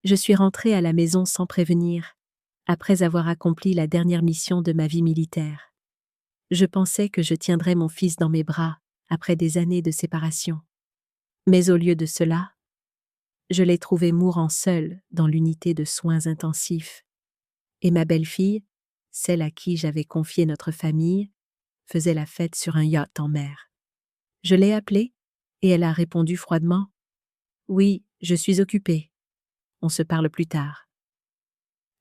Je suis rentrée à la maison sans prévenir, après avoir accompli la dernière mission de ma vie militaire. Je pensais que je tiendrais mon fils dans mes bras, après des années de séparation. Mais au lieu de cela, je l'ai trouvé mourant seul dans l'unité de soins intensifs. Et ma belle-fille, celle à qui j'avais confié notre famille, faisait la fête sur un yacht en mer. Je l'ai appelée, et elle a répondu froidement « Oui, je suis occupée. On se parle plus tard. »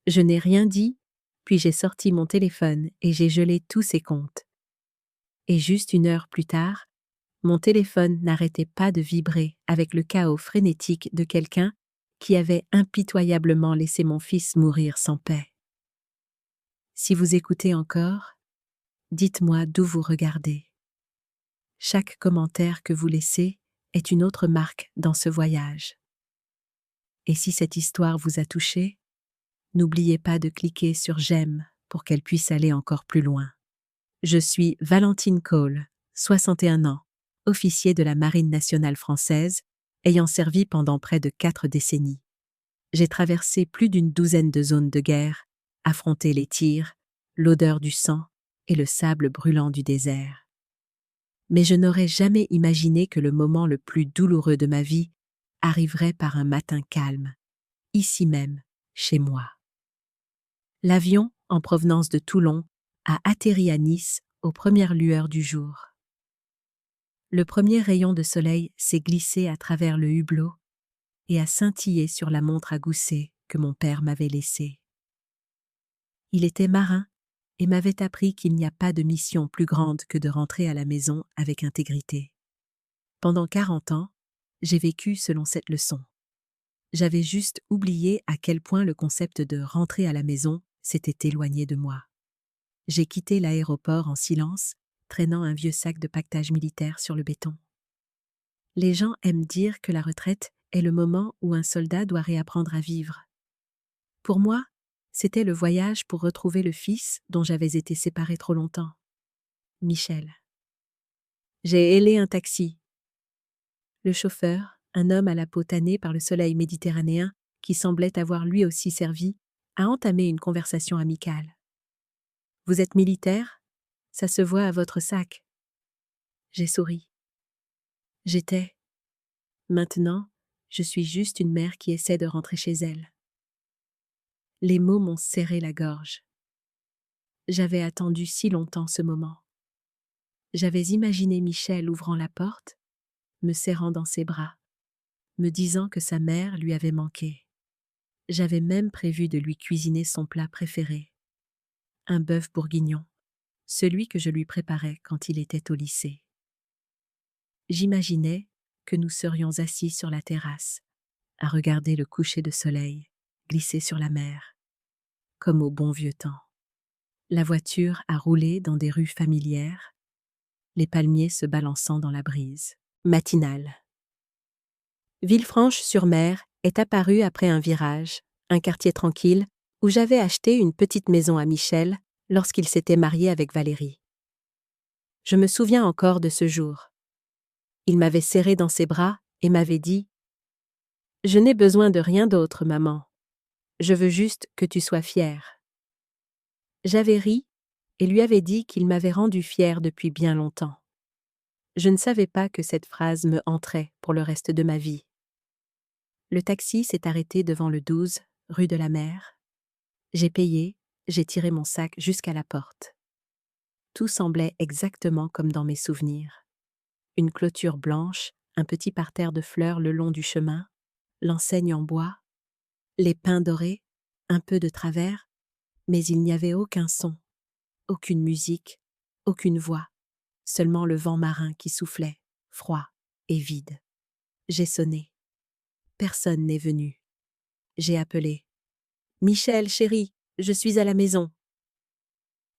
Je n'ai rien dit, puis j'ai sorti mon téléphone et j'ai gelé tous ses comptes. Et juste 1 heure plus tard, mon téléphone n'arrêtait pas de vibrer avec le chaos frénétique de quelqu'un qui avait impitoyablement laissé mon fils mourir sans paix. Si vous écoutez encore, dites-moi d'où vous regardez. Chaque commentaire que vous laissez est une autre marque dans ce voyage. Et si cette histoire vous a touché, n'oubliez pas de cliquer sur j'aime pour qu'elle puisse aller encore plus loin. Je suis Valentine Cole, 61 ans, officier de la Marine nationale française, ayant servi pendant près de 4 décennies. J'ai traversé plus d'une douzaine de zones de guerre, affronté les tirs, l'odeur du sang et le sable brûlant du désert. Mais je n'aurais jamais imaginé que le moment le plus douloureux de ma vie arriverait par un matin calme, ici même, chez moi. L'avion, en provenance de Toulon, a atterri à Nice aux premières lueurs du jour. Le premier rayon de soleil s'est glissé à travers le hublot et a scintillé sur la montre à gousset que mon père m'avait laissée. Il était marin et m'avait appris qu'il n'y a pas de mission plus grande que de rentrer à la maison avec intégrité. Pendant 40 ans, j'ai vécu selon cette leçon. J'avais juste oublié à quel point le concept de rentrer à la maison s'était éloigné de moi. J'ai quitté l'aéroport en silence, traînant un vieux sac de paquetage militaire sur le béton. Les gens aiment dire que la retraite est le moment où un soldat doit réapprendre à vivre. Pour moi, c'était le voyage pour retrouver le fils dont j'avais été séparée trop longtemps. Michel. J'ai hélé un taxi. Le chauffeur, un homme à la peau tannée par le soleil méditerranéen, qui semblait avoir lui aussi servi, a entamé une conversation amicale. « Vous êtes militaire ? Ça se voit à votre sac. » J'ai souri. J'étais. Maintenant, je suis juste une mère qui essaie de rentrer chez elle. Les mots m'ont serré la gorge. J'avais attendu si longtemps ce moment. J'avais imaginé Michel ouvrant la porte, me serrant dans ses bras, me disant que sa mère lui avait manqué. J'avais même prévu de lui cuisiner son plat préféré, un bœuf bourguignon, celui que je lui préparais quand il était au lycée. J'imaginais que nous serions assis sur la terrasse, à regarder le coucher de soleil glisser sur la mer, comme au bon vieux temps. La voiture a roulé dans des rues familières, les palmiers se balançant dans la brise matinale. Villefranche-sur-Mer est apparu après un virage, un quartier tranquille, où j'avais acheté une petite maison à Michel lorsqu'il s'était marié avec Valérie. Je me souviens encore de ce jour. Il m'avait serré dans ses bras et m'avait dit « Je n'ai besoin de rien d'autre, maman. Je veux juste que tu sois fière. » J'avais ri et lui avais dit qu'il m'avait rendu fière depuis bien longtemps. Je ne savais pas que cette phrase me hanterait pour le reste de ma vie. Le taxi s'est arrêté devant le 12, rue de la Mer. J'ai payé, j'ai tiré mon sac jusqu'à la porte. Tout semblait exactement comme dans mes souvenirs. Une clôture blanche, un petit parterre de fleurs le long du chemin, l'enseigne en bois, les pins dorés, un peu de travers, mais il n'y avait aucun son, aucune musique, aucune voix, seulement le vent marin qui soufflait, froid et vide. J'ai sonné. Personne n'est venu. J'ai appelé. « Michel, chérie, je suis à la maison. »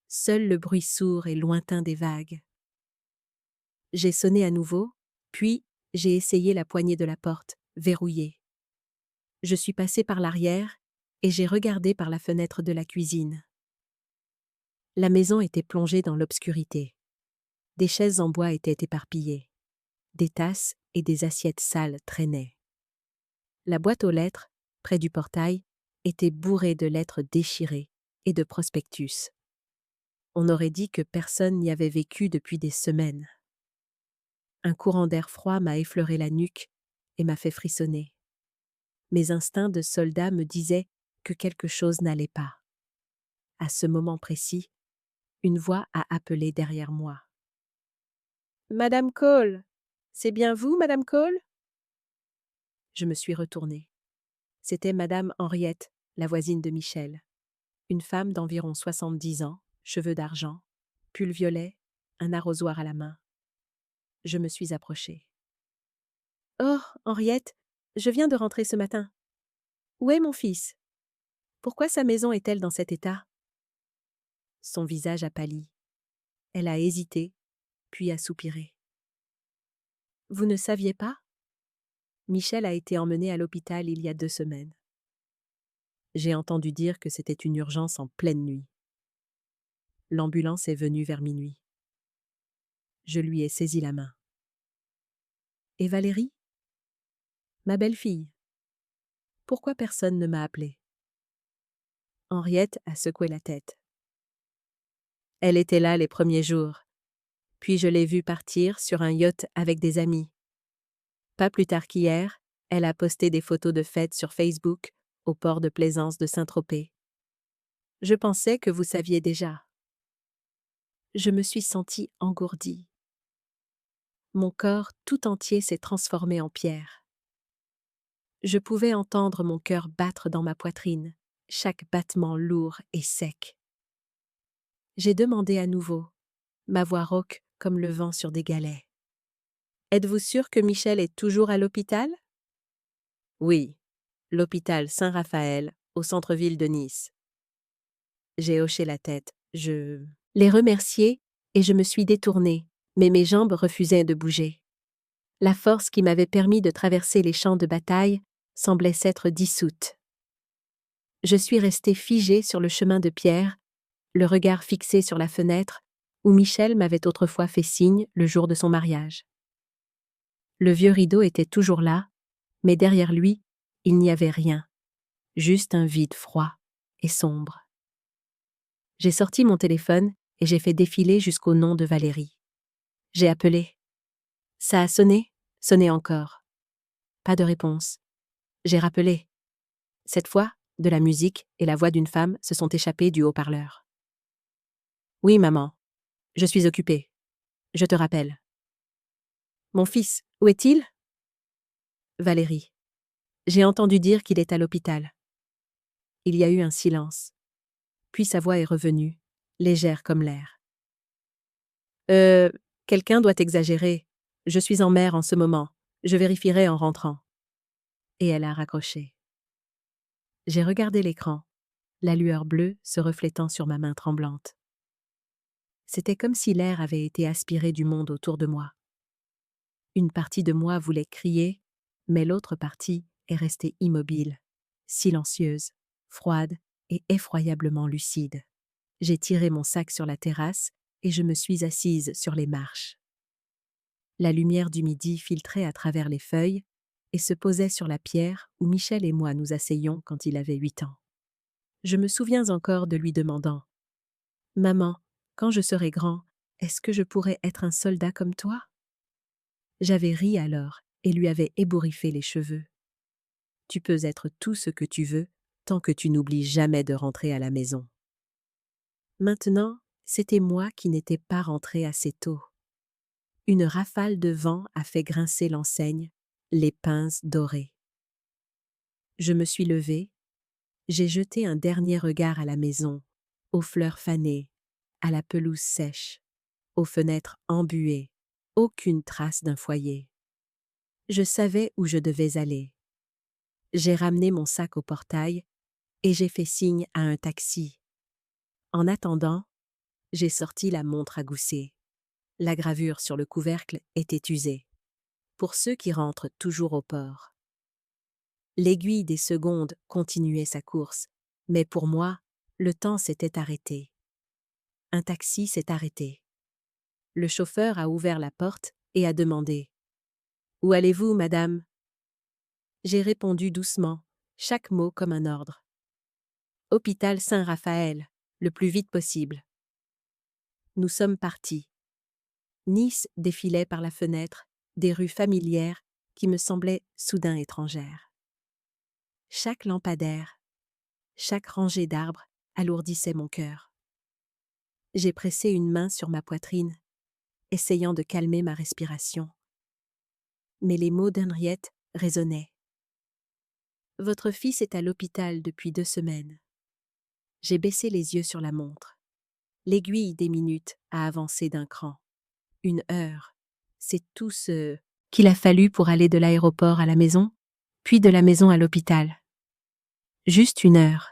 Seul le bruit sourd et lointain des vagues. J'ai sonné à nouveau, puis j'ai essayé la poignée de la porte, verrouillée. Je suis passée par l'arrière et j'ai regardé par la fenêtre de la cuisine. La maison était plongée dans l'obscurité. Des chaises en bois étaient éparpillées. Des tasses et des assiettes sales traînaient. La boîte aux lettres, près du portail, était bourré de lettres déchirées et de prospectus. On aurait dit que personne n'y avait vécu depuis des semaines. Un courant d'air froid m'a effleuré la nuque et m'a fait frissonner. Mes instincts de soldat me disaient que quelque chose n'allait pas. À ce moment précis, une voix a appelé derrière moi. « Madame Cole, c'est bien vous, Madame Cole ?» Je me suis retournée. C'était Madame Henriette, la voisine de Michel. Une femme d'environ 70 ans, cheveux d'argent, pull violet, un arrosoir à la main. Je me suis approchée. « Oh, Henriette, je viens de rentrer ce matin. Où est mon fils? Pourquoi sa maison est-elle dans cet état ?» Son visage a pâli. Elle a hésité, puis a soupiré. « Vous ne saviez pas? Michel a été emmené à l'hôpital il y a 2 semaines. J'ai entendu dire que c'était une urgence en pleine nuit. L'ambulance est venue vers minuit. Je lui ai saisi la main. Et Valérie? Ma belle-fille. Pourquoi personne ne m'a appelée? Henriette a secoué la tête. Elle était là les premiers jours. Puis je l'ai vue partir sur un yacht avec des amis. Pas plus tard qu'hier, elle a posté des photos de fête sur Facebook au port de plaisance de Saint-Tropez. Je pensais que vous saviez déjà. Je me suis sentie engourdie. Mon corps tout entier s'est transformé en pierre. Je pouvais entendre mon cœur battre dans ma poitrine, chaque battement lourd et sec. J'ai demandé à nouveau, ma voix rauque comme le vent sur des galets. « Êtes-vous sûr que Michel est toujours à l'hôpital ?»« Oui, l'hôpital Saint-Raphaël, au centre-ville de Nice. » J'ai hoché la tête. Je l'ai remercié et je me suis détournée, mais mes jambes refusaient de bouger. La force qui m'avait permis de traverser les champs de bataille semblait s'être dissoute. Je suis restée figée sur le chemin de pierre, le regard fixé sur la fenêtre où Michel m'avait autrefois fait signe le jour de son mariage. Le vieux rideau était toujours là, mais derrière lui, il n'y avait rien, juste un vide froid et sombre. J'ai sorti mon téléphone et j'ai fait défiler jusqu'au nom de Valérie. J'ai appelé. Ça a sonné encore. Pas de réponse. J'ai rappelé. Cette fois, de la musique et la voix d'une femme se sont échappées du haut-parleur. « Oui, maman. Je suis occupée. Je te rappelle. »« Mon fils, où est-il ?» ?»« Valérie. J'ai entendu dire qu'il est à l'hôpital. » Il y a eu un silence. Puis sa voix est revenue, légère comme l'air. « Quelqu'un doit exagérer. Je suis en mer en ce moment. Je vérifierai en rentrant. » Et elle a raccroché. J'ai regardé l'écran, la lueur bleue se reflétant sur ma main tremblante. C'était comme si l'air avait été aspiré du monde autour de moi. Une partie de moi voulait crier, mais l'autre partie est restée immobile, silencieuse, froide et effroyablement lucide. J'ai tiré mon sac sur la terrasse et je me suis assise sur les marches. La lumière du midi filtrait à travers les feuilles et se posait sur la pierre où Michel et moi nous asseyions quand il avait 8 ans. Je me souviens encore de lui demandant « Maman, quand je serai grand, est-ce que je pourrai être un soldat comme toi ?» J'avais ri alors et lui avais ébouriffé les cheveux. « Tu peux être tout ce que tu veux, tant que tu n'oublies jamais de rentrer à la maison. » Maintenant, c'était moi qui n'étais pas rentrée assez tôt. Une rafale de vent a fait grincer l'enseigne, les pinces dorées. Je me suis levée, j'ai jeté un dernier regard à la maison, aux fleurs fanées, à la pelouse sèche, aux fenêtres embuées, aucune trace d'un foyer. Je savais où je devais aller. J'ai ramené mon sac au portail et j'ai fait signe à un taxi. En attendant, j'ai sorti la montre à gousset. La gravure sur le couvercle était usée. Pour ceux qui rentrent toujours au port. L'aiguille des secondes continuait sa course, mais pour moi, le temps s'était arrêté. Un taxi s'est arrêté. Le chauffeur a ouvert la porte et a demandé « Où allez-vous, madame ?» J'ai répondu doucement, chaque mot comme un ordre. Hôpital Saint-Raphaël, le plus vite possible. Nous sommes partis. Nice défilait par la fenêtre, des rues familières qui me semblaient soudain étrangères. Chaque lampadaire, chaque rangée d'arbres alourdissait mon cœur. J'ai pressé une main sur ma poitrine, essayant de calmer ma respiration. Mais les mots d'Henriette résonnaient. Votre fils est à l'hôpital depuis 2 semaines. J'ai baissé les yeux sur la montre. L'aiguille des minutes a avancé d'un cran. 1 heure. C'est tout ce qu'il a fallu pour aller de l'aéroport à la maison, puis de la maison à l'hôpital. Juste 1 heure.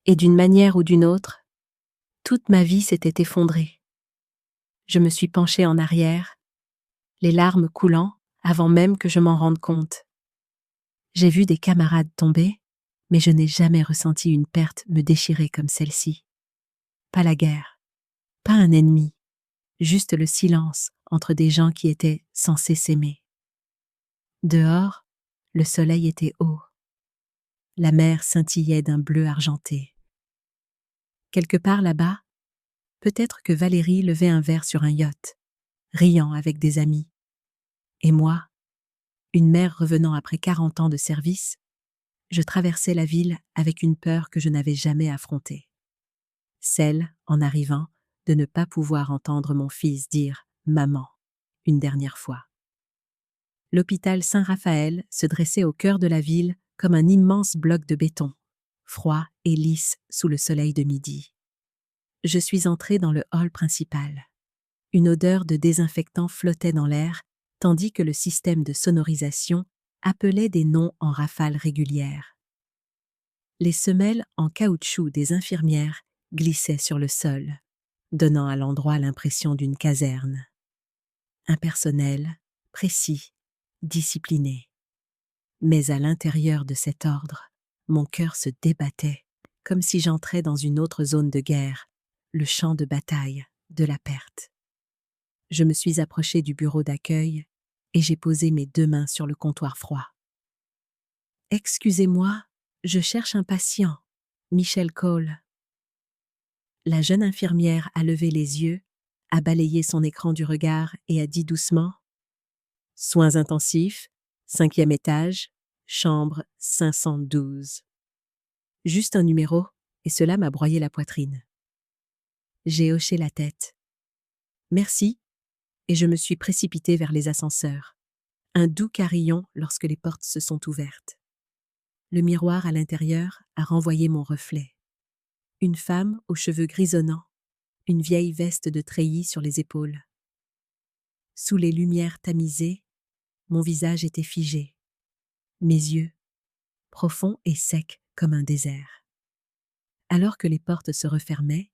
Et d'une manière ou d'une autre, toute ma vie s'était effondrée. Je me suis penchée en arrière, les larmes coulant avant même que je m'en rende compte. J'ai vu des camarades tomber, mais je n'ai jamais ressenti une perte me déchirer comme celle-ci. Pas la guerre, pas un ennemi, juste le silence entre des gens qui étaient censés s'aimer. Dehors, le soleil était haut. La mer scintillait d'un bleu argenté. Quelque part là-bas, peut-être que Valérie levait un verre sur un yacht, riant avec des amis. Et moi, une mère revenant après 40 ans de service, je traversais la ville avec une peur que je n'avais jamais affrontée. Celle, en arrivant, de ne pas pouvoir entendre mon fils dire « maman » une dernière fois. L'hôpital Saint-Raphaël se dressait au cœur de la ville comme un immense bloc de béton, froid et lisse sous le soleil de midi. Je suis entrée dans le hall principal. Une odeur de désinfectant flottait dans l'air, tandis que le système de sonorisation appelait des noms en rafales régulières. Les semelles en caoutchouc des infirmières glissaient sur le sol, donnant à l'endroit l'impression d'une caserne. Impersonnel, précis, discipliné. Mais à l'intérieur de cet ordre, mon cœur se débattait, comme si j'entrais dans une autre zone de guerre, le champ de bataille de la perte. Je me suis approchée du bureau d'accueil et j'ai posé mes 2 mains sur le comptoir froid. « Excusez-moi, je cherche un patient, Michel Cole. » La jeune infirmière a levé les yeux, a balayé son écran du regard et a dit doucement « Soins intensifs, 5e étage, chambre 512. » Juste un numéro, et cela m'a broyé la poitrine. J'ai hoché la tête. « Merci », et je me suis précipitée vers les ascenseurs. Un doux carillon lorsque les portes se sont ouvertes. Le miroir à l'intérieur a renvoyé mon reflet. Une femme aux cheveux grisonnants, une vieille veste de treillis sur les épaules. Sous les lumières tamisées, mon visage était figé. Mes yeux, profonds et secs comme un désert. Alors que les portes se refermaient,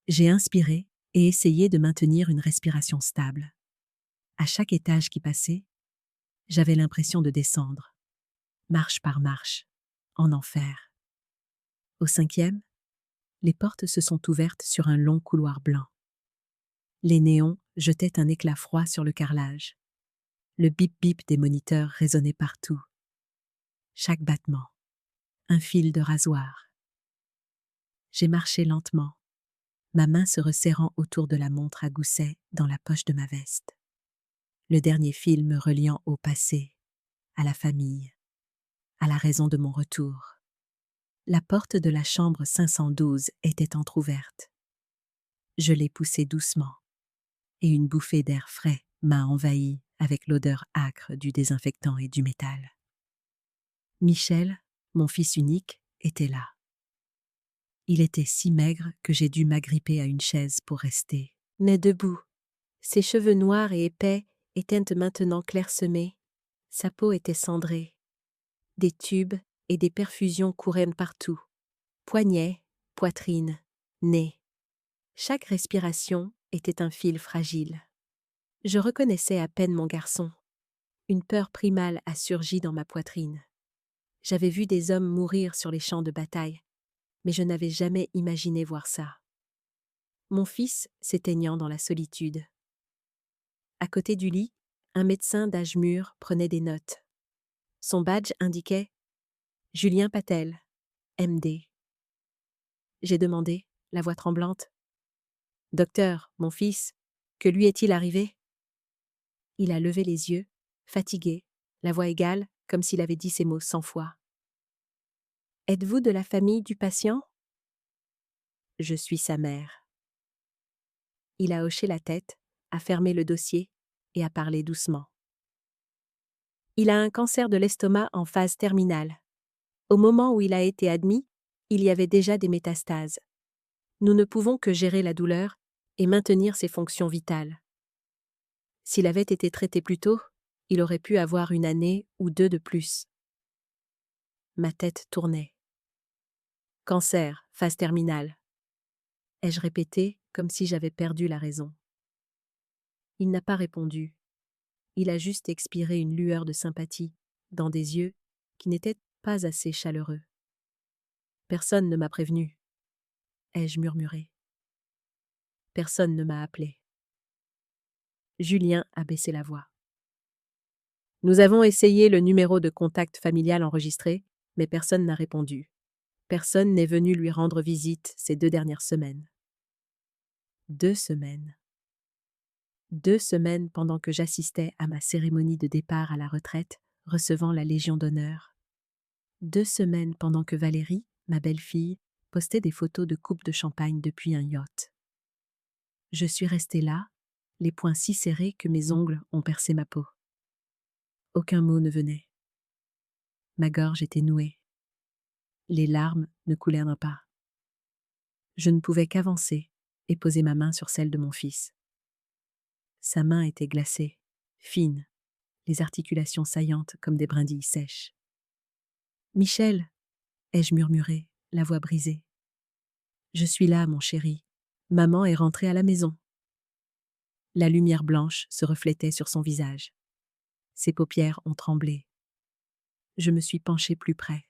j'ai inspiré et essayé de maintenir une respiration stable. À chaque étage qui passait, j'avais l'impression de descendre, marche par marche, en enfer. Au 5e, les portes se sont ouvertes sur un long couloir blanc. Les néons jetaient un éclat froid sur le carrelage. Le bip-bip des moniteurs résonnait partout. Chaque battement, un fil de rasoir. J'ai marché lentement, ma main se resserrant autour de la montre à gousset dans la poche de ma veste. Le dernier fil me reliant au passé, à la famille, à la raison de mon retour. La porte de la chambre 512 était entr'ouverte. Je l'ai poussée doucement, et une bouffée d'air frais m'a envahi avec l'odeur âcre du désinfectant et du métal. Michel, mon fils unique, était là. Il était si maigre que j'ai dû m'agripper à une chaise pour rester. Mais debout, ses cheveux noirs et épais étaient maintenant clairsemés, sa peau était cendrée. Des tubes et des perfusions couraient partout. Poignets, poitrine, nez. Chaque respiration était un fil fragile. Je reconnaissais à peine mon garçon. Une peur primale a surgi dans ma poitrine. J'avais vu des hommes mourir sur les champs de bataille, mais je n'avais jamais imaginé voir ça. Mon fils s'éteignant dans la solitude. À côté du lit, un médecin d'âge mûr prenait des notes. Son badge indiquait Julien Patel, MD. J'ai demandé, la voix tremblante. Docteur, mon fils, que lui est-il arrivé? Il a levé les yeux, fatigué, la voix égale, comme s'il avait dit ces mots 100 fois. Êtes-vous de la famille du patient? Je suis sa mère. Il a hoché la tête, a fermé le dossier et a parlé doucement. Il a un cancer de l'estomac en phase terminale. Au moment où il a été admis, il y avait déjà des métastases. Nous ne pouvons que gérer la douleur et maintenir ses fonctions vitales. S'il avait été traité plus tôt, il aurait pu avoir 1 année ou 2 de plus. Ma tête tournait. Cancer, phase terminale. Ai-je répété comme si j'avais perdu la raison. Il n'a pas répondu. Il a juste expiré une lueur de sympathie dans des yeux qui n'étaient pas assez chaleureux. Personne ne m'a prévenu. Ai-je murmuré. Personne ne m'a appelé. Julien a baissé la voix. Nous avons essayé le numéro de contact familial enregistré, mais personne n'a répondu. Personne n'est venu lui rendre visite ces 2 dernières semaines. 2 semaines. 2 semaines pendant que j'assistais à ma cérémonie de départ à la retraite, recevant la Légion d'honneur. 2 semaines pendant que Valérie, ma belle-fille, postait des photos de coupes de champagne depuis un yacht. Je suis restée là, les poings si serrés que mes ongles ont percé ma peau. Aucun mot ne venait. Ma gorge était nouée. Les larmes ne coulèrent pas. Je ne pouvais qu'avancer et poser ma main sur celle de mon fils. Sa main était glacée, fine, les articulations saillantes comme des brindilles sèches. « Michel !» ai-je murmuré, la voix brisée. « Je suis là, mon chéri. Maman est rentrée à la maison. » La lumière blanche se reflétait sur son visage. Ses paupières ont tremblé. Je me suis penchée plus près.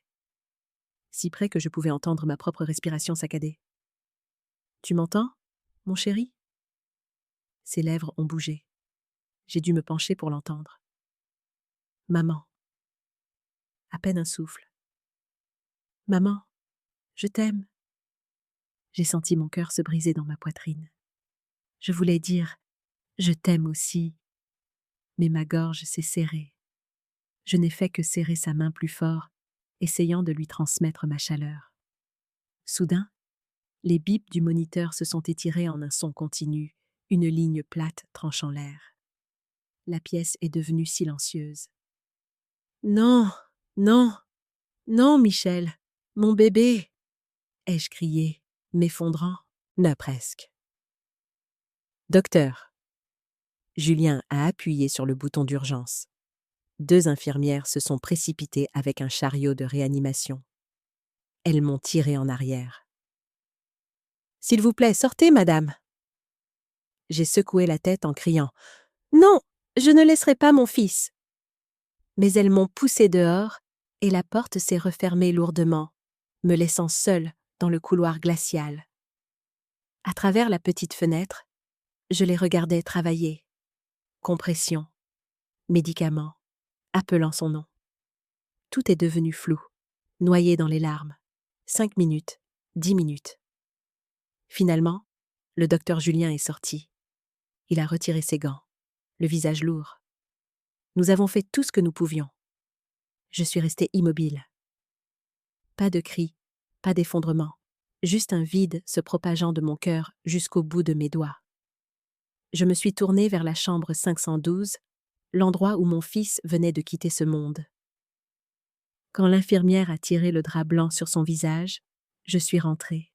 Si près que je pouvais entendre ma propre respiration saccadée. « Tu m'entends, mon chéri ?» Ses lèvres ont bougé. J'ai dû me pencher pour l'entendre. « Maman. » À peine un souffle. « Maman, je t'aime. » J'ai senti mon cœur se briser dans ma poitrine. Je voulais dire « je t'aime aussi », mais ma gorge s'est serrée. Je n'ai fait que serrer sa main plus fort, essayant de lui transmettre ma chaleur. Soudain, les bips du moniteur se sont étirés en un son continu, une ligne plate tranchant l'air. La pièce est devenue silencieuse. « Non, non, non, Michel, mon bébé !» ai-je crié, m'effondrant, presque. « Docteur !» Julien a appuyé sur le bouton d'urgence. 2 infirmières se sont précipitées avec un chariot de réanimation. Elles m'ont tiré en arrière. « S'il vous plaît, sortez, madame !» J'ai secoué la tête en criant « Non, je ne laisserai pas mon fils !» Mais elles m'ont poussé dehors et la porte s'est refermée lourdement, me laissant seule dans le couloir glacial. À travers la petite fenêtre, je les regardais travailler. Compression, médicaments, appelant son nom. Tout est devenu flou, noyé dans les larmes. 5 minutes, 10 minutes. Finalement, le docteur Julien est sorti. Il a retiré ses gants, le visage lourd. Nous avons fait tout ce que nous pouvions. Je suis restée immobile. Pas de cris, pas d'effondrement, juste un vide se propageant de mon cœur jusqu'au bout de mes doigts. Je me suis tournée vers la chambre 512, l'endroit où mon fils venait de quitter ce monde. Quand l'infirmière a tiré le drap blanc sur son visage, je suis rentrée.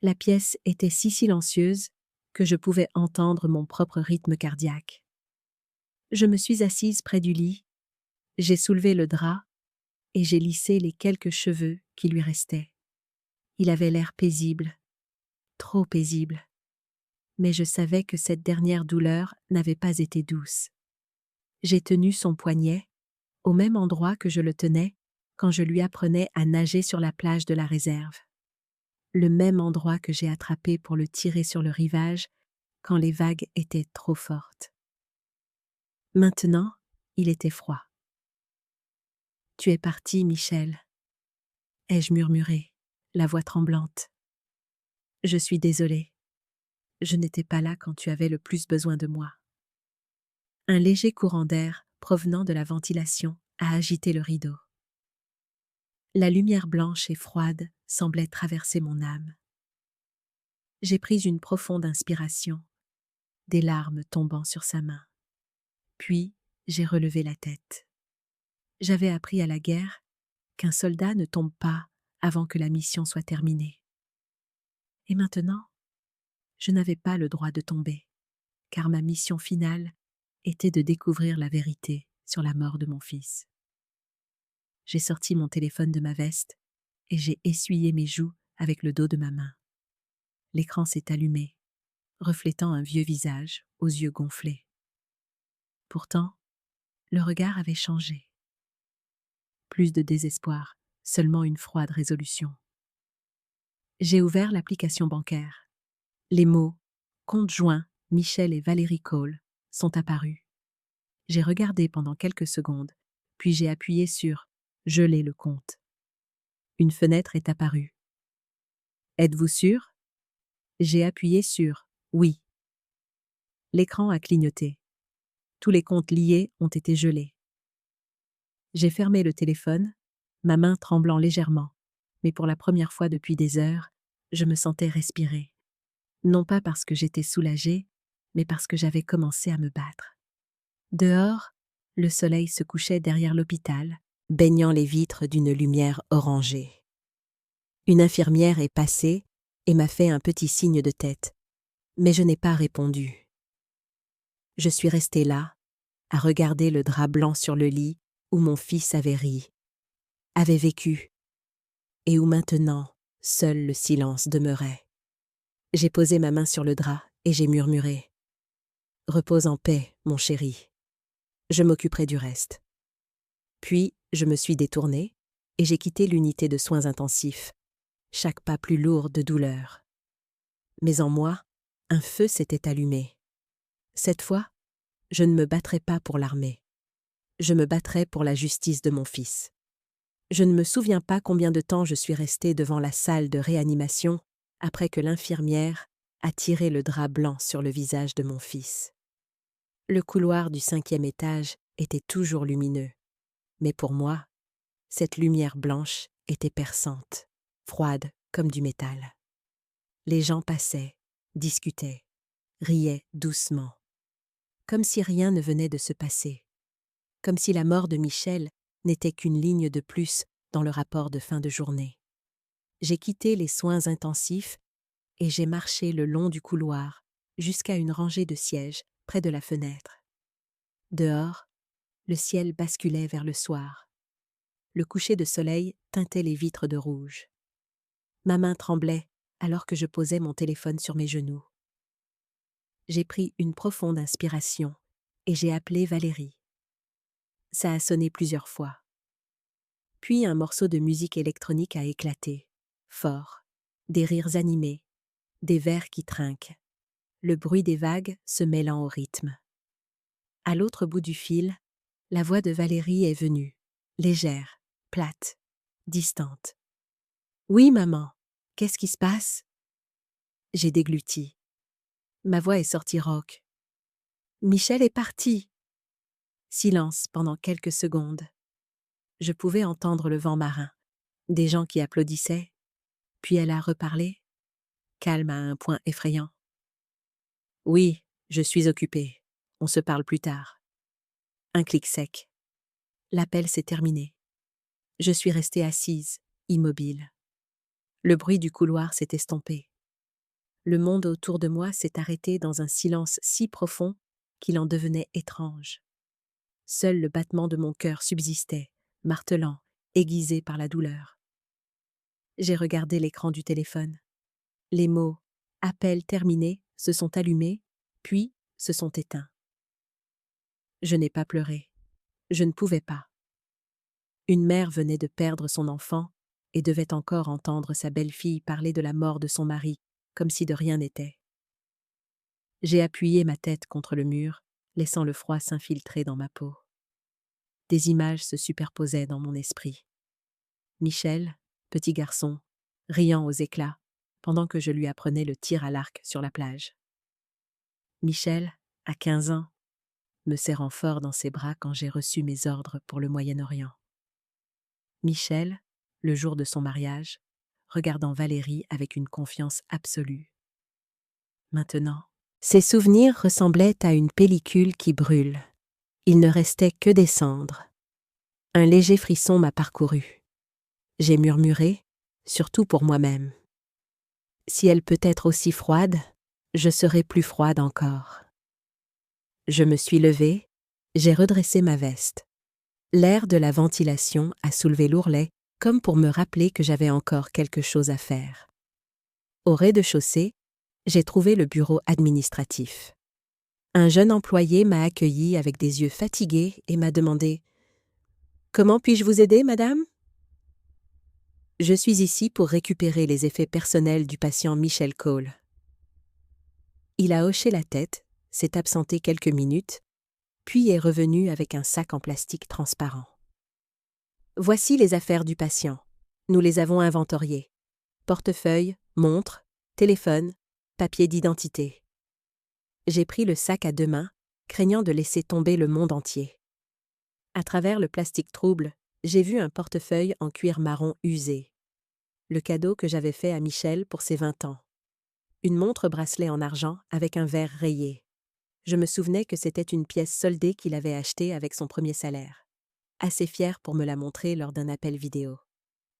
La pièce était si silencieuse que je pouvais entendre mon propre rythme cardiaque. Je me suis assise près du lit, j'ai soulevé le drap et j'ai lissé les quelques cheveux qui lui restaient. Il avait l'air paisible, trop paisible. Mais je savais que cette dernière douleur n'avait pas été douce. J'ai tenu son poignet, au même endroit que je le tenais quand je lui apprenais à nager sur la plage de la réserve. Le même endroit que j'ai attrapé pour le tirer sur le rivage quand les vagues étaient trop fortes. Maintenant, il était froid. « Tu es parti, Michel, ai-je murmuré, la voix tremblante. Je suis désolée. Je n'étais pas là quand tu avais le plus besoin de moi. Un léger courant d'air, provenant de la ventilation, a agité le rideau. La lumière blanche et froide semblait traverser mon âme. J'ai pris une profonde inspiration, des larmes tombant sur sa main. Puis, j'ai relevé la tête. J'avais appris à la guerre qu'un soldat ne tombe pas avant que la mission soit terminée. Et maintenant, je n'avais pas le droit de tomber, car ma mission finale était de découvrir la vérité sur la mort de mon fils. J'ai sorti mon téléphone de ma veste et j'ai essuyé mes joues avec le dos de ma main. L'écran s'est allumé, reflétant un vieux visage aux yeux gonflés. Pourtant, le regard avait changé. Plus de désespoir, seulement une froide résolution. J'ai ouvert l'application bancaire. Les mots « compte joint, Michel et Valérie Cole » sont apparus. J'ai regardé pendant quelques secondes, puis j'ai appuyé sur « Geler le compte ». Une fenêtre est apparue. « Êtes-vous sûr ?» J'ai appuyé sur « Oui ». L'écran a clignoté. Tous les comptes liés ont été gelés. J'ai fermé le téléphone, ma main tremblant légèrement, mais pour la première fois depuis des heures, je me sentais respirer. Non pas parce que j'étais soulagée, mais parce que j'avais commencé à me battre. Dehors, le soleil se couchait derrière l'hôpital, baignant les vitres d'une lumière orangée. Une infirmière est passée et m'a fait un petit signe de tête, mais je n'ai pas répondu. Je suis restée là, à regarder le drap blanc sur le lit où mon fils avait ri, avait vécu, et où maintenant, seul le silence demeurait. J'ai posé ma main sur le drap et j'ai murmuré « Repose en paix, mon chéri. Je m'occuperai du reste. » Puis, je me suis détournée et j'ai quitté l'unité de soins intensifs, chaque pas plus lourd de douleur. Mais en moi, un feu s'était allumé. Cette fois, je ne me battrai pas pour l'armée. Je me battrai pour la justice de mon fils. Je ne me souviens pas combien de temps je suis restée devant la salle de réanimation après que l'infirmière a tiré le drap blanc sur le visage de mon fils. Le couloir du 5e étage était toujours lumineux, mais pour moi, cette lumière blanche était perçante, froide comme du métal. Les gens passaient, discutaient, riaient doucement, comme si rien ne venait de se passer, comme si la mort de Michel n'était qu'une ligne de plus dans le rapport de fin de journée. J'ai quitté les soins intensifs et j'ai marché le long du couloir jusqu'à une rangée de sièges près de la fenêtre. Dehors, le ciel basculait vers le soir. Le coucher de soleil teintait les vitres de rouge. Ma main tremblait alors que je posais mon téléphone sur mes genoux. J'ai pris une profonde inspiration et j'ai appelé Valérie. Ça a sonné plusieurs fois. Puis un morceau de musique électronique a éclaté, fort, des rires animés, des verres qui trinquent, le bruit des vagues se mêlant au rythme. À l'autre bout du fil, la voix de Valérie est venue, légère, plate, distante. « Oui, maman, qu'est-ce qui se passe ?» J'ai dégluti. Ma voix est sortie rauque. « Michel est parti !» Silence pendant quelques secondes. Je pouvais entendre le vent marin, des gens qui applaudissaient, puis elle a reparlé, calme à un point effrayant. « Oui, je suis occupée. On se parle plus tard. » Un clic sec. L'appel s'est terminé. Je suis restée assise, immobile. Le bruit du couloir s'est estompé. Le monde autour de moi s'est arrêté dans un silence si profond qu'il en devenait étrange. Seul le battement de mon cœur subsistait, martelant, aiguisé par la douleur. J'ai regardé l'écran du téléphone. Les mots « appel terminé » se sont allumés, puis se sont éteints. Je n'ai pas pleuré. Je ne pouvais pas. Une mère venait de perdre son enfant et devait encore entendre sa belle-fille parler de la mort de son mari, comme si de rien n'était. J'ai appuyé ma tête contre le mur, laissant le froid s'infiltrer dans ma peau. Des images se superposaient dans mon esprit. Michel, petit garçon, riant aux éclats, pendant que je lui apprenais le tir à l'arc sur la plage. Michel, à 15 ans, me serrant fort dans ses bras quand j'ai reçu mes ordres pour le Moyen-Orient. Michel, le jour de son mariage, regardant Valérie avec une confiance absolue. Maintenant, ses souvenirs ressemblaient à une pellicule qui brûle. Il ne restait que des cendres. Un léger frisson m'a parcouru. J'ai murmuré, surtout pour moi-même. Si elle peut être aussi froide, je serai plus froide encore. Je me suis levée, j'ai redressé ma veste. L'air de la ventilation a soulevé l'ourlet, comme pour me rappeler que j'avais encore quelque chose à faire. Au rez-de-chaussée, j'ai trouvé le bureau administratif. Un jeune employé m'a accueilli avec des yeux fatigués et m'a demandé « Comment puis-je vous aider, madame ?» Je suis ici pour récupérer les effets personnels du patient Michel Cole. Il a hoché la tête, s'est absenté quelques minutes, puis est revenu avec un sac en plastique transparent. Voici les affaires du patient. Nous les avons inventoriées. Portefeuille, montre, téléphone, papier d'identité. J'ai pris le sac à 2 mains, craignant de laisser tomber le monde entier. À travers le plastique trouble, j'ai vu un portefeuille en cuir marron usé. Le cadeau que j'avais fait à Michel pour ses 20 ans. Une montre bracelet en argent avec un verre rayé. Je me souvenais que c'était une pièce soldée qu'il avait achetée avec son premier salaire. Assez fier pour me la montrer lors d'un appel vidéo.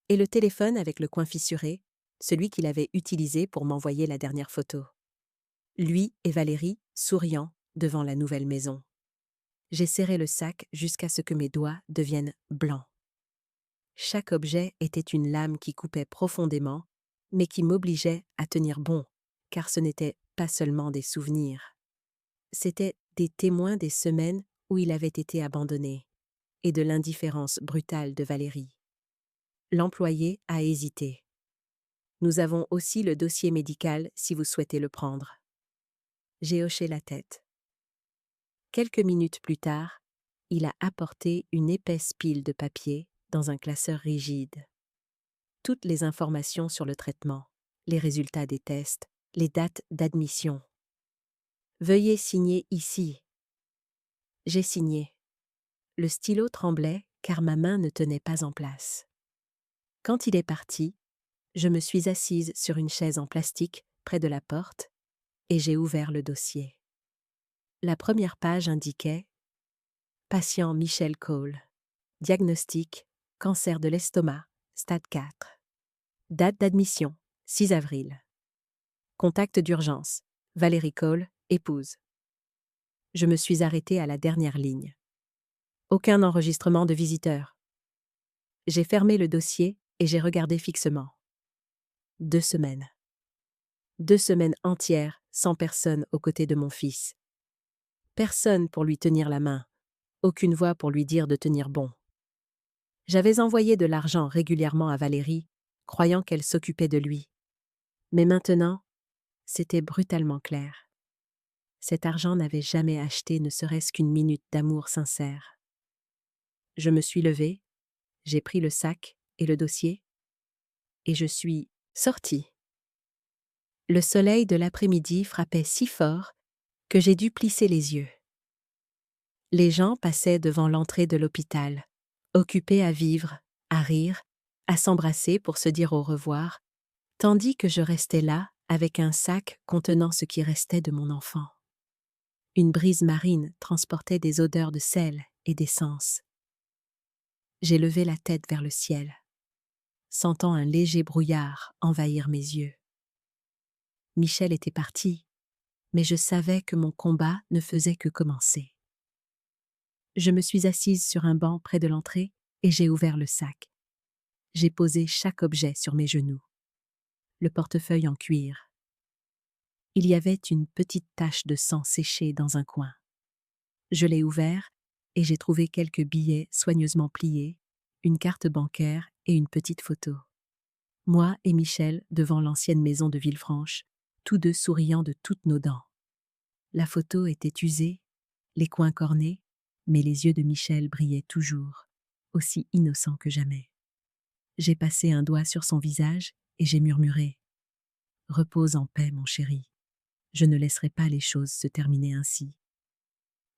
Et le téléphone avec le coin fissuré, celui qu'il avait utilisé pour m'envoyer la dernière photo. Lui et Valérie, souriant, devant la nouvelle maison. J'ai serré le sac jusqu'à ce que mes doigts deviennent blancs. Chaque objet était une lame qui coupait profondément, mais qui m'obligeait à tenir bon, car ce n'était pas seulement des souvenirs. C'étaient des témoins des semaines où il avait été abandonné, et de l'indifférence brutale de Valérie. L'employé a hésité. Nous avons aussi le dossier médical si vous souhaitez le prendre. J'ai hoché la tête. Quelques minutes plus tard, il a apporté une épaisse pile de papier dans un classeur rigide. Toutes les informations sur le traitement, les résultats des tests, les dates d'admission. Veuillez signer ici. J'ai signé. Le stylo tremblait car ma main ne tenait pas en place. Quand il est parti, je me suis assise sur une chaise en plastique près de la porte et j'ai ouvert le dossier. La première page indiquait « Patient Michel Cole. Diagnostic, cancer de l'estomac, stade 4. Date d'admission, 6 avril. Contact d'urgence, Valérie Cole, épouse. » Je me suis arrêtée à la dernière ligne. Aucun enregistrement de visiteurs. J'ai fermé le dossier et j'ai regardé fixement. 2 semaines. 2 semaines entières sans personne aux côtés de mon fils. Personne pour lui tenir la main. Aucune voix pour lui dire de tenir bon. J'avais envoyé de l'argent régulièrement à Valérie, croyant qu'elle s'occupait de lui. Mais maintenant, c'était brutalement clair. Cet argent n'avait jamais acheté ne serait-ce qu'une minute d'amour sincère. Je me suis levée, j'ai pris le sac et le dossier, et je suis sortie. Le soleil de l'après-midi frappait si fort que j'ai dû plisser les yeux. Les gens passaient devant l'entrée de l'hôpital, occupés à vivre, à rire, à s'embrasser pour se dire au revoir, tandis que je restais là avec un sac contenant ce qui restait de mon enfant. Une brise marine transportait des odeurs de sel et d'essence. J'ai levé la tête vers le ciel, sentant un léger brouillard envahir mes yeux. Michel était parti, mais je savais que mon combat ne faisait que commencer. Je me suis assise sur un banc près de l'entrée et j'ai ouvert le sac. J'ai posé chaque objet sur mes genoux. Le portefeuille en cuir. Il y avait une petite tache de sang séchée dans un coin. Je l'ai ouvert et j'ai trouvé quelques billets soigneusement pliés, une carte bancaire et une petite photo. Moi et Michel devant l'ancienne maison de Villefranche, tous deux souriant de toutes nos dents. La photo était usée, les coins cornés, mais les yeux de Michel brillaient toujours, aussi innocents que jamais. J'ai passé un doigt sur son visage et j'ai murmuré « Repose en paix, mon chéri. Je ne laisserai pas les choses se terminer ainsi. »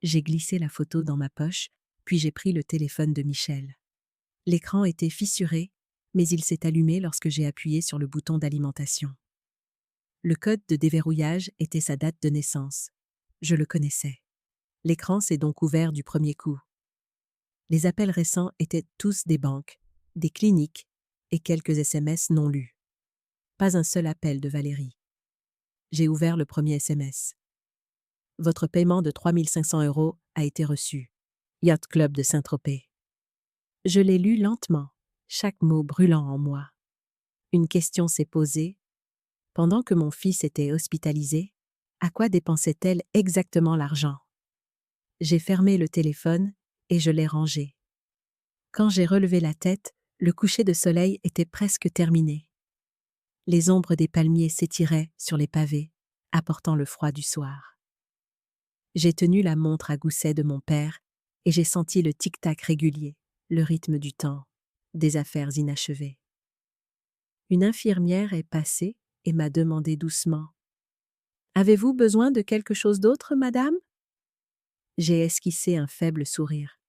J'ai glissé la photo dans ma poche, puis j'ai pris le téléphone de Michel. L'écran était fissuré, mais il s'est allumé lorsque j'ai appuyé sur le bouton d'alimentation. Le code de déverrouillage était sa date de naissance. Je le connaissais. L'écran s'est donc ouvert du premier coup. Les appels récents étaient tous des banques, des cliniques et quelques SMS non lus. Pas un seul appel de Valérie. J'ai ouvert le premier SMS. Votre paiement de 3 500 € a été reçu. Yacht Club de Saint-Tropez. Je l'ai lu lentement, chaque mot brûlant en moi. Une question s'est posée. Pendant que mon fils était hospitalisé, à quoi dépensait-elle exactement l'argent? J'ai fermé le téléphone et je l'ai rangé. Quand j'ai relevé la tête, le coucher de soleil était presque terminé. Les ombres des palmiers s'étiraient sur les pavés, apportant le froid du soir. J'ai tenu la montre à gousset de mon père et j'ai senti le tic-tac régulier, le rythme du temps, des affaires inachevées. Une infirmière est passée et m'a demandé doucement « Avez-vous besoin de quelque chose d'autre, madame ?» J'ai esquissé un faible sourire.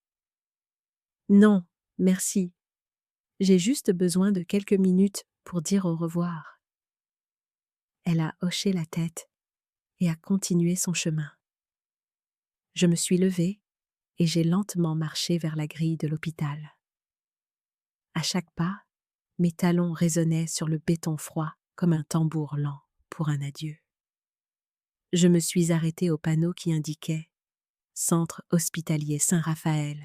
« Non, merci. J'ai juste besoin de quelques minutes pour dire au revoir. » Elle a hoché la tête et a continué son chemin. Je me suis levée et j'ai lentement marché vers la grille de l'hôpital. À chaque pas, mes talons résonnaient sur le béton froid comme un tambour lent pour un adieu. Je me suis arrêtée au panneau qui indiquait « Centre hospitalier Saint-Raphaël ».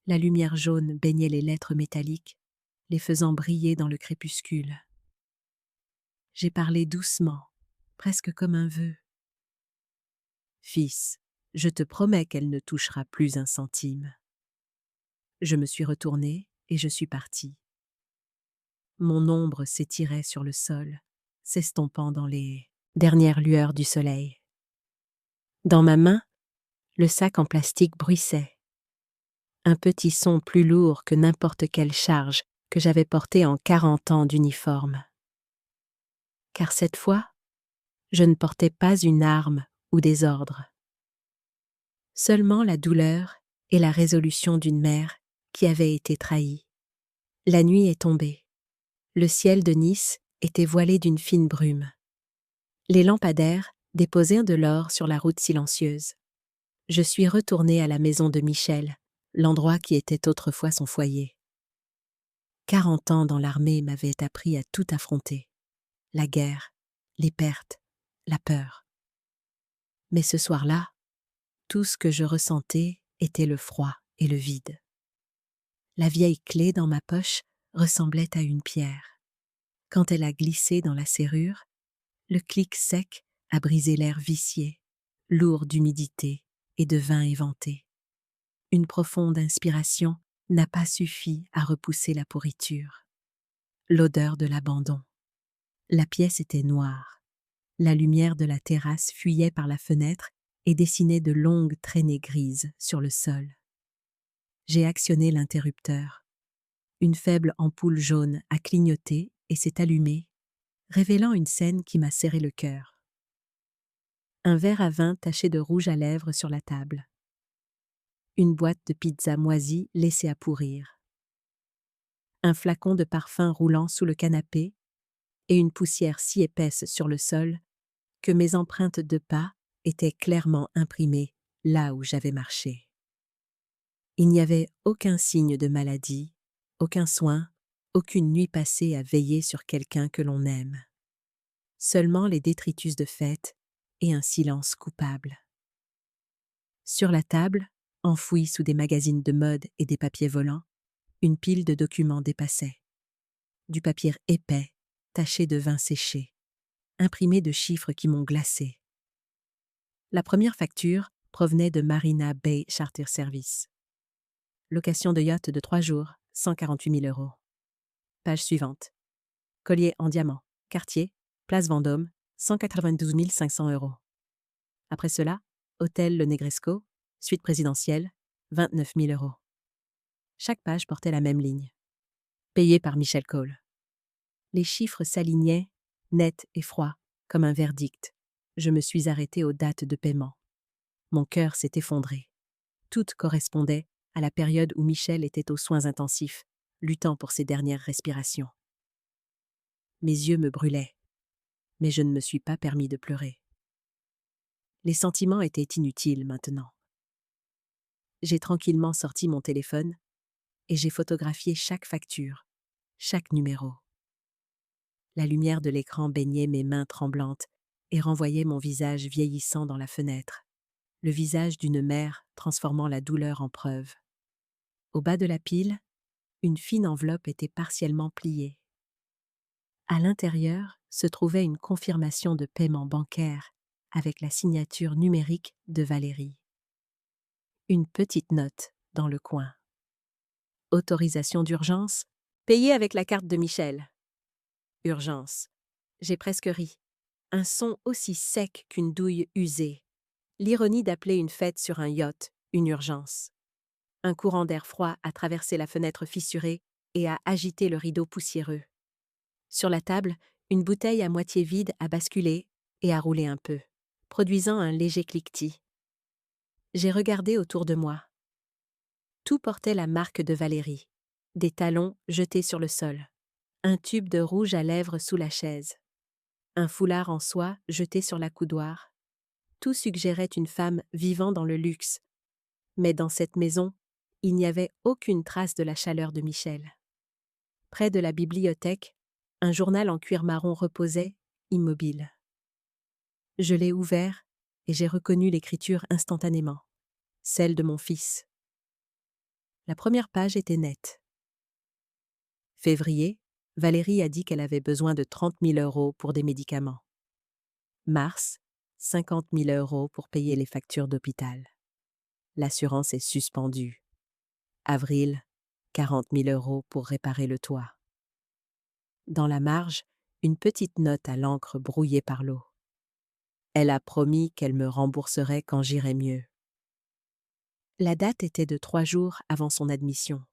La lumière jaune baignait les lettres métalliques, les faisant briller dans le crépuscule. J'ai parlé doucement, presque comme un vœu. « Fils, je te promets qu'elle ne touchera plus un centime. » Je me suis retournée et je suis partie. Mon ombre s'étirait sur le sol, s'estompant dans les dernières lueurs du soleil. Dans ma main, le sac en plastique bruissait. Un petit son plus lourd que n'importe quelle charge que j'avais portée en 40 ans d'uniforme. Car cette fois, je ne portais pas une arme ou des ordres. Seulement la douleur et la résolution d'une mère qui avait été trahie. La nuit est tombée. Le ciel de Nice était voilé d'une fine brume. Les lampadaires déposèrent de l'or sur la route silencieuse. Je suis retournée à la maison de Michel, l'endroit qui était autrefois son foyer. 40 ans dans l'armée m'avaient appris à tout affronter. La guerre, les pertes, la peur. Mais ce soir-là, tout ce que je ressentais était le froid et le vide. La vieille clé dans ma poche ressemblait à une pierre. Quand elle a glissé dans la serrure, le clic sec a brisé l'air vicié, lourd d'humidité et de vin éventé. Une profonde inspiration n'a pas suffi à repousser la pourriture. L'odeur de l'abandon. La pièce était noire. La lumière de la terrasse fuyait par la fenêtre et dessinait de longues traînées grises sur le sol. J'ai actionné l'interrupteur. Une faible ampoule jaune a clignoté et s'est allumée, révélant une scène qui m'a serré le cœur. Un verre à vin taché de rouge à lèvres sur la table. Une boîte de pizza moisie laissée à pourrir. Un flacon de parfum roulant sous le canapé et une poussière si épaisse sur le sol que mes empreintes de pas étaient clairement imprimées là où j'avais marché. Il n'y avait aucun signe de maladie, aucun soin, aucune nuit passée à veiller sur quelqu'un que l'on aime. Seulement les détritus de fête et un silence coupable. Sur la table, enfouie sous des magazines de mode et des papiers volants, une pile de documents dépassait. Du papier épais, taché de vin séché, imprimé de chiffres qui m'ont glacé. La première facture provenait de Marina Bay Charter Service. Location de yacht de 3 jours, 148 000 €. Page suivante. Collier en diamant, quartier, place Vendôme, 192 500 €. Après cela, hôtel Le Negresco, suite présidentielle, 29 000 €. Chaque page portait la même ligne. Payé par Michel Cole. Les chiffres s'alignaient, nets et froids, comme un verdict. Je me suis arrêtée aux dates de paiement. Mon cœur s'est effondré. Toutes correspondaient à la période où Michel était aux soins intensifs, luttant pour ses dernières respirations. Mes yeux me brûlaient, mais je ne me suis pas permis de pleurer. Les sentiments étaient inutiles maintenant. J'ai tranquillement sorti mon téléphone et j'ai photographié chaque facture, chaque numéro. La lumière de l'écran baignait mes mains tremblantes et renvoyait mon visage vieillissant dans la fenêtre, le visage d'une mère transformant la douleur en preuve. Au bas de la pile, une fine enveloppe était partiellement pliée. À l'intérieur se trouvait une confirmation de paiement bancaire avec la signature numérique de Valérie. Une petite note dans le coin. Autorisation d'urgence, payée avec la carte de Michel. Urgence. J'ai presque ri. Un son aussi sec qu'une douille usée. L'ironie d'appeler une fête sur un yacht une urgence. Un courant d'air froid a traversé la fenêtre fissurée et a agité le rideau poussiéreux. Sur la table, une bouteille à moitié vide a basculé et a roulé un peu, produisant un léger cliquetis. J'ai regardé autour de moi. Tout portait la marque de Valérie. Des talons jetés sur le sol. Un tube de rouge à lèvres sous la chaise. Un foulard en soie jeté sur la coudoir. Tout suggérait une femme vivant dans le luxe. Mais dans cette maison, il n'y avait aucune trace de la chaleur de Michel. Près de la bibliothèque, un journal en cuir marron reposait, immobile. Je l'ai ouvert et j'ai reconnu l'écriture instantanément, celle de mon fils. La première page était nette. Février, Valérie a dit qu'elle avait besoin de 30 000 € pour des médicaments. Mars, 50 000 € pour payer les factures d'hôpital. L'assurance est suspendue. Avril, 40 000 € pour réparer le toit. Dans la marge, une petite note à l'encre brouillée par l'eau. Elle a promis qu'elle me rembourserait quand j'irais mieux. La date était de 3 jours avant son admission.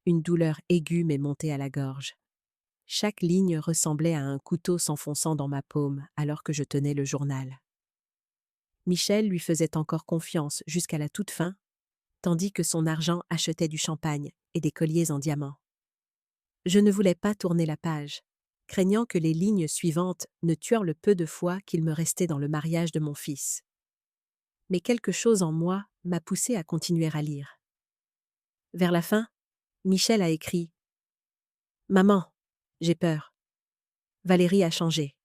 Une douleur aiguë m'est montée à la gorge. Chaque ligne ressemblait à un couteau s'enfonçant dans ma paume alors que je tenais le journal. Michel lui faisait encore confiance jusqu'à la toute fin, tandis que son argent achetait du champagne et des colliers en diamant. Je ne voulais pas tourner la page, craignant que les lignes suivantes ne tuèrent le peu de foi qu'il me restait dans le mariage de mon fils. Mais quelque chose en moi m'a poussé à continuer à lire. Vers la fin, Michel a écrit « Maman, j'ai peur. Valérie a changé.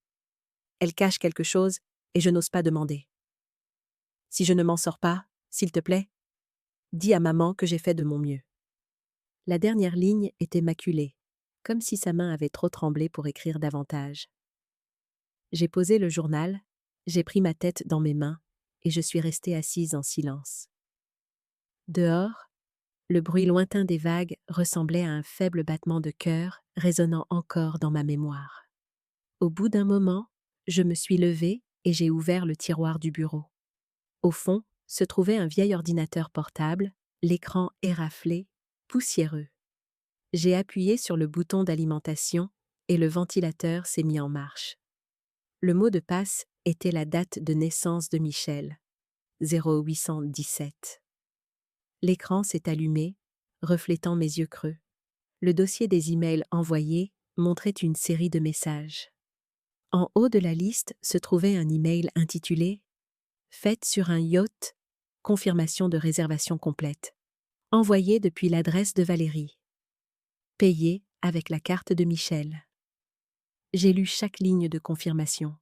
Elle cache quelque chose et je n'ose pas demander. Si je ne m'en sors pas, s'il te plaît, dis à maman que j'ai fait de mon mieux. » La dernière ligne était maculée, comme si sa main avait trop tremblé pour écrire davantage. J'ai posé le journal, j'ai pris ma tête dans mes mains et je suis restée assise en silence. Dehors, le bruit lointain des vagues ressemblait à un faible battement de cœur résonnant encore dans ma mémoire. Au bout d'un moment, je me suis levée et j'ai ouvert le tiroir du bureau. Au fond se trouvait un vieil ordinateur portable, l'écran éraflé, poussiéreux. J'ai appuyé sur le bouton d'alimentation et le ventilateur s'est mis en marche. Le mot de passe était la date de naissance de Michel, 0817. L'écran s'est allumé, reflétant mes yeux creux. Le dossier des emails envoyés montrait une série de messages. En haut de la liste se trouvait un email intitulé « Fête sur un yacht, confirmation de réservation complète », envoyé depuis l'adresse de Valérie. Payé avec la carte de Michel. J'ai lu chaque ligne de confirmation,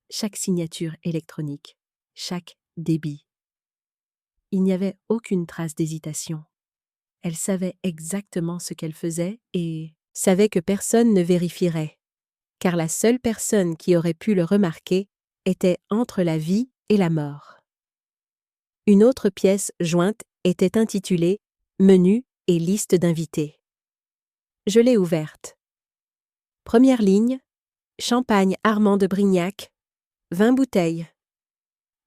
chaque signature électronique, chaque débit. Il n'y avait aucune trace d'hésitation. Elle savait exactement ce qu'elle faisait et savait que personne ne vérifierait, car la seule personne qui aurait pu le remarquer était entre la vie et la mort. Une autre pièce jointe était intitulée « Menu et liste d'invités ». Je l'ai ouverte. Première ligne, champagne Armand de Brignac, 20 bouteilles.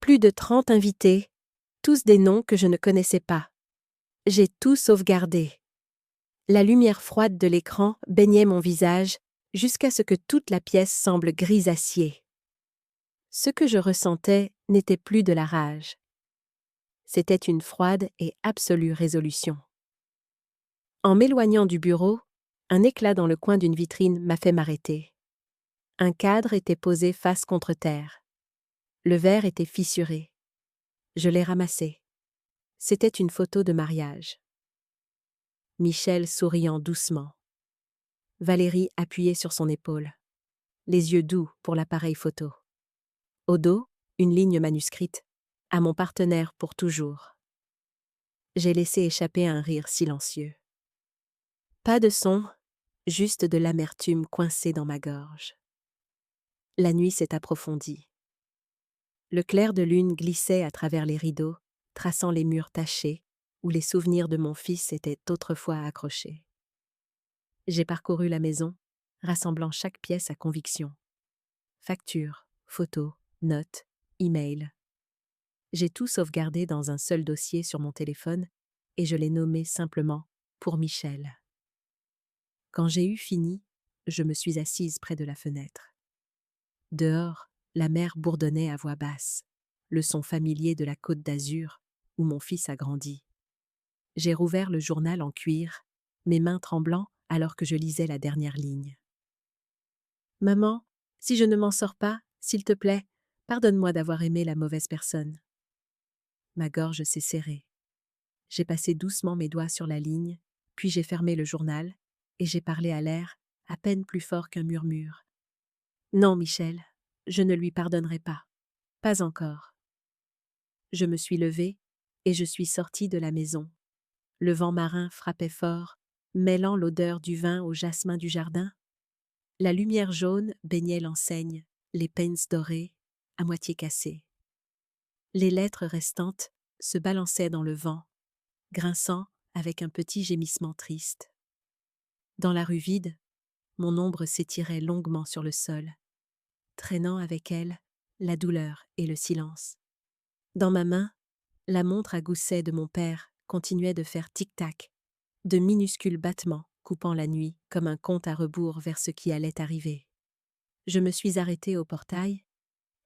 Plus de 30 invités, tous des noms que je ne connaissais pas. J'ai tout sauvegardé. La lumière froide de l'écran baignait mon visage jusqu'à ce que toute la pièce semble grise acier. Ce que je ressentais n'était plus de la rage. C'était une froide et absolue résolution. En m'éloignant du bureau, un éclat dans le coin d'une vitrine m'a fait m'arrêter. Un cadre était posé face contre terre. Le verre était fissuré. Je l'ai ramassé. C'était une photo de mariage. Michel souriant doucement. Valérie appuyée sur son épaule. Les yeux doux pour l'appareil photo. Au dos, une ligne manuscrite. À mon partenaire pour toujours. J'ai laissé échapper un rire silencieux. Pas de son, juste de l'amertume coincée dans ma gorge. La nuit s'est approfondie. Le clair de lune glissait à travers les rideaux, traçant les murs tachés, où les souvenirs de mon fils étaient autrefois accrochés. J'ai parcouru la maison, rassemblant chaque pièce à conviction. Factures, photos, notes, emails. J'ai tout sauvegardé dans un seul dossier sur mon téléphone et je l'ai nommé simplement « Pour Michel ». Quand j'ai eu fini, je me suis assise près de la fenêtre. Dehors, la mer bourdonnait à voix basse, le son familier de la Côte d'Azur où mon fils a grandi. J'ai rouvert le journal en cuir, mes mains tremblant alors que je lisais la dernière ligne. « Maman, si je ne m'en sors pas, s'il te plaît, pardonne-moi d'avoir aimé la mauvaise personne. » Ma gorge s'est serrée. J'ai passé doucement mes doigts sur la ligne, puis j'ai fermé le journal, et j'ai parlé à l'air, à peine plus fort qu'un murmure. « Non, Michel, je ne lui pardonnerai pas. Pas encore. » Je me suis levée, et je suis sortie de la maison. Le vent marin frappait fort, mêlant l'odeur du vin au jasmin du jardin. La lumière jaune baignait l'enseigne, les peines dorés, à moitié cassés. Les lettres restantes se balançaient dans le vent, grinçant avec un petit gémissement triste. Dans la rue vide, mon ombre s'étirait longuement sur le sol, traînant avec elle la douleur et le silence. Dans ma main, la montre à gousset de mon père continuait de faire tic-tac, de minuscules battements coupant la nuit comme un compte à rebours vers ce qui allait arriver. Je me suis arrêtée au portail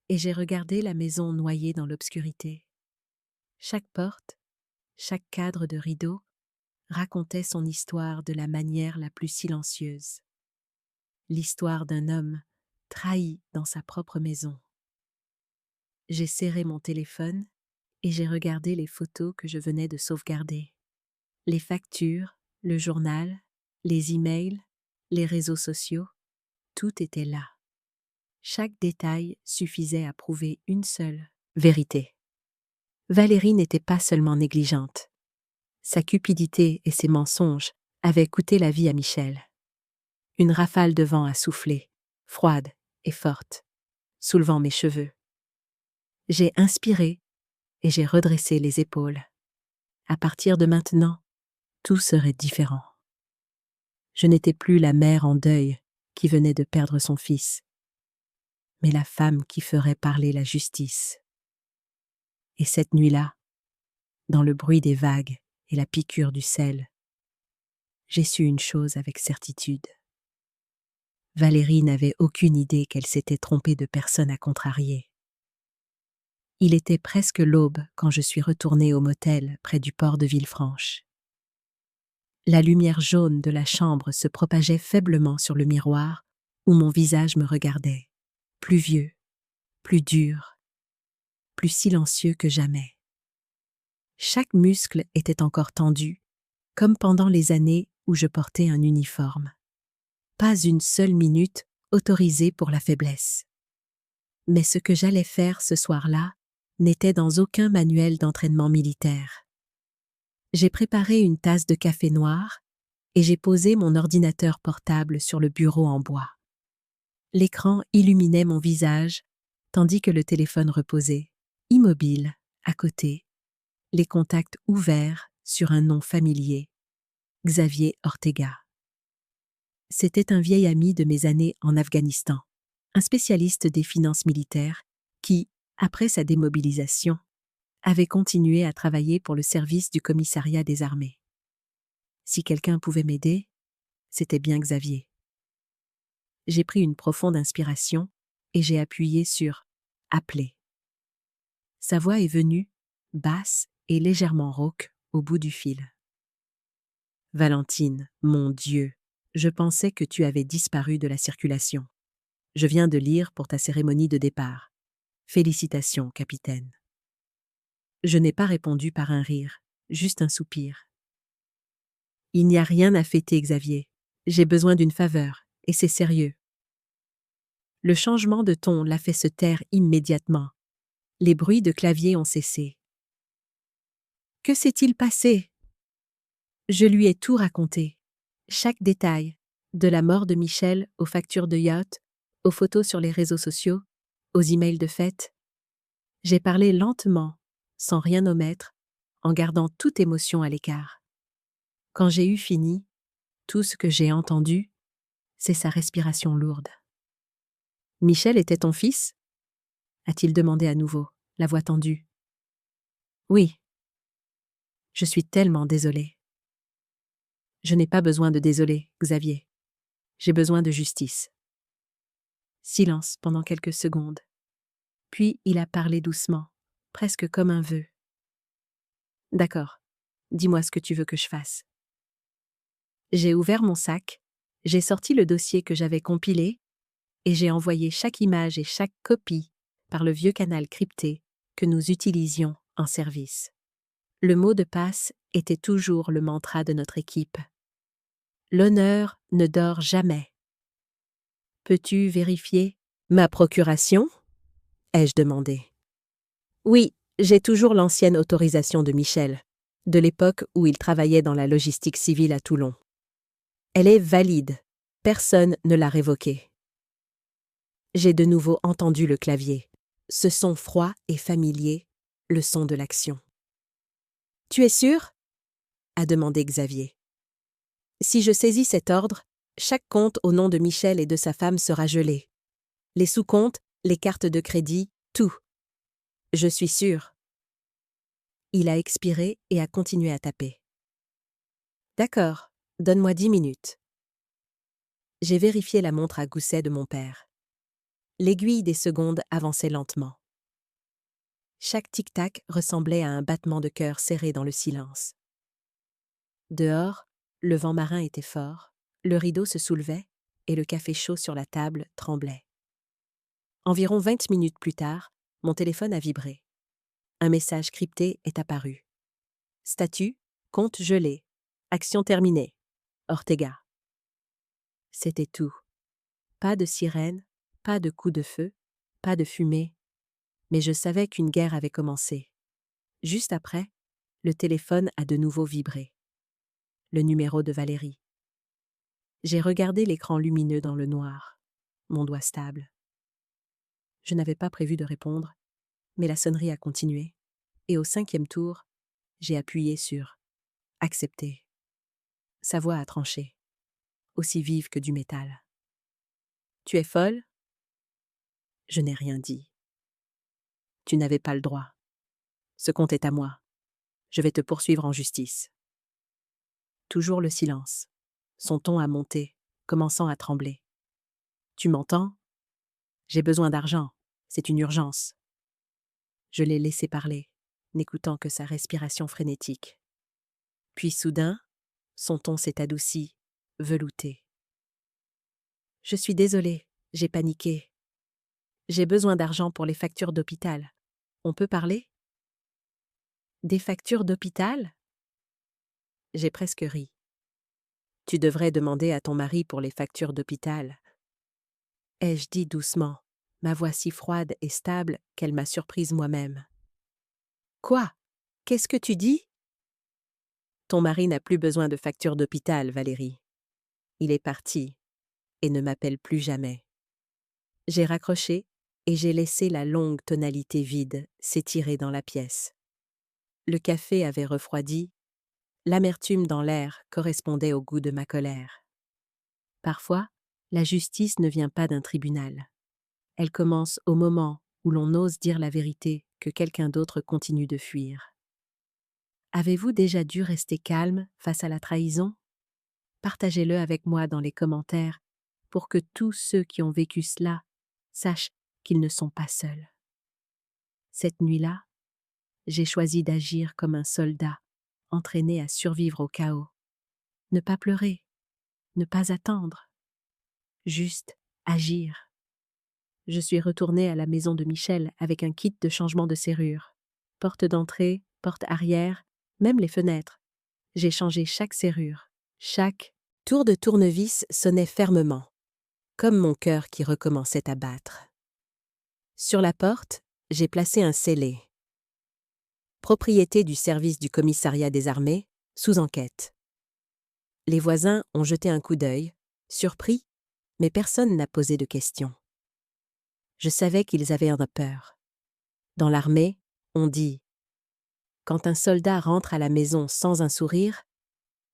et j'ai regardé la maison noyée dans l'obscurité. Chaque porte, chaque cadre de rideau racontait son histoire de la manière la plus silencieuse. L'histoire d'un homme trahi dans sa propre maison. J'ai serré mon téléphone et j'ai regardé les photos que je venais de sauvegarder. Les factures, le journal, les emails, les réseaux sociaux, tout était là. Chaque détail suffisait à prouver une seule vérité. Valérie n'était pas seulement négligente. Sa cupidité et ses mensonges avaient coûté la vie à Michel. Une rafale de vent a soufflé, froide et forte, soulevant mes cheveux. J'ai inspiré et j'ai redressé les épaules. À partir de maintenant, tout serait différent. Je n'étais plus la mère en deuil qui venait de perdre son fils, mais la femme qui ferait parler la justice. Et cette nuit-là, dans le bruit des vagues et la piqûre du sel, j'ai su une chose avec certitude. Valérie n'avait aucune idée qu'elle s'était trompée de personne à contrarier. Il était presque l'aube quand je suis retournée au motel près du port de Villefranche. La lumière jaune de la chambre se propageait faiblement sur le miroir où mon visage me regardait, plus vieux, plus dur, plus silencieux que jamais. Chaque muscle était encore tendu, comme pendant les années où je portais un uniforme. Pas une seule minute autorisée pour la faiblesse. Mais ce que j'allais faire ce soir-là n'était dans aucun manuel d'entraînement militaire. J'ai préparé une tasse de café noir et j'ai posé mon ordinateur portable sur le bureau en bois. L'écran illuminait mon visage, tandis que le téléphone reposait, immobile, à côté, les contacts ouverts sur un nom familier, Xavier Ortega. C'était un vieil ami de mes années en Afghanistan, un spécialiste des finances militaires qui, après sa démobilisation, avait continué à travailler pour le service du commissariat des armées. Si quelqu'un pouvait m'aider, c'était bien Xavier. J'ai pris une profonde inspiration et j'ai appuyé sur « Appeler ». Sa voix est venue, basse et légèrement rauque, au bout du fil. « Valentine, mon Dieu, je pensais que tu avais disparu de la circulation. Je viens de lire pour ta cérémonie de départ. Félicitations, capitaine. » Je n'ai pas répondu par un rire, juste un soupir. « Il n'y a rien à fêter, Xavier. J'ai besoin d'une faveur, et c'est sérieux. » Le changement de ton l'a fait se taire immédiatement. Les bruits de clavier ont cessé. Que s'est-il passé? Je lui ai tout raconté. Chaque détail, de la mort de Michel aux factures de yacht, aux photos sur les réseaux sociaux, aux emails de fête. J'ai parlé lentement, sans rien omettre, en gardant toute émotion à l'écart. Quand j'ai eu fini, tout ce que j'ai entendu, c'est sa respiration lourde. « Michel était ton fils ?» a-t-il demandé à nouveau, la voix tendue. « Oui. Je suis tellement désolée. » « Je n'ai pas besoin de désoler, Xavier. J'ai besoin de justice. » Silence pendant quelques secondes. Puis il a parlé doucement, presque comme un vœu. « D'accord. Dis-moi ce que tu veux que je fasse. » J'ai ouvert mon sac, j'ai sorti le dossier que j'avais compilé et j'ai envoyé chaque image et chaque copie par le vieux canal crypté que nous utilisions en service. Le mot de passe était toujours le mantra de notre équipe. L'honneur ne dort jamais. Peux-tu vérifier ma procuration? Ai-je demandé. Oui, j'ai toujours l'ancienne autorisation de Michel, de l'époque où il travaillait dans la logistique civile à Toulon. Elle est valide. Personne ne l'a révoquée. J'ai de nouveau entendu le clavier. Ce son froid et familier, le son de l'action. « Tu es sûr ?» a demandé Xavier. « Si je saisis cet ordre, chaque compte au nom de Michel et de sa femme sera gelé. Les sous-comptes, les cartes de crédit, tout. Je suis sûr. » Il a expiré et a continué à taper. « D'accord, donne-moi 10 minutes. » J'ai vérifié la montre à gousset de mon père. L'aiguille des secondes avançait lentement. Chaque tic-tac ressemblait à un battement de cœur serré dans le silence. Dehors, le vent marin était fort, le rideau se soulevait et le café chaud sur la table tremblait. Environ 20 minutes plus tard, mon téléphone a vibré. Un message crypté est apparu. Statut, compte gelé. Action terminée. Ortega. C'était tout. Pas de sirène, pas de coup de feu, pas de fumée. Mais je savais qu'une guerre avait commencé. Juste après, le téléphone a de nouveau vibré. Le numéro de Valérie. J'ai regardé l'écran lumineux dans le noir, mon doigt stable. Je n'avais pas prévu de répondre, mais la sonnerie a continué, et au 5e tour, j'ai appuyé sur « Accepter ». Sa voix a tranché, aussi vive que du métal. « Tu es folle ?» Je n'ai rien dit. « Tu n'avais pas le droit. Ce compte est à moi. Je vais te poursuivre en justice. » Toujours le silence. Son ton a monté, commençant à trembler. « Tu m'entends? J'ai besoin d'argent. C'est une urgence. » Je l'ai laissé parler, n'écoutant que sa respiration frénétique. Puis soudain, son ton s'est adouci, velouté. « Je suis désolée, j'ai paniqué. J'ai besoin d'argent pour les factures d'hôpital. On peut parler? » « Des factures d'hôpital ?» J'ai presque ri. « Tu devrais demander à ton mari pour les factures d'hôpital. » Ai-je dit doucement, ma voix si froide et stable qu'elle m'a surprise moi-même. « Quoi? Qu'est-ce que tu dis? » « Ton mari n'a plus besoin de factures d'hôpital, Valérie. Il est parti et ne m'appelle plus jamais. » J'ai raccroché et j'ai laissé la longue tonalité vide s'étirer dans la pièce. Le café avait refroidi, l'amertume dans l'air correspondait au goût de ma colère. Parfois, la justice ne vient pas d'un tribunal. Elle commence au moment où l'on ose dire la vérité que quelqu'un d'autre continue de fuir. Avez-vous déjà dû rester calme face à la trahison? Partagez-le avec moi dans les commentaires pour que tous ceux qui ont vécu cela sachent qu'ils ne sont pas seuls. Cette nuit-là, j'ai choisi d'agir comme un soldat, entraîné à survivre au chaos. Ne pas pleurer, ne pas attendre, juste agir. Je suis retournée à la maison de Michel avec un kit de changement de serrure. Porte d'entrée, porte arrière, même les fenêtres. J'ai changé chaque serrure. Chaque tour de tournevis sonnait fermement, comme mon cœur qui recommençait à battre. Sur la porte, j'ai placé un scellé. Propriété du service du commissariat des armées, sous enquête. Les voisins ont jeté un coup d'œil, surpris, mais personne n'a posé de questions. Je savais qu'ils avaient peur. Dans l'armée, on dit « Quand un soldat rentre à la maison sans un sourire,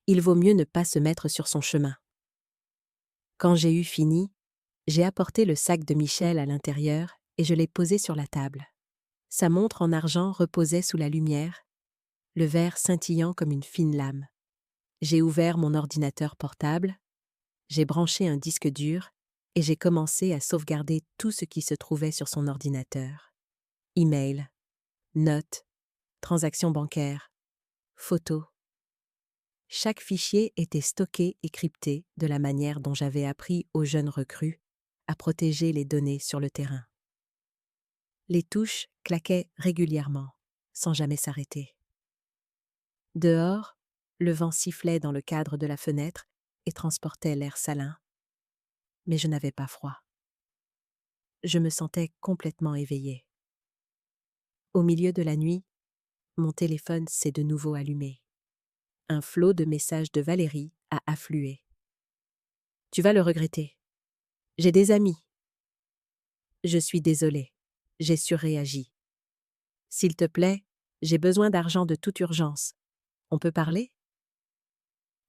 il vaut mieux ne pas se mettre sur son chemin. » Quand j'ai eu fini, j'ai apporté le sac de Michel à l'intérieur et je l'ai posé sur la table. Sa montre en argent reposait sous la lumière, le verre scintillant comme une fine lame. J'ai ouvert mon ordinateur portable, j'ai branché un disque dur et j'ai commencé à sauvegarder tout ce qui se trouvait sur son ordinateur. Email, notes, transactions bancaires, photos. Chaque fichier était stocké et crypté de la manière dont j'avais appris aux jeunes recrues à protéger les données sur le terrain. Les touches claquaient régulièrement, sans jamais s'arrêter. Dehors, le vent sifflait dans le cadre de la fenêtre et transportait l'air salin. Mais je n'avais pas froid. Je me sentais complètement éveillée. Au milieu de la nuit, mon téléphone s'est de nouveau allumé. Un flot de messages de Valérie a afflué. « Tu vas le regretter. J'ai des amis. Je suis désolée. J'ai surréagi. S'il te plaît, j'ai besoin d'argent de toute urgence. On peut parler ?»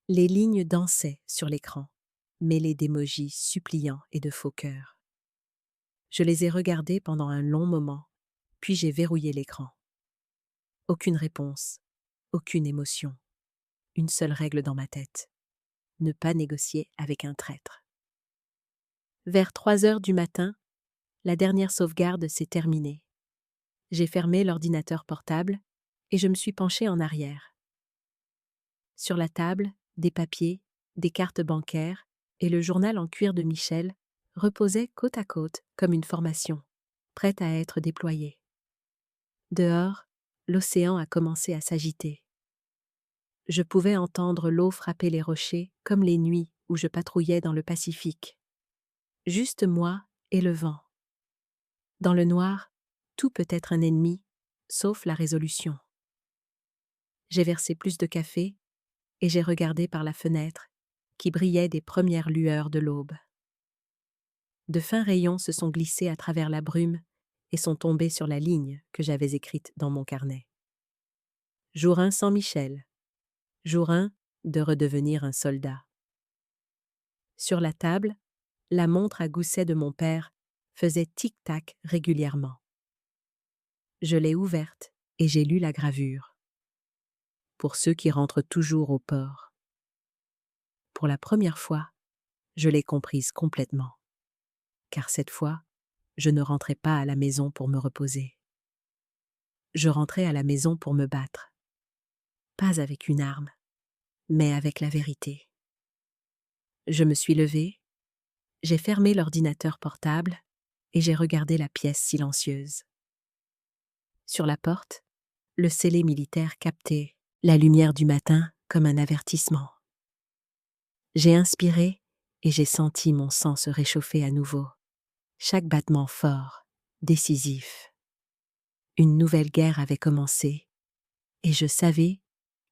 Les lignes dansaient sur l'écran, mêlées d'émojis suppliants et de faux cœurs. Je les ai regardés pendant un long moment, puis j'ai verrouillé l'écran. Aucune réponse, aucune émotion. Une seule règle dans ma tête. Ne pas négocier avec un traître. Vers 3 heures du matin, la dernière sauvegarde s'est terminée. J'ai fermé l'ordinateur portable et je me suis penchée en arrière. Sur la table, des papiers, des cartes bancaires et le journal en cuir de Michel reposaient côte à côte comme une formation, prête à être déployée. Dehors, l'océan a commencé à s'agiter. Je pouvais entendre l'eau frapper les rochers comme les nuits où je patrouillais dans le Pacifique. Juste moi et le vent. Dans le noir, tout peut être un ennemi, sauf la résolution. J'ai versé plus de café et j'ai regardé par la fenêtre qui brillait des premières lueurs de l'aube. De fins rayons se sont glissés à travers la brume et sont tombés sur la ligne que j'avais écrite dans mon carnet. Jour 1 sans Michel. Jour 1 de redevenir un soldat. Sur la table, la montre à gousset de mon père faisait tic-tac régulièrement. Je l'ai ouverte et j'ai lu la gravure. Pour ceux qui rentrent toujours au port. Pour la première fois, je l'ai comprise complètement. Car cette fois, je ne rentrais pas à la maison pour me reposer. Je rentrais à la maison pour me battre. Pas avec une arme, mais avec la vérité. Je me suis levée, j'ai fermé l'ordinateur portable et j'ai regardé la pièce silencieuse. Sur la porte, le scellé militaire captait la lumière du matin comme un avertissement. J'ai inspiré et j'ai senti mon sang se réchauffer à nouveau. Chaque battement fort, décisif. Une nouvelle guerre avait commencé et je savais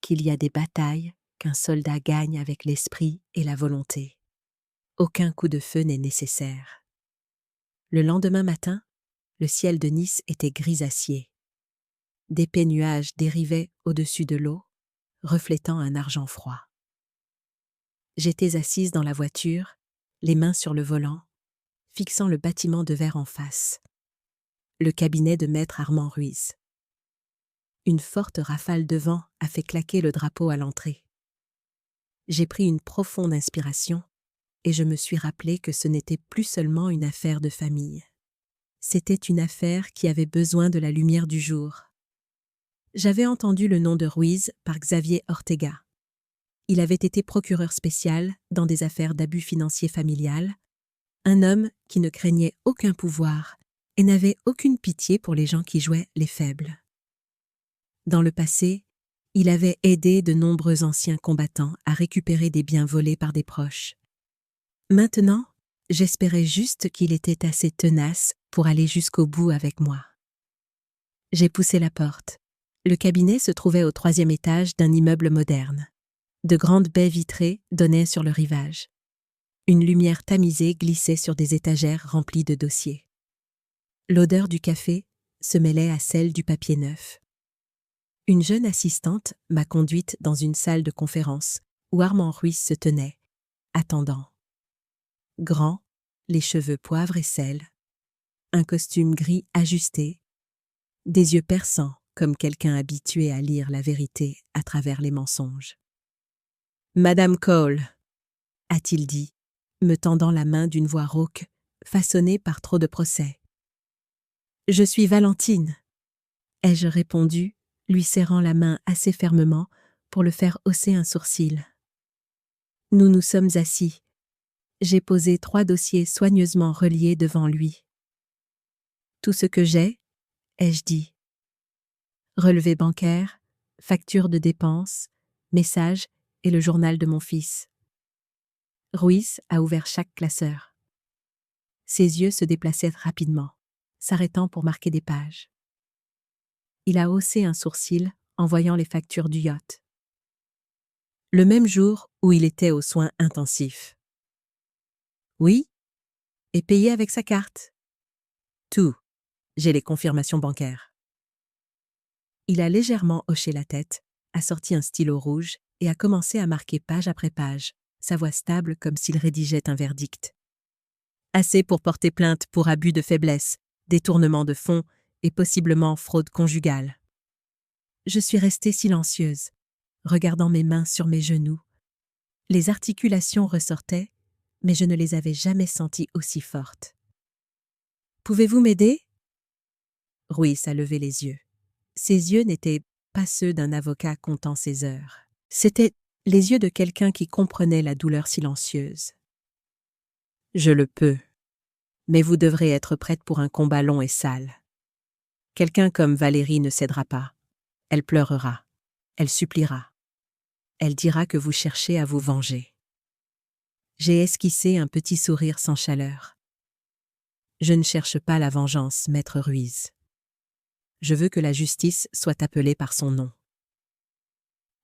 qu'il y a des batailles qu'un soldat gagne avec l'esprit et la volonté. Aucun coup de feu n'est nécessaire. Le lendemain matin, le ciel de Nice était grisacier. D'épais nuages dérivaient au-dessus de l'eau, reflétant un argent froid. J'étais assise dans la voiture, les mains sur le volant, fixant le bâtiment de verre en face. Le cabinet de maître Armand Ruiz. une forte rafale de vent a fait claquer le drapeau à l'entrée. J'ai pris une profonde inspiration et je me suis rappelé que ce n'était plus seulement une affaire de famille. C'était une affaire qui avait besoin de la lumière du jour. J'avais entendu le nom de Ruiz par Xavier Ortega. Il avait été procureur spécial dans des affaires d'abus financiers familial, un homme qui ne craignait aucun pouvoir et n'avait aucune pitié pour les gens qui jouaient les faibles. Dans le passé, il avait aidé de nombreux anciens combattants à récupérer des biens volés par des proches. Maintenant, j'espérais juste qu'il était assez tenace pour aller jusqu'au bout avec moi. J'ai poussé la porte. Le cabinet se trouvait au 3e étage d'un immeuble moderne. De grandes baies vitrées donnaient sur le rivage. Une lumière tamisée glissait sur des étagères remplies de dossiers. L'odeur du café se mêlait à celle du papier neuf. Une jeune assistante m'a conduite dans une salle de conférence où Armand Ruiz se tenait, attendant. Grand, les cheveux poivre et sel, un costume gris ajusté, des yeux perçants comme quelqu'un habitué à lire la vérité à travers les mensonges. « Madame Cole », a-t-il dit, me tendant la main d'une voix rauque, façonnée par trop de procès. « Je suis Valentine », ai-je répondu, lui serrant la main assez fermement pour le faire hausser un sourcil. Nous nous sommes assis. J'ai posé 3 dossiers soigneusement reliés devant lui. « Tout ce que j'ai », ai-je dit. Relevé bancaire, facture de dépenses, message et le journal de mon fils. Ruiz a ouvert chaque classeur. Ses yeux se déplaçaient rapidement, s'arrêtant pour marquer des pages. Il a haussé un sourcil en voyant les factures du yacht. Le même jour où il était aux soins intensifs. Oui, et payé avec sa carte. Tout. J'ai les confirmations bancaires. Il a légèrement hoché la tête, a sorti un stylo rouge et a commencé à marquer page après page, sa voix stable comme s'il rédigeait un verdict. Assez pour porter plainte pour abus de faiblesse, détournement de fonds et possiblement fraude conjugale. Je suis restée silencieuse, regardant mes mains sur mes genoux. Les articulations ressortaient, mais je ne les avais jamais senties aussi fortes. « Pouvez-vous m'aider » Ruiz a levé les yeux. Ses yeux n'étaient pas ceux d'un avocat comptant ses heures. C'étaient les yeux de quelqu'un qui comprenait la douleur silencieuse. « Je le peux, mais vous devrez être prête pour un combat long et sale. Quelqu'un comme Valérie ne cédera pas. Elle pleurera. Elle suppliera. Elle dira que vous cherchez à vous venger. » J'ai esquissé un petit sourire sans chaleur. Je ne cherche pas la vengeance, maître Ruiz. Je veux que la justice soit appelée par son nom.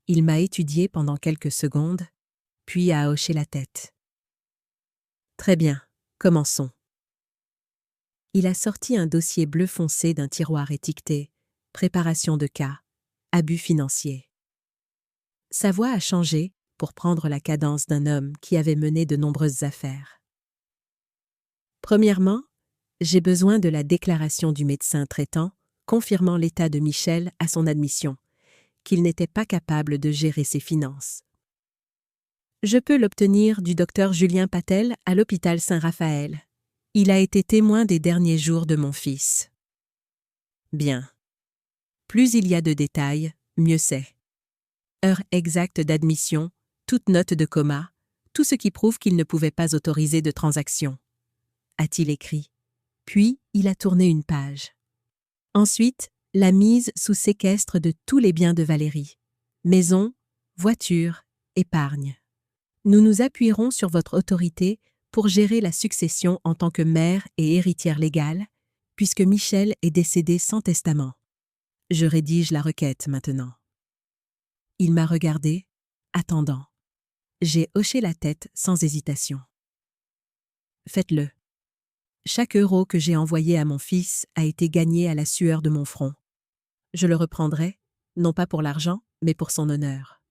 Il m'a étudié pendant quelques secondes, puis a hoché la tête. Très bien, commençons. Il a sorti un dossier bleu foncé d'un tiroir étiqueté « Préparation de cas, abus financiers ». Sa voix a changé pour prendre la cadence d'un homme qui avait mené de nombreuses affaires. Premièrement, j'ai besoin de la déclaration du médecin traitant confirmant l'état de Michel à son admission, qu'il n'était pas capable de gérer ses finances. Je peux l'obtenir du docteur Julien Patel à l'hôpital Saint-Raphaël. Il a été témoin des derniers jours de mon fils. Bien. Plus il y a de détails, mieux c'est. Heure exacte d'admission, toute note de coma, tout ce qui prouve qu'il ne pouvait pas autoriser de transaction, a-t-il écrit. Puis, il a tourné une page. Ensuite, la mise sous séquestre de tous les biens de Valérie. Maison, voiture, épargne. Nous nous appuierons sur votre autorité pour gérer la succession en tant que mère et héritière légale, puisque Michel est décédé sans testament. Je rédige la requête maintenant. Il m'a regardé, attendant. J'ai hoché la tête sans hésitation. Faites-le. Chaque euro que j'ai envoyé à mon fils a été gagné à la sueur de mon front. Je le reprendrai, non pas pour l'argent, mais pour son honneur.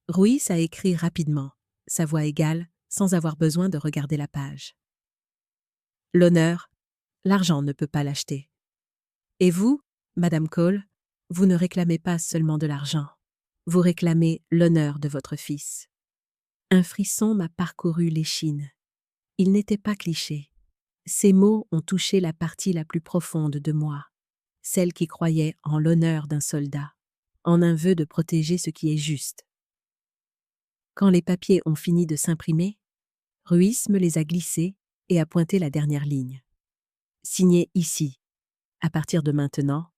Ruiz a écrit rapidement, sa voix égale, sans avoir besoin de regarder la page. L'honneur, l'argent ne peut pas l'acheter. Et vous, Madame Cole, Vous ne réclamez pas seulement de l'argent, vous réclamez l'honneur de votre fils. Un frisson m'a parcouru l'échine. Il n'était pas cliché. Ces mots ont touché la partie la plus profonde de moi, celle qui croyait en l'honneur d'un soldat, en un vœu de protéger ce qui est juste. Quand les papiers ont fini de s'imprimer, Ruiz me les a glissés et a pointé la dernière ligne. Signé ici. À partir de maintenant,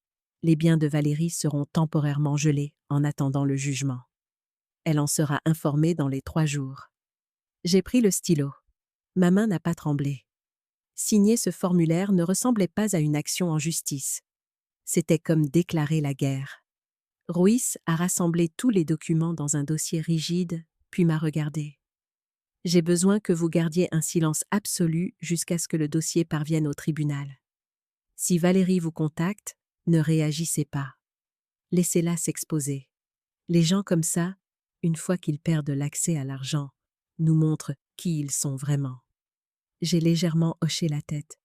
les biens de Valérie seront temporairement gelés en attendant le jugement. Elle en sera informée dans les 3 jours. J'ai pris le stylo. Ma main n'a pas tremblé. Signer ce formulaire ne ressemblait pas à une action en justice. C'était comme déclarer la guerre. Ruiz a rassemblé tous les documents dans un dossier rigide, puis m'a regardé. J'ai besoin que vous gardiez un silence absolu jusqu'à ce que le dossier parvienne au tribunal. Si Valérie vous contacte, ne réagissez pas. Laissez-la s'exposer. Les gens comme ça, une fois qu'ils perdent l'accès à l'argent, nous montrent qui ils sont vraiment. J'ai légèrement hoché la tête.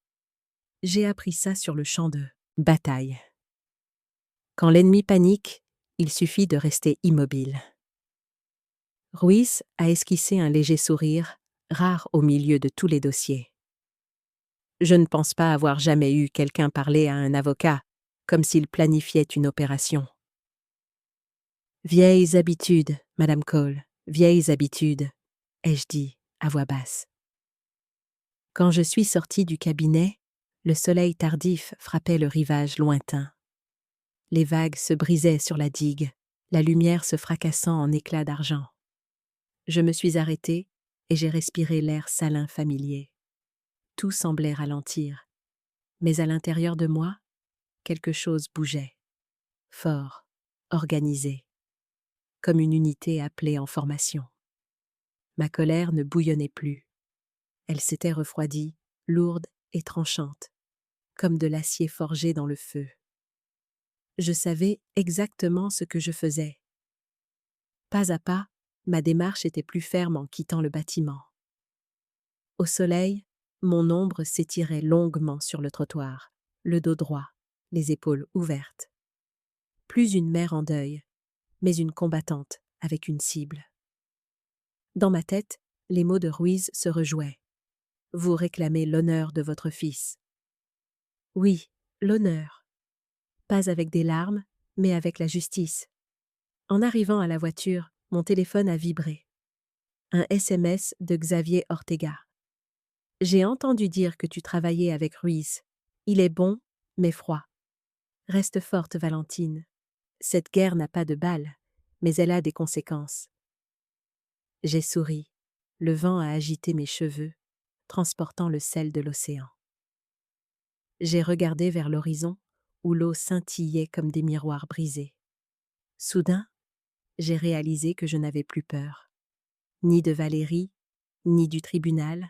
J'ai appris ça sur le champ de bataille. Quand l'ennemi panique, il suffit de rester immobile. Ruiz a esquissé un léger sourire, rare au milieu de tous les dossiers. Je ne pense pas avoir jamais eu quelqu'un parler à un avocat, comme s'il planifiait une opération. Vieilles habitudes, Madame Cole, vieilles habitudes, ai-je dit à voix basse. Quand je suis sortie du cabinet, le soleil tardif frappait le rivage lointain. Les vagues se brisaient sur la digue, la lumière se fracassant en éclats d'argent. Je me suis arrêtée et j'ai respiré l'air salin familier. Tout semblait ralentir, mais à l'intérieur de moi, quelque chose bougeait, fort, organisé, comme une unité appelée en formation. Ma colère ne bouillonnait plus. Elle s'était refroidie, lourde et tranchante, comme de l'acier forgé dans le feu. Je savais exactement ce que je faisais. Pas à pas, ma démarche était plus ferme en quittant le bâtiment. Au soleil, mon ombre s'étirait longuement sur le trottoir, le dos droit, les épaules ouvertes. Plus une mère en deuil, mais une combattante avec une cible. Dans ma tête, les mots de Ruiz se rejouaient. Vous réclamez l'honneur de votre fils. Oui, l'honneur. Pas avec des larmes, mais avec la justice. En arrivant à la voiture, mon téléphone a vibré. Un SMS de Xavier Ortega. J'ai entendu dire que tu travaillais avec Ruiz. Il est bon, mais froid. Reste forte, Valentine. Cette guerre n'a pas de balles, mais elle a des conséquences. J'ai souri. Le vent a agité mes cheveux, transportant le sel de l'océan. J'ai regardé vers l'horizon, où l'eau scintillait comme des miroirs brisés. Soudain, j'ai réalisé que je n'avais plus peur. Ni de Valérie, ni du tribunal,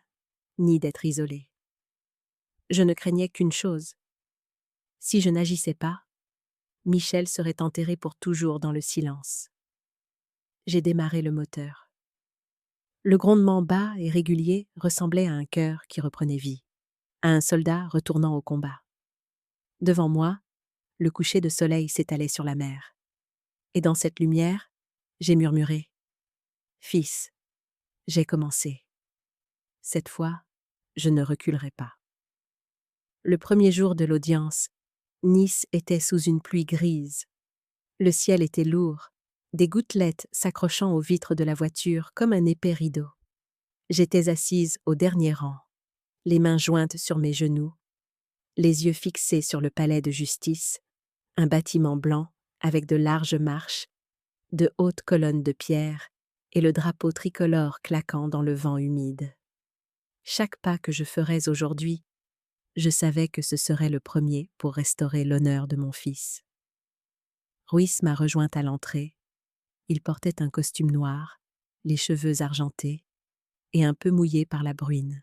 ni d'être isolée. Je ne craignais qu'une chose. Si je n'agissais pas, Michel serait enterré pour toujours dans le silence. J'ai démarré le moteur. Le grondement bas et régulier ressemblait à un cœur qui reprenait vie, à un soldat retournant au combat. Devant moi, le coucher de soleil s'étalait sur la mer. Et dans cette lumière, j'ai murmuré « Fils, j'ai commencé. Cette fois, je ne reculerai pas. » Le premier jour de l'audience, Nice était sous une pluie grise. Le ciel était lourd, des gouttelettes s'accrochant aux vitres de la voiture comme un épais rideau. J'étais assise au dernier rang, les mains jointes sur mes genoux, les yeux fixés sur le palais de justice, un bâtiment blanc avec de larges marches, de hautes colonnes de pierre et le drapeau tricolore claquant dans le vent humide. Chaque pas que je ferais aujourd'hui, je savais que ce serait le premier pour restaurer l'honneur de mon fils. Ruiz m'a rejointe à l'entrée. Il portait un costume noir, les cheveux argentés et un peu mouillés par la bruine.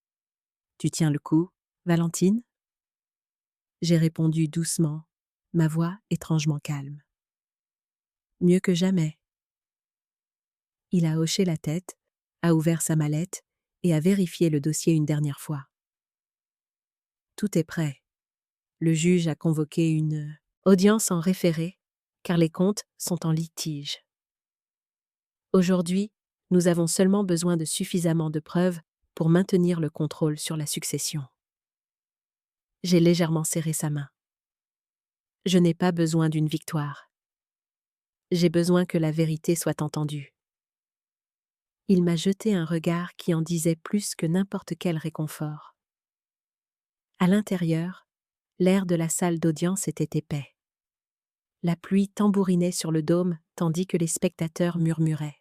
« Tu tiens le coup, Valentine ?» J'ai répondu doucement, ma voix étrangement calme. « Mieux que jamais. » Il a hoché la tête, a ouvert sa mallette et a vérifié le dossier une dernière fois. « Tout est prêt. Le juge a convoqué une Audience en référé, car les comptes sont en litige. Aujourd'hui, nous avons seulement besoin de suffisamment de preuves pour maintenir le contrôle sur la succession. J'ai légèrement serré sa main. Je n'ai pas besoin d'une victoire. J'ai besoin que la vérité soit entendue. Il m'a jeté un regard qui en disait plus que n'importe quel réconfort. À l'intérieur, l'air de la salle d'audience était épais. La pluie tambourinait sur le dôme tandis que les spectateurs murmuraient.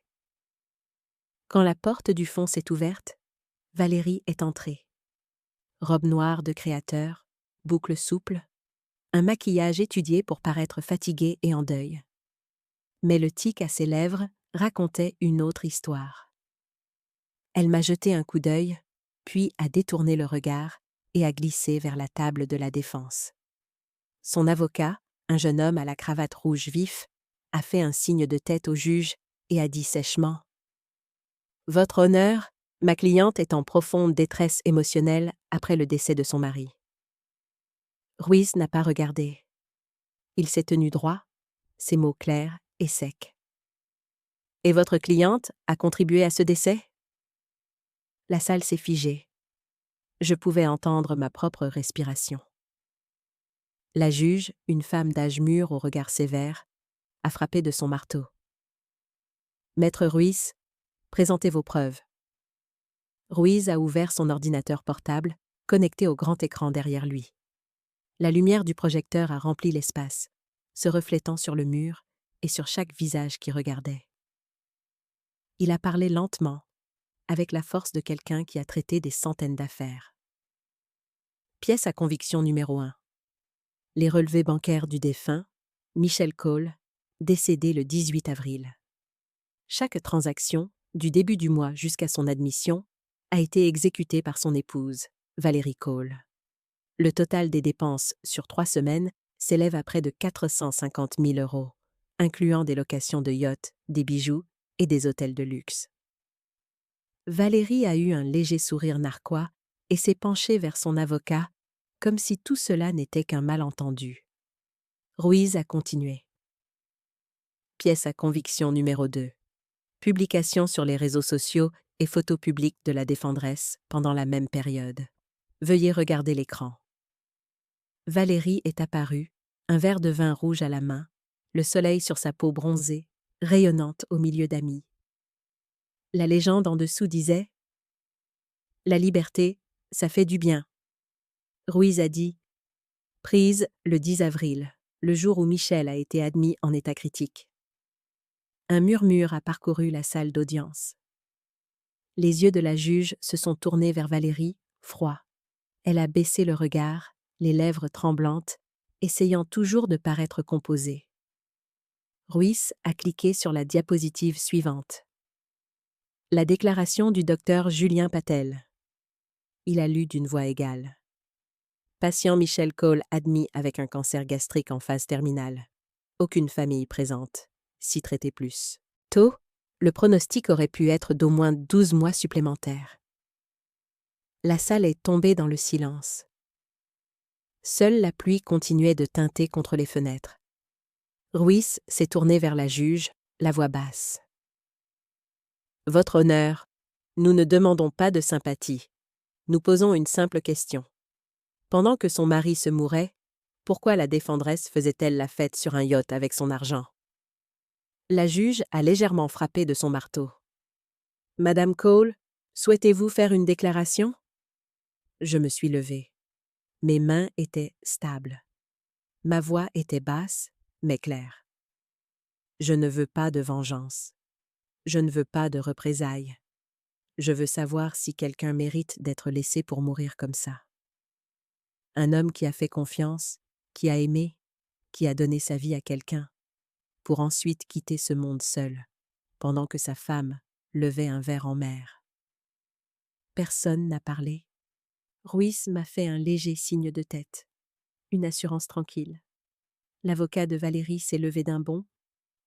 Quand la porte du fond s'est ouverte, Valérie est entrée. Robe noire de créateur, boucles souples, un maquillage étudié pour paraître fatiguée et en deuil. Mais le tic à ses lèvres racontait une autre histoire. Elle m'a jeté un coup d'œil, puis a détourné le regard et a glissé vers la table de la défense. Son avocat, un jeune homme à la cravate rouge vif, a fait un signe de tête au juge et a dit sèchement : « Votre honneur, ma cliente est en profonde détresse émotionnelle après le décès de son mari. » Ruiz n'a pas regardé. Il s'est tenu droit, ses mots clairs et secs. « Et votre cliente a contribué à ce décès ? » La salle s'est figée. Je pouvais entendre ma propre respiration. La juge, une femme d'âge mûr au regard sévère, a frappé de son marteau. « Maître Ruiz, présentez vos preuves. » Ruiz a ouvert son ordinateur portable, connecté au grand écran derrière lui. La lumière du projecteur a rempli l'espace, se reflétant sur le mur et sur chaque visage qui regardait. Il a parlé lentement, avec la force de quelqu'un qui a traité des centaines d'affaires. Pièce à conviction numéro 1. Les relevés bancaires du défunt, Michel Cole, décédé le 18 avril. Chaque transaction, du début du mois jusqu'à son admission, a été exécutée par son épouse, Valérie Cole. Le total des dépenses sur 3 semaines s'élève à près de 450 000 €, incluant des locations de yachts, des bijoux et des hôtels de luxe. Valérie a eu un léger sourire narquois et s'est penchée vers son avocat, comme si tout cela n'était qu'un malentendu. Ruiz a continué. Pièce à conviction numéro 2. Publication sur les réseaux sociaux et photos publiques de la défendresse pendant la même période. Veuillez regarder l'écran. Valérie est apparue, un verre de vin rouge à la main, le soleil sur sa peau bronzée, rayonnante au milieu d'amis. La légende en dessous disait « La liberté, ça fait du bien ». Ruiz a dit « Prise le 10 avril, le jour où Michel a été admis en état critique ». Un murmure a parcouru la salle d'audience. Les yeux de la juge se sont tournés vers Valérie, froids. Elle a baissé le regard, les lèvres tremblantes, essayant toujours de paraître composée. Ruiz a cliqué sur la diapositive suivante. La déclaration du docteur Julien Patel. Il a lu d'une voix égale. Patient Michel Cole admis avec un cancer gastrique en phase terminale. Aucune famille présente. 6 traités plus. Tôt, le pronostic aurait pu être d'au moins 12 mois supplémentaires. La salle est tombée dans le silence. Seule la pluie continuait de tinter contre les fenêtres. Ruiz s'est tourné vers la juge, la voix basse. « Votre honneur, nous ne demandons pas de sympathie. Nous posons une simple question. Pendant que son mari se mourait, pourquoi la défendresse faisait-elle la fête sur un yacht avec son argent ?» La juge a légèrement frappé de son marteau. « Madame Cole, souhaitez-vous faire une déclaration ?» Je me suis levée. Mes mains étaient stables. Ma voix était basse, mais claire. Je ne veux pas de vengeance. Je ne veux pas de représailles. Je veux savoir si quelqu'un mérite d'être laissé pour mourir comme ça. Un homme qui a fait confiance, qui a aimé, qui a donné sa vie à quelqu'un, pour ensuite quitter ce monde seul, pendant que sa femme levait un verre en mer. Personne n'a parlé. Ruiz m'a fait un léger signe de tête, une assurance tranquille. L'avocat de Valérie s'est levé d'un bond,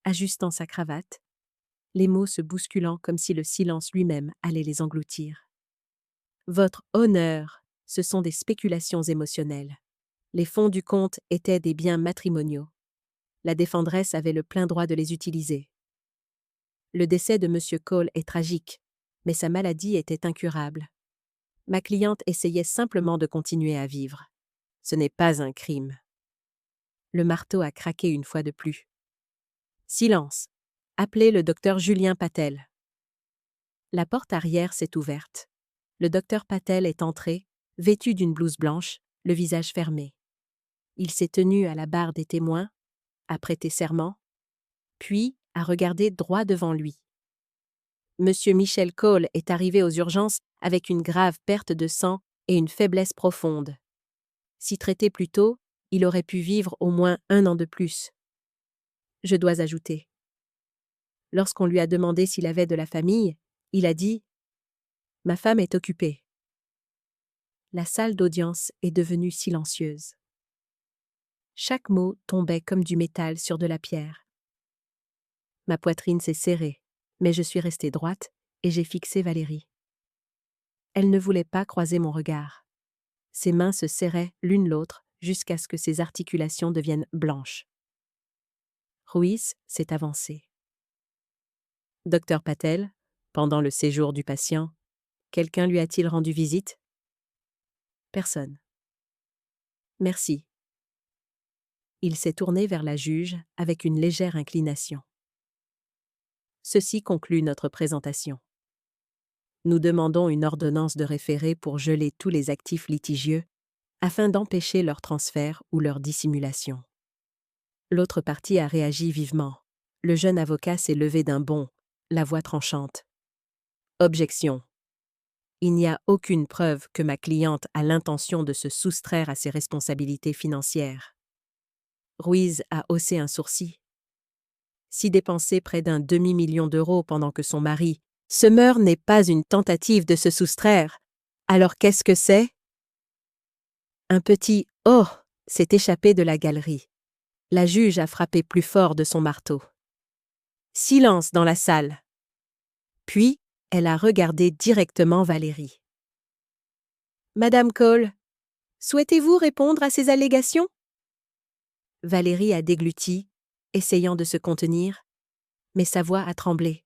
ajustant sa cravate, les mots se bousculant comme si le silence lui-même allait les engloutir. « Votre honneur, ce sont des spéculations émotionnelles. Les fonds du comte étaient des biens matrimoniaux. La défendresse avait le plein droit de les utiliser. Le décès de M. Cole est tragique, mais sa maladie était incurable. Ma cliente essayait simplement de continuer à vivre. Ce n'est pas un crime. Le marteau a craqué une fois de plus. Silence. Appelez le docteur Julien Patel. La porte arrière s'est ouverte. Le docteur Patel est entré, vêtu d'une blouse blanche, le visage fermé. Il s'est tenu à la barre des témoins, a prêté serment, puis a regardé droit devant lui. Monsieur Michel Cole est arrivé aux urgences avec une grave perte de sang et une faiblesse profonde. Si traité plus tôt, il aurait pu vivre au moins 1 an de plus. Je dois ajouter. Lorsqu'on lui a demandé s'il avait de la famille, il a dit « Ma femme est occupée ». La salle d'audience est devenue silencieuse. Chaque mot tombait comme du métal sur de la pierre. Ma poitrine s'est serrée, mais je suis restée droite et j'ai fixé Valérie. Elle ne voulait pas croiser mon regard. Ses mains se serraient l'une l'autre jusqu'à ce que ses articulations deviennent blanches. Ruiz s'est avancé. Docteur Patel, pendant le séjour du patient, quelqu'un lui a-t-il rendu visite? Personne. Merci. Il s'est tourné vers la juge avec une légère inclination. Ceci conclut notre présentation. Nous demandons une ordonnance de référé pour geler tous les actifs litigieux afin d'empêcher leur transfert ou leur dissimulation. L'autre partie a réagi vivement. Le jeune avocat s'est levé d'un bond, la voix tranchante. Objection. Il n'y a aucune preuve que ma cliente a l'intention de se soustraire à ses responsabilités financières. Ruiz a haussé un sourcil. Si dépenser près d'un demi-million d'euros pendant que son mari se meurt n'est pas une tentative de se soustraire, alors qu'est-ce que c'est? Un petit « oh » s'est échappé de la galerie. La juge a frappé plus fort de son marteau. Silence dans la salle. Puis, elle a regardé directement Valérie. « Madame Cole, souhaitez-vous répondre à ces allégations ?» Valérie a dégluti, essayant de se contenir, mais sa voix a tremblé,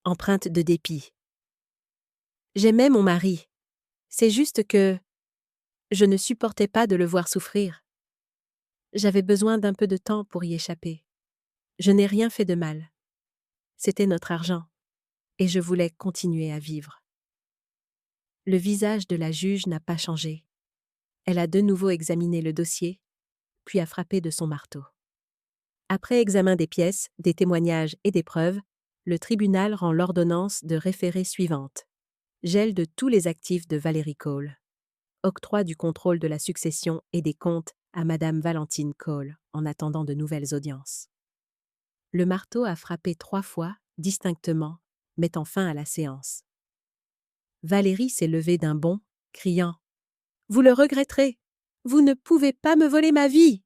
empreinte de dépit. « J'aimais mon mari. C'est juste que je ne supportais pas de le voir souffrir. J'avais besoin d'un peu de temps pour y échapper. Je n'ai rien fait de mal. C'était notre argent, et je voulais continuer à vivre. » Le visage de la juge n'a pas changé. Elle a de nouveau examiné le dossier, puis a frappé de son marteau. Après examen des pièces, des témoignages et des preuves, le tribunal rend l'ordonnance de référé suivante. Gel de tous les actifs de Valérie Cole. Octroi du contrôle de la succession et des comptes à Madame Valentine Cole en attendant de nouvelles audiences. Le marteau a frappé 3 fois, distinctement, mettant fin à la séance. Valérie s'est levée d'un bond, criant « Vous le regretterez! Vous ne pouvez pas me voler ma vie !»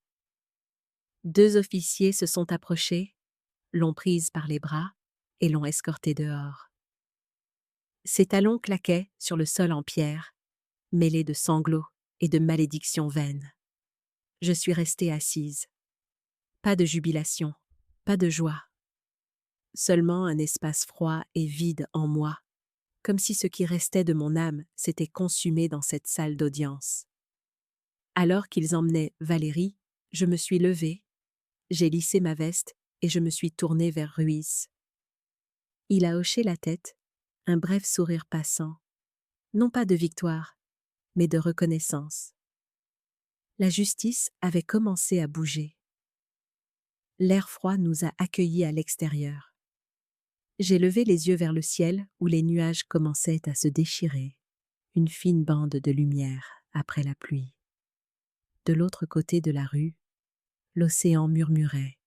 2 officiers se sont approchés, l'ont prise par les bras et l'ont escortée dehors. Ses talons claquaient sur le sol en pierre, mêlés de sanglots et de malédictions vaines. Je suis restée assise. Pas de jubilation, pas de joie. Seulement un espace froid et vide en moi, comme si ce qui restait de mon âme s'était consumé dans cette salle d'audience. Alors qu'ils emmenaient Valérie, je me suis levée, j'ai lissé ma veste et je me suis tournée vers Ruiz. Il a hoché la tête, un bref sourire passant, non pas de victoire, mais de reconnaissance. La justice avait commencé à bouger. L'air froid nous a accueillis à l'extérieur. J'ai levé les yeux vers le ciel où les nuages commençaient à se déchirer, une fine bande de lumière après la pluie. De l'autre côté de la rue, l'océan murmurait,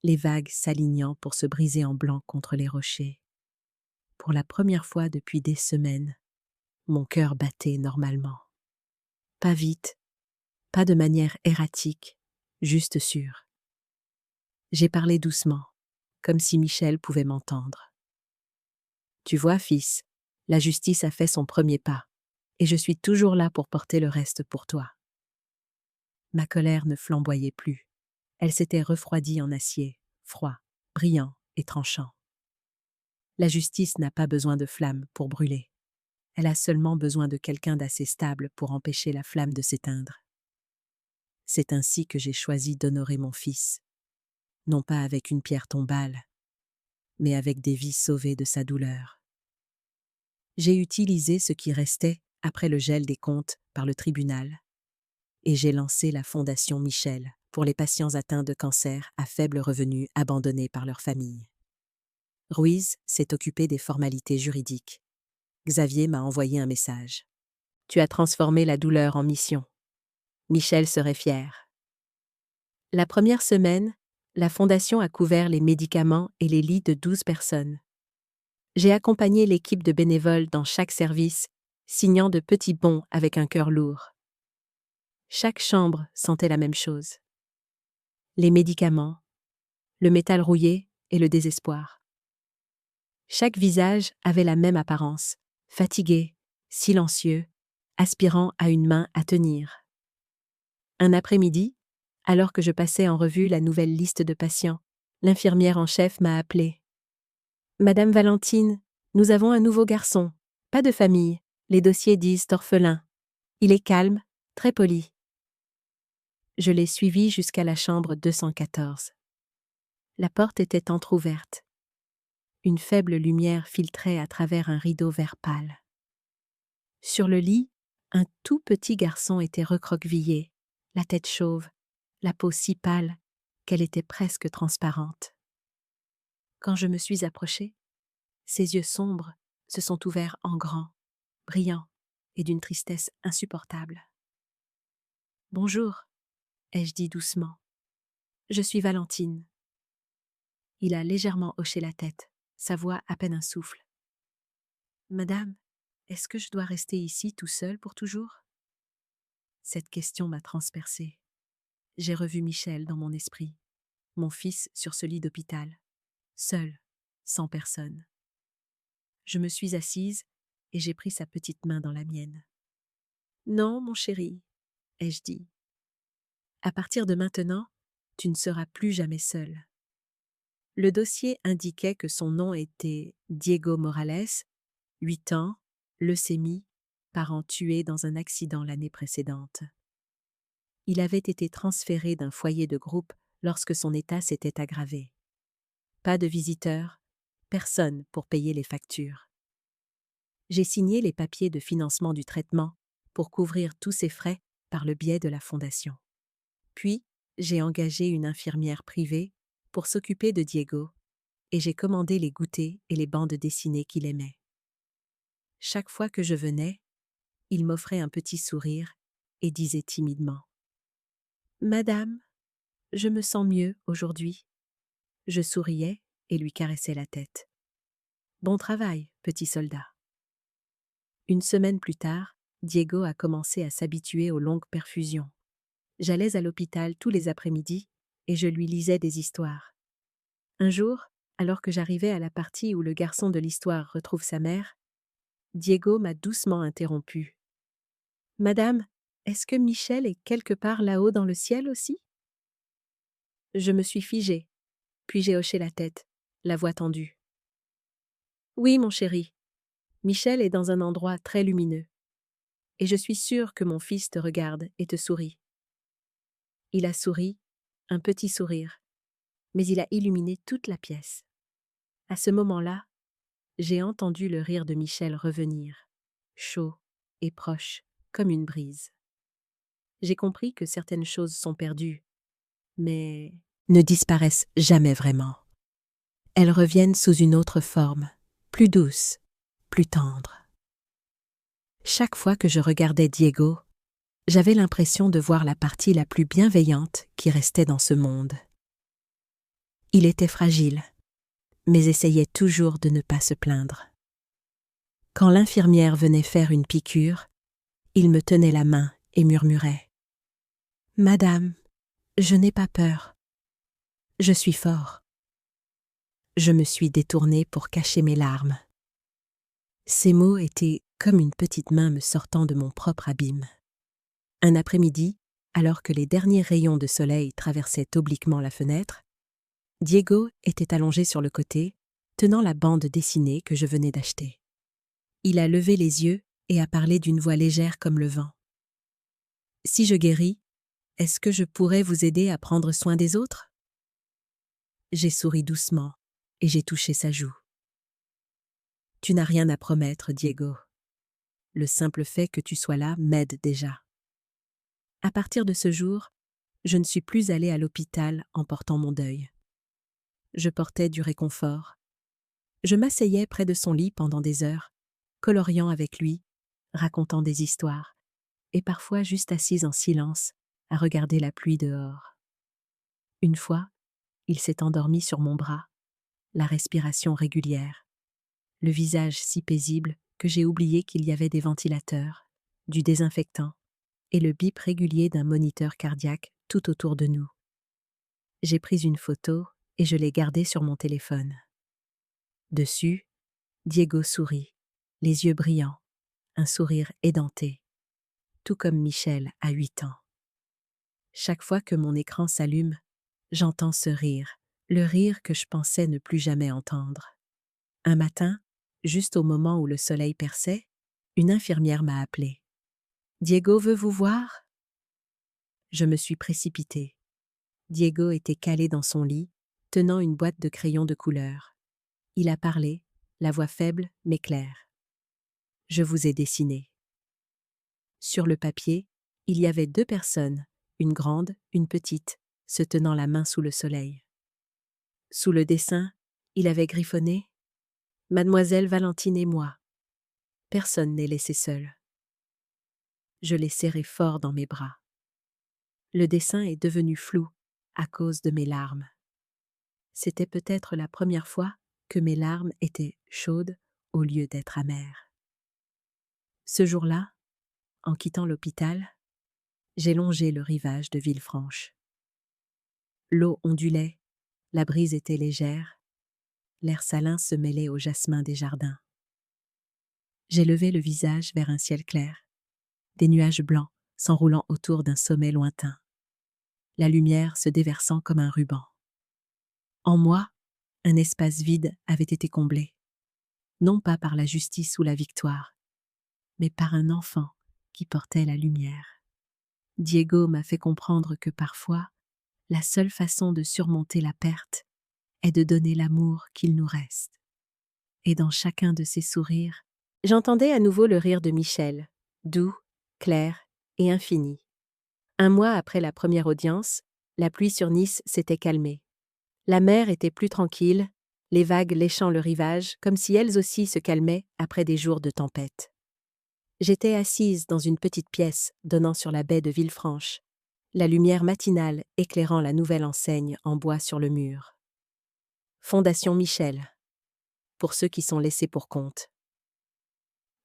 les vagues s'alignant pour se briser en blanc contre les rochers. Pour la première fois depuis des semaines, mon cœur battait normalement. Pas vite, pas de manière erratique, juste sûr. J'ai parlé doucement, comme si Michel pouvait m'entendre. Tu vois, fils, la justice a fait son premier pas, et je suis toujours là pour porter le reste pour toi. Ma colère ne flamboyait plus. Elle s'était refroidie en acier, froid, brillant et tranchant. La justice n'a pas besoin de flamme pour brûler. Elle a seulement besoin de quelqu'un d'assez stable pour empêcher la flamme de s'éteindre. C'est ainsi que j'ai choisi d'honorer mon fils, non pas avec une pierre tombale, mais avec des vies sauvées de sa douleur. J'ai utilisé ce qui restait après le gel des comptes par le tribunal, et j'ai lancé la Fondation Michel pour les patients atteints de cancer à faible revenu abandonnés par leur famille. Ruiz s'est occupé des formalités juridiques. Xavier m'a envoyé un message. « Tu as transformé la douleur en mission. Michel serait fier. » La première semaine, la Fondation a couvert les médicaments et les lits de 12 personnes. J'ai accompagné l'équipe de bénévoles dans chaque service, signant de petits bons avec un cœur lourd. Chaque chambre sentait la même chose. Les médicaments, le métal rouillé et le désespoir. Chaque visage avait la même apparence, fatigué, silencieux, aspirant à une main à tenir. Un après-midi, alors que je passais en revue la nouvelle liste de patients, l'infirmière en chef m'a appelée. « Madame Valentine, nous avons un nouveau garçon. Pas de famille. Les dossiers disent orphelin. Il est calme, très poli. » Je l'ai suivi jusqu'à la chambre 214. La porte était entr'ouverte. Une faible lumière filtrait à travers un rideau vert pâle. Sur le lit, un tout petit garçon était recroquevillé, la tête chauve, la peau si pâle qu'elle était presque transparente. Quand je me suis approchée, ses yeux sombres se sont ouverts en grand, brillants et d'une tristesse insupportable. « Bonjour », ai-je dit doucement. « Je suis Valentine. » Il a légèrement hoché la tête, sa voix à peine un souffle. « Madame, est-ce que je dois rester ici tout seul pour toujours ?» Cette question m'a transpercée. J'ai revu Michel dans mon esprit, mon fils sur ce lit d'hôpital, seul, sans personne. Je me suis assise et j'ai pris sa petite main dans la mienne. « Non, mon chéri, » ai-je dit. « À partir de maintenant, tu ne seras plus jamais seul. » Le dossier indiquait que son nom était Diego Morales, 8 ans, leucémie, parent tué dans un accident l'année précédente. Il avait été transféré d'un foyer de groupe lorsque son état s'était aggravé. Pas de visiteurs, personne pour payer les factures. J'ai signé les papiers de financement du traitement pour couvrir tous ses frais par le biais de la fondation. Puis, j'ai engagé une infirmière privée pour s'occuper de Diego et j'ai commandé les goûters et les bandes dessinées qu'il aimait. Chaque fois que je venais, il m'offrait un petit sourire et disait timidement « Madame, je me sens mieux aujourd'hui. » Je souriais et lui caressais la tête. « Bon travail, petit soldat. » Une semaine plus tard, Diego a commencé à s'habituer aux longues perfusions. J'allais à l'hôpital tous les après-midi et je lui lisais des histoires. Un jour, alors que j'arrivais à la partie où le garçon de l'histoire retrouve sa mère, Diego m'a doucement interrompu. « Madame, est-ce que Michel est quelque part là-haut dans le ciel aussi ?» Je me suis figée, puis j'ai hoché la tête, la voix tendue. « Oui, mon chéri, Michel est dans un endroit très lumineux. Et je suis sûre que mon fils te regarde et te sourit. » Il a souri, un petit sourire, mais il a illuminé toute la pièce. À ce moment-là, j'ai entendu le rire de Michel revenir, chaud et proche, comme une brise. J'ai compris que certaines choses sont perdues, mais ne disparaissent jamais vraiment. Elles reviennent sous une autre forme, plus douce, plus tendre. Chaque fois que je regardais Diego, j'avais l'impression de voir la partie la plus bienveillante qui restait dans ce monde. Il était fragile, mais essayait toujours de ne pas se plaindre. Quand l'infirmière venait faire une piqûre, il me tenait la main et murmurait « Madame, je n'ai pas peur. Je suis fort. » Je me suis détournée pour cacher mes larmes. Ces mots étaient comme une petite main me sortant de mon propre abîme. Un après-midi, Alors que les derniers rayons de soleil traversaient obliquement la fenêtre, Diego était allongé sur le côté, tenant la bande dessinée que je venais d'acheter. Il a levé les yeux et a parlé d'une voix légère comme le vent. « Si je guéris, est-ce que je pourrais vous aider à prendre soin des autres ?» J'ai souri doucement et j'ai touché sa joue. « Tu n'as rien à promettre, Diego. Le simple fait que tu sois là m'aide déjà. » À partir de ce jour, je ne suis plus allée à l'hôpital en portant mon deuil. Je portais du réconfort. Je m'asseyais près de son lit pendant des heures, coloriant avec lui, racontant des histoires, et parfois juste assise en silence, à regarder la pluie dehors. Une fois, il s'est endormi sur mon bras, la respiration régulière, le visage si paisible que j'ai oublié qu'il y avait des ventilateurs, du désinfectant et le bip régulier d'un moniteur cardiaque tout autour de nous. J'ai pris une photo et je l'ai gardée sur mon téléphone. Dessus, Diego sourit, les yeux brillants, un sourire édenté, tout comme Michel à 8 ans. Chaque fois que mon écran s'allume, j'entends ce rire, le rire que je pensais ne plus jamais entendre. Un matin, juste au moment où le soleil perçait, une infirmière m'a appelé. « Diego veut vous voir ?» Je me suis précipitée. Diego était calé dans son lit, tenant une boîte de crayons de couleur. Il a parlé, la voix faible mais claire. « Je vous ai dessiné. » Sur le papier, il y avait 2 personnes, une grande, une petite, se tenant la main sous le soleil. Sous le dessin, il avait griffonné « Mademoiselle Valentine et moi. Personne n'est laissé seul. » Je l'ai serré fort dans mes bras. Le dessin est devenu flou à cause de mes larmes. C'était peut-être la première fois que mes larmes étaient chaudes au lieu d'être amères. Ce jour-là, en quittant l'hôpital, j'ai longé le rivage de Villefranche. L'eau ondulait, la brise était légère, l'air salin se mêlait au jasmin des jardins. J'ai levé le visage vers un ciel clair, des nuages blancs s'enroulant autour d'un sommet lointain, la lumière se déversant comme un ruban. En moi, un espace vide avait été comblé, non pas par la justice ou la victoire, mais par un enfant qui portait la lumière. Diego m'a fait comprendre que parfois, la seule façon de surmonter la perte est de donner l'amour qu'il nous reste. Et dans chacun de ses sourires, j'entendais à nouveau le rire de Michel, doux, clair et infini. Un mois après la première audience, la pluie sur Nice s'était calmée. La mer était plus tranquille, les vagues léchant le rivage comme si elles aussi se calmaient après des jours de tempête. J'étais assise dans une petite pièce donnant sur la baie de Villefranche, la lumière matinale éclairant la nouvelle enseigne en bois sur le mur. Fondation Michel, pour ceux qui sont laissés pour compte.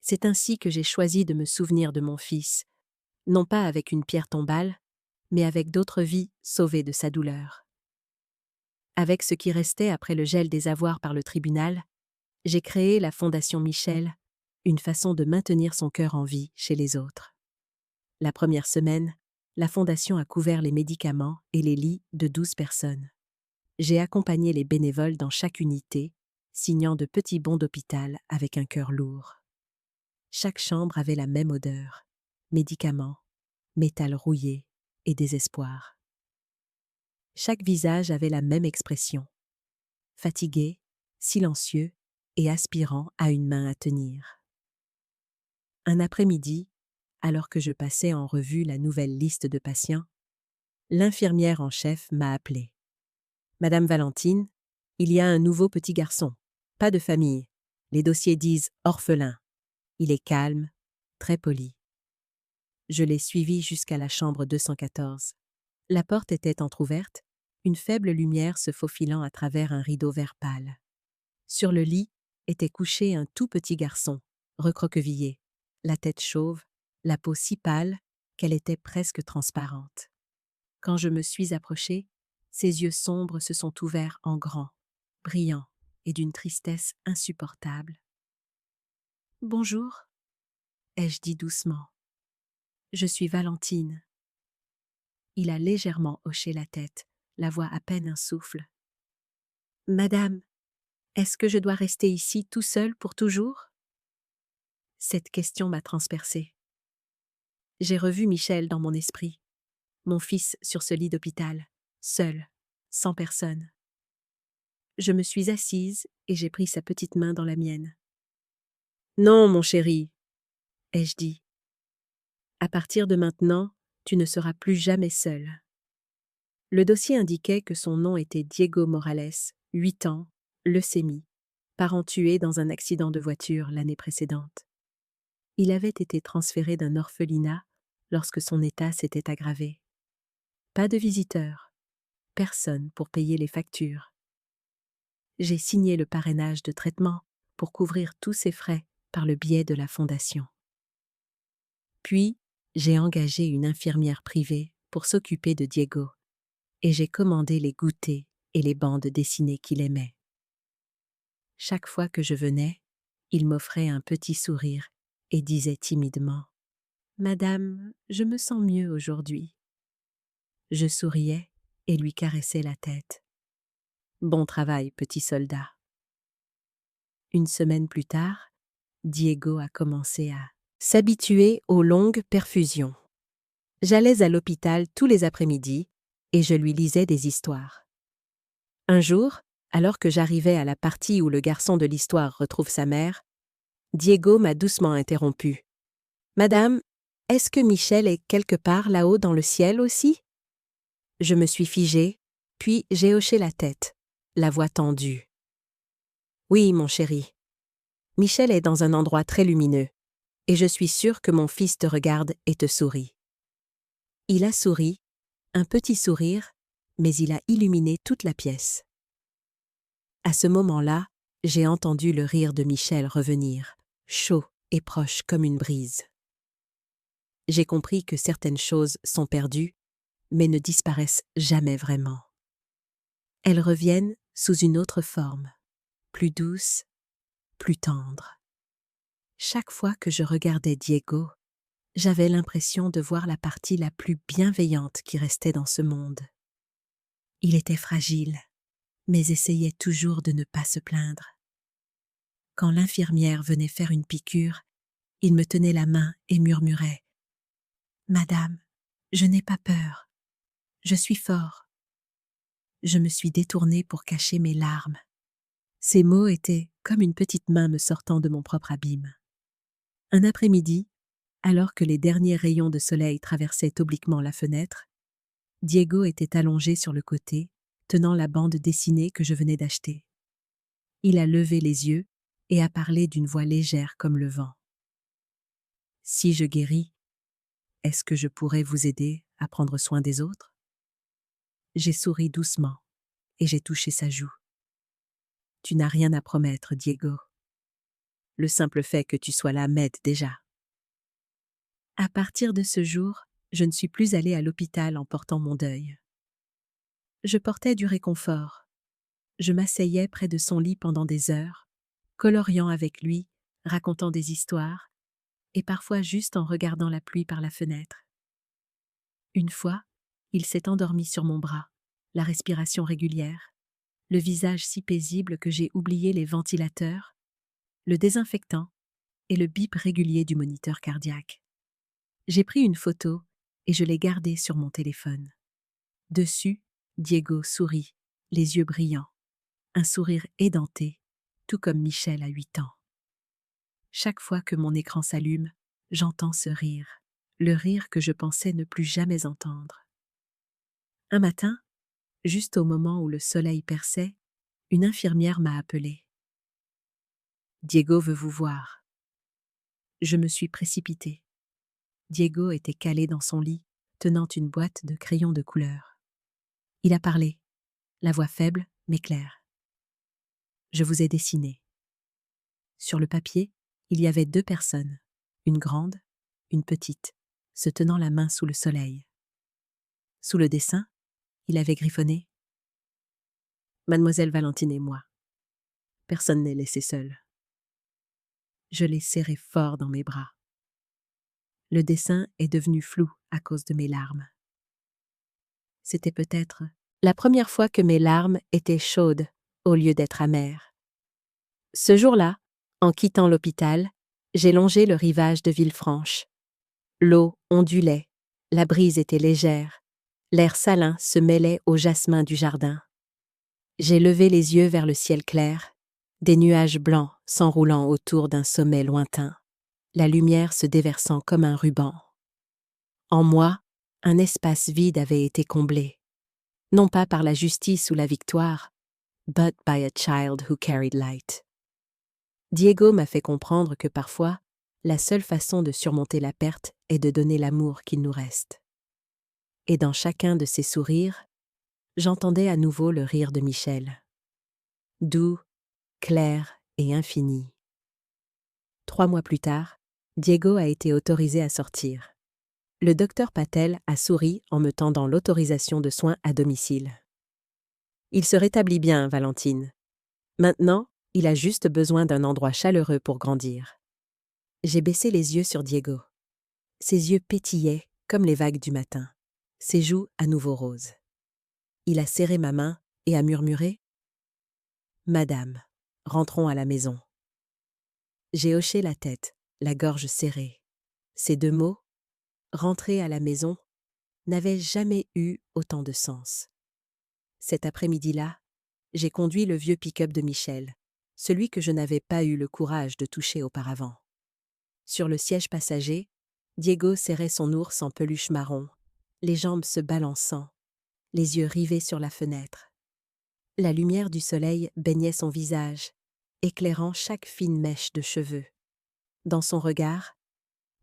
C'est ainsi que j'ai choisi de me souvenir de mon fils, non pas avec une pierre tombale, mais avec d'autres vies sauvées de sa douleur. Avec ce qui restait après le gel des avoirs par le tribunal, j'ai créé la Fondation Michel, une façon de maintenir son cœur en vie chez les autres. La première semaine, la Fondation a couvert les médicaments et les lits de 12 personnes. J'ai accompagné les bénévoles dans chaque unité, signant de petits bons d'hôpital avec un cœur lourd. Chaque chambre avait la même odeur, médicaments, métal rouillé et désespoir. Chaque visage avait la même expression, fatigué, silencieux et aspirant à une main à tenir. Un après-midi, alors que je passais en revue la nouvelle liste de patients, l'infirmière en chef m'a appelée. « Madame Valentine, il y a un nouveau petit garçon, pas de famille. Les dossiers disent orphelin. Il est calme, très poli. » Je l'ai suivi jusqu'à la chambre 214. La porte était entr'ouverte, une faible lumière se faufilant à travers un rideau vert pâle. Sur le lit était couché un tout petit garçon, recroquevillé, la tête chauve, la peau si pâle qu'elle était presque transparente. Quand je me suis approchée, ses yeux sombres se sont ouverts en grand, brillants et d'une tristesse insupportable. « Bonjour » ai-je dit doucement. « Je suis Valentine. » Il a légèrement hoché la tête, la voix à peine un souffle. « Madame, est-ce que je dois rester ici tout seul pour toujours ?» Cette question m'a transpercée. J'ai revu Michel dans mon esprit, mon fils sur ce lit d'hôpital, seul, sans personne. Je me suis assise et j'ai pris sa petite main dans la mienne. « Non, mon chéri, » ai-je dit. « À partir de maintenant, tu ne seras plus jamais seul. » Le dossier indiquait que son nom était Diego Morales, 8 ans, leucémie, parent tué dans un accident de voiture l'année précédente. Il avait été transféré d'un orphelinat lorsque son état s'était aggravé. Pas de visiteurs, personne pour payer les factures. J'ai signé le parrainage de traitement pour couvrir tous ses frais par le biais de la fondation. Puis, j'ai engagé une infirmière privée pour s'occuper de Diego, et j'ai commandé les goûters et les bandes dessinées qu'il aimait. Chaque fois que je venais, il m'offrait un petit sourire et disait timidement « Madame, je me sens mieux aujourd'hui. » Je souriais et lui caressais la tête. « Bon travail, petit soldat. » Une semaine plus tard, Diego a commencé à s'habituer aux longues perfusions. J'allais à l'hôpital tous les après-midi et je lui lisais des histoires. Un jour, alors que j'arrivais à la partie où le garçon de l'histoire retrouve sa mère, Diego m'a doucement interrompu. « Madame, est-ce que Michel est quelque part là-haut dans le ciel aussi ?» Je me suis figée, puis j'ai hoché la tête, la voix tendue. « Oui, mon chéri. Michel est dans un endroit très lumineux, et je suis sûre que mon fils te regarde et te sourit. » Il a souri, un petit sourire, mais il a illuminé toute la pièce. À ce moment-là, j'ai entendu le rire de Michel revenir, chaud et proche comme une brise. J'ai compris que certaines choses sont perdues, mais ne disparaissent jamais vraiment. Elles reviennent sous une autre forme, plus douce, plus tendre. Chaque fois que je regardais Diego, j'avais l'impression de voir la partie la plus bienveillante qui restait dans ce monde. Il était fragile, mais essayait toujours de ne pas se plaindre. Quand l'infirmière venait faire une piqûre, il me tenait la main et murmurait « Madame, je n'ai pas peur. Je suis fort. » Je me suis détournée pour cacher mes larmes. Ces mots étaient comme une petite main me sortant de mon propre abîme. Un après-midi, alors que les derniers rayons de soleil traversaient obliquement la fenêtre, Diego était allongé sur le côté, tenant la bande dessinée que je venais d'acheter. Il a levé les yeux et a parlé d'une voix légère comme le vent. « Si je guéris, est-ce que je pourrais vous aider à prendre soin des autres ?» J'ai souri doucement et j'ai touché sa joue. « Tu n'as rien à promettre, Diego. Le simple fait que tu sois là m'aide déjà. » À partir de ce jour, je ne suis plus allée à l'hôpital en portant mon deuil. Je portais du réconfort. Je m'asseyais près de son lit pendant des heures, coloriant avec lui, racontant des histoires, et parfois juste en regardant la pluie par la fenêtre. Une fois, il s'est endormi sur mon bras, la respiration régulière, le visage si paisible que j'ai oublié les ventilateurs, le désinfectant et le bip régulier du moniteur cardiaque. J'ai pris une photo et je l'ai gardée sur mon téléphone. Dessus, Diego sourit, les yeux brillants, un sourire édenté, tout comme Michel à 8 ans. Chaque fois que mon écran s'allume, j'entends ce rire, le rire que je pensais ne plus jamais entendre. Un matin, juste au moment où le soleil perçait, une infirmière m'a appelée. « Diego veut vous voir. » Je me suis précipitée. Diego était calé dans son lit, tenant une boîte de crayons de couleur. Il a parlé, la voix faible mais claire. « Je vous ai dessiné. » Sur le papier, il y avait 2 personnes, une grande, une petite, se tenant la main sous le soleil. Sous le dessin, il avait griffonné « Mademoiselle Valentine et moi. Personne n'est laissé seul. » Je l'ai serré fort dans mes bras. Le dessin est devenu flou à cause de mes larmes. C'était peut-être la première fois que mes larmes étaient chaudes au lieu d'être amères. Ce jour-là, en quittant l'hôpital, j'ai longé le rivage de Villefranche. L'eau ondulait, la brise était légère, l'air salin se mêlait au jasmin du jardin. J'ai levé les yeux vers le ciel clair, des nuages blancs s'enroulant autour d'un sommet lointain, la lumière se déversant comme un ruban. En moi, un espace vide avait été comblé, non pas par la justice ou la victoire, but by a child who carried light. Diego m'a fait comprendre que parfois, la seule façon de surmonter la perte est de donner l'amour qu'il nous reste. Et dans chacun de ses sourires, j'entendais à nouveau le rire de Michel. Doux, clair et infini. 3 mois plus tard, Diego a été autorisé à sortir. Le docteur Patel a souri en me tendant l'autorisation de soins à domicile. Il se rétablit bien, Valentine. Maintenant, il a juste besoin d'un endroit chaleureux pour grandir. J'ai baissé les yeux sur Diego. Ses yeux pétillaient comme les vagues du matin, ses joues à nouveau roses. Il a serré ma main et a murmuré « Madame, rentrons à la maison ». J'ai hoché la tête, la gorge serrée. Ces 2 mots, rentrer à la maison, n'avaient jamais eu autant de sens. Cet après-midi-là, j'ai conduit le vieux pick-up de Michel, celui que je n'avais pas eu le courage de toucher auparavant. Sur le siège passager, Diego serrait son ours en peluche marron, les jambes se balançant, les yeux rivés sur la fenêtre. La lumière du soleil baignait son visage, éclairant chaque fine mèche de cheveux. Dans son regard,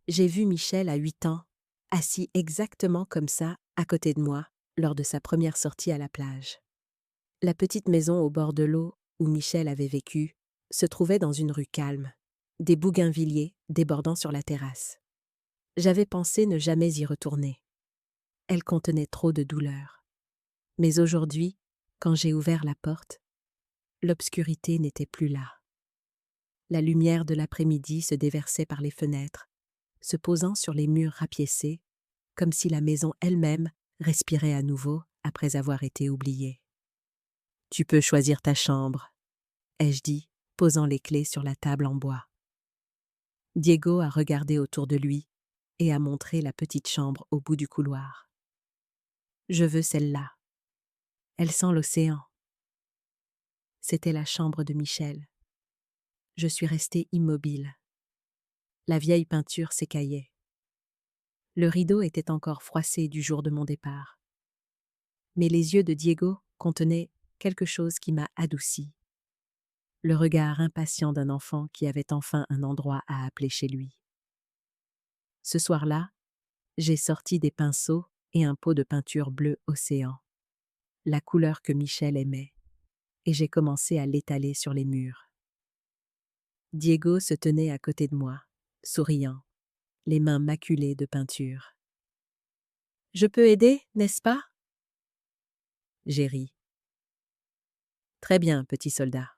j'ai vu Michel à 8 ans, assis exactement comme ça, à côté de moi, lors de sa première sortie à la plage. La petite maison au bord de l'eau, où Michel avait vécu, se trouvait dans une rue calme, des bougainvilliers débordant sur la terrasse. J'avais pensé ne jamais y retourner. Elle contenait trop de douleur. Mais aujourd'hui, quand j'ai ouvert la porte, l'obscurité n'était plus là. La lumière de l'après-midi se déversait par les fenêtres, se posant sur les murs rapiécés, comme si la maison elle-même respirait à nouveau après avoir été oubliée. « Tu peux choisir ta chambre », ai-je dit, posant les clés sur la table en bois. Diego a regardé autour de lui et a montré la petite chambre au bout du couloir. « Je veux celle-là. Elle sent l'océan. » C'était la chambre de Michel. Je suis restée immobile. La vieille peinture s'écaillait. Le rideau était encore froissé du jour de mon départ. Mais les yeux de Diego contenaient quelque chose qui m'a adoucie. Le regard impatient d'un enfant qui avait enfin un endroit à appeler chez lui. Ce soir-là, j'ai sorti des pinceaux et un pot de peinture bleu océan, la couleur que Michel aimait, et j'ai commencé à l'étaler sur les murs. Diego se tenait à côté de moi, souriant, les mains maculées de peinture. « Je peux aider, n'est-ce pas ?» J'ai ri. « Très bien, petit soldat. »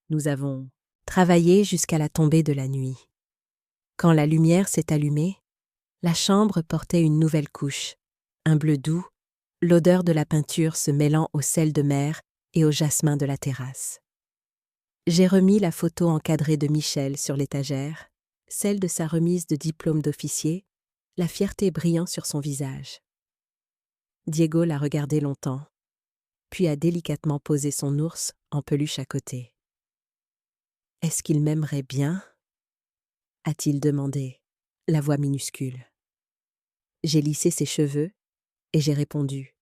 Nous avons travaillé jusqu'à la tombée de la nuit. Quand la lumière s'est allumée, la chambre portait une nouvelle couche, un bleu doux, l'odeur de la peinture se mêlant au sel de mer et au jasmin de la terrasse. J'ai remis la photo encadrée de Michel sur l'étagère, celle de sa remise de diplôme d'officier, la fierté brillant sur son visage. Diego l'a regardé longtemps, puis a délicatement posé son ours en peluche à côté. « Est-ce qu'il m'aimerait bien ?» a-t-il demandé, la voix minuscule. J'ai lissé ses cheveux et j'ai répondu.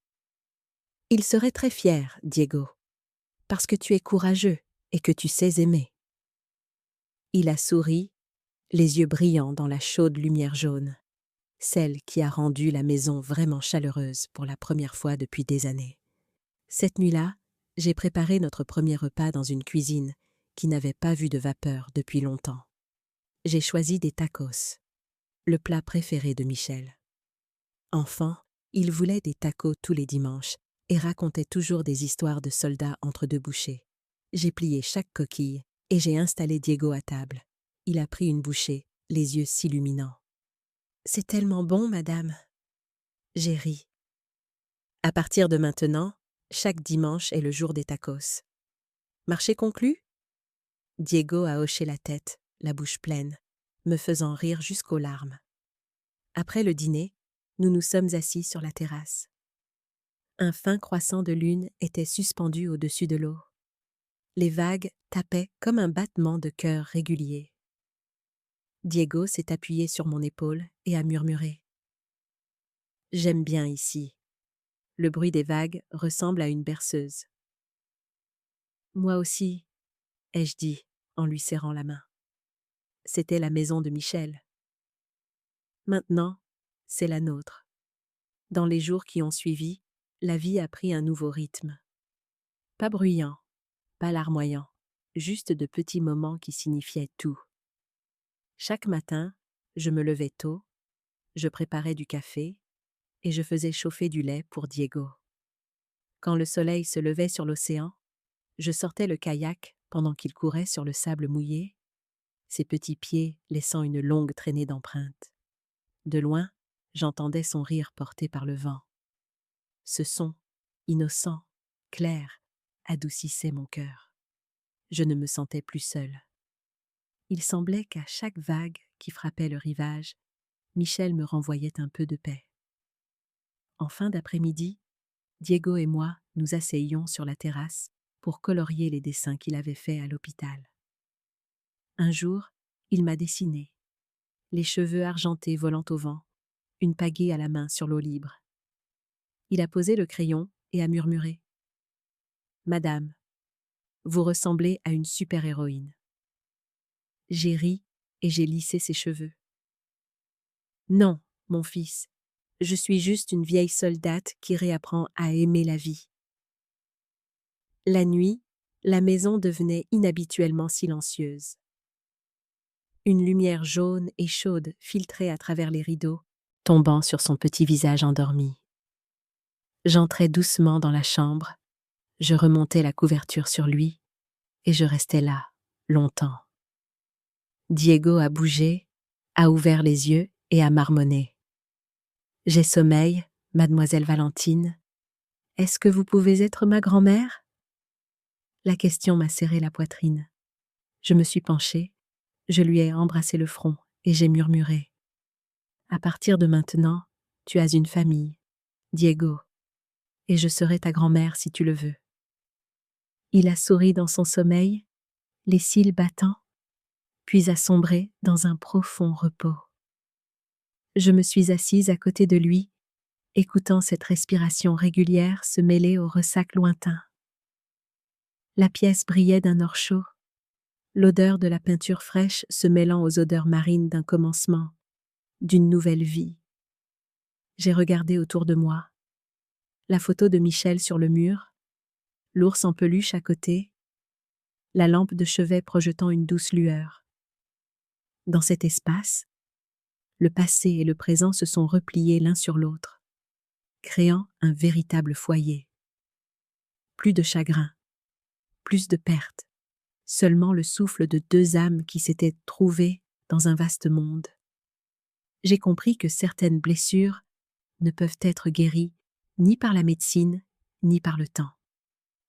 « Il serait très fier, Diego, parce que tu es courageux et que tu sais aimer. » Il a souri, les yeux brillants dans la chaude lumière jaune, celle qui a rendu la maison vraiment chaleureuse pour la première fois depuis des années. Cette nuit-là, j'ai préparé notre premier repas dans une cuisine qui n'avait pas vu de vapeur depuis longtemps. J'ai choisi des tacos, le plat préféré de Michel. Enfant, il voulait des tacos tous les dimanches et racontait toujours des histoires de soldats entre 2 bouchées. J'ai plié chaque coquille et j'ai installé Diego à table. Il a pris une bouchée, les yeux s'illuminant. « C'est tellement bon, madame !» J'ai ri. À partir de maintenant, chaque dimanche est le jour des tacos. Marché conclu? Diego a hoché la tête, la bouche pleine, me faisant rire jusqu'aux larmes. Après le dîner, nous nous sommes assis sur la terrasse. Un fin croissant de lune était suspendu au-dessus de l'eau. Les vagues tapaient comme un battement de cœur régulier. Diego s'est appuyé sur mon épaule et a murmuré. « J'aime bien ici. Le bruit des vagues ressemble à une berceuse. »« Moi aussi, » ai-je dit en lui serrant la main. C'était la maison de Michel. Maintenant, c'est la nôtre. Dans les jours qui ont suivi, la vie a pris un nouveau rythme. Pas bruyant, pas larmoyant, juste de petits moments qui signifiaient tout. Chaque matin, je me levais tôt, je préparais du café et je faisais chauffer du lait pour Diego. Quand le soleil se levait sur l'océan, je sortais le kayak pendant qu'il courait sur le sable mouillé, ses petits pieds laissant une longue traînée d'empreintes. De loin, j'entendais son rire porté par le vent. Ce son, innocent, clair, adoucissait mon cœur. Je ne me sentais plus seule. Il semblait qu'à chaque vague qui frappait le rivage, Michel me renvoyait un peu de paix. En fin d'après-midi, Diego et moi nous asseyions sur la terrasse pour colorier les dessins qu'il avait faits à l'hôpital. Un jour, il m'a dessiné, les cheveux argentés volant au vent, une pagaie à la main sur l'eau libre. Il a posé le crayon et a murmuré « Madame, vous ressemblez à une super-héroïne. » J'ai ri et j'ai lissé ses cheveux. « Non, mon fils, je suis juste une vieille soldate qui réapprend à aimer la vie. » La nuit, la maison devenait inhabituellement silencieuse. Une lumière jaune et chaude filtrait à travers les rideaux, tombant sur son petit visage endormi. J'entrais doucement dans la chambre, je remontais la couverture sur lui, et je restais là, longtemps. Diego a bougé, a ouvert les yeux et a marmonné. « J'ai sommeil, mademoiselle Valentine. Est-ce que vous pouvez être ma grand-mère » La question m'a serré la poitrine. Je me suis penchée, je lui ai embrassé le front et j'ai murmuré. « À partir de maintenant, tu as une famille, Diego, et je serai ta grand-mère si tu le veux. » Il a souri dans son sommeil, les cils battants, puis a sombré dans un profond repos. Je me suis assise à côté de lui, écoutant cette respiration régulière se mêler au ressac lointain. La pièce brillait d'un or chaud, l'odeur de la peinture fraîche se mêlant aux odeurs marines d'un commencement, d'une nouvelle vie. J'ai regardé autour de moi. La photo de Michel sur le mur, l'ours en peluche à côté, la lampe de chevet projetant une douce lueur. Dans cet espace, le passé et le présent se sont repliés l'un sur l'autre, créant un véritable foyer. Plus de chagrin, plus de pertes, seulement le souffle de deux âmes qui s'étaient trouvées dans un vaste monde. J'ai compris que certaines blessures ne peuvent être guéries ni par la médecine, ni par le temps.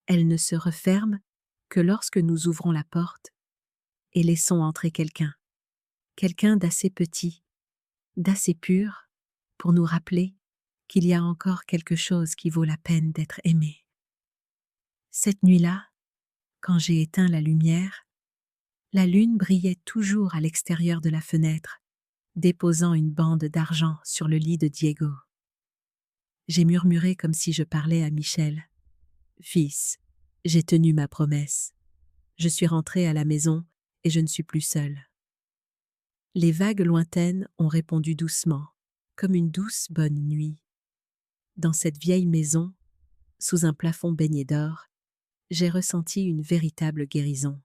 Elles ne se referment que lorsque nous ouvrons la porte et laissons entrer quelqu'un d'assez petit, d'assez pur, pour nous rappeler qu'il y a encore quelque chose qui vaut la peine d'être aimé. Cette nuit-là, quand j'ai éteint la lumière, la lune brillait toujours à l'extérieur de la fenêtre, déposant une bande d'argent sur le lit de Diego. J'ai murmuré comme si je parlais à Michel. « Fils, j'ai tenu ma promesse. Je suis rentrée à la maison et je ne suis plus seule. » Les vagues lointaines ont répondu doucement, comme une douce bonne nuit. Dans cette vieille maison, sous un plafond baigné d'or, j'ai ressenti une véritable guérison,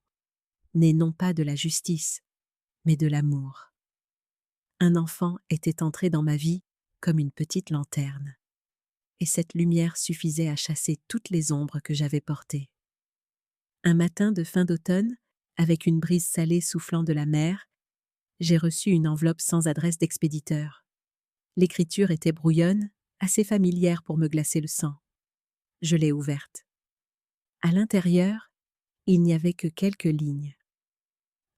née non pas de la justice, mais de l'amour. Un enfant était entré dans ma vie comme une petite lanterne, et cette lumière suffisait à chasser toutes les ombres que j'avais portées. Un matin de fin d'automne, avec une brise salée soufflant de la mer, j'ai reçu une enveloppe sans adresse d'expéditeur. L'écriture était brouillonne, assez familière pour me glacer le sang. Je l'ai ouverte. À l'intérieur, il n'y avait que quelques lignes.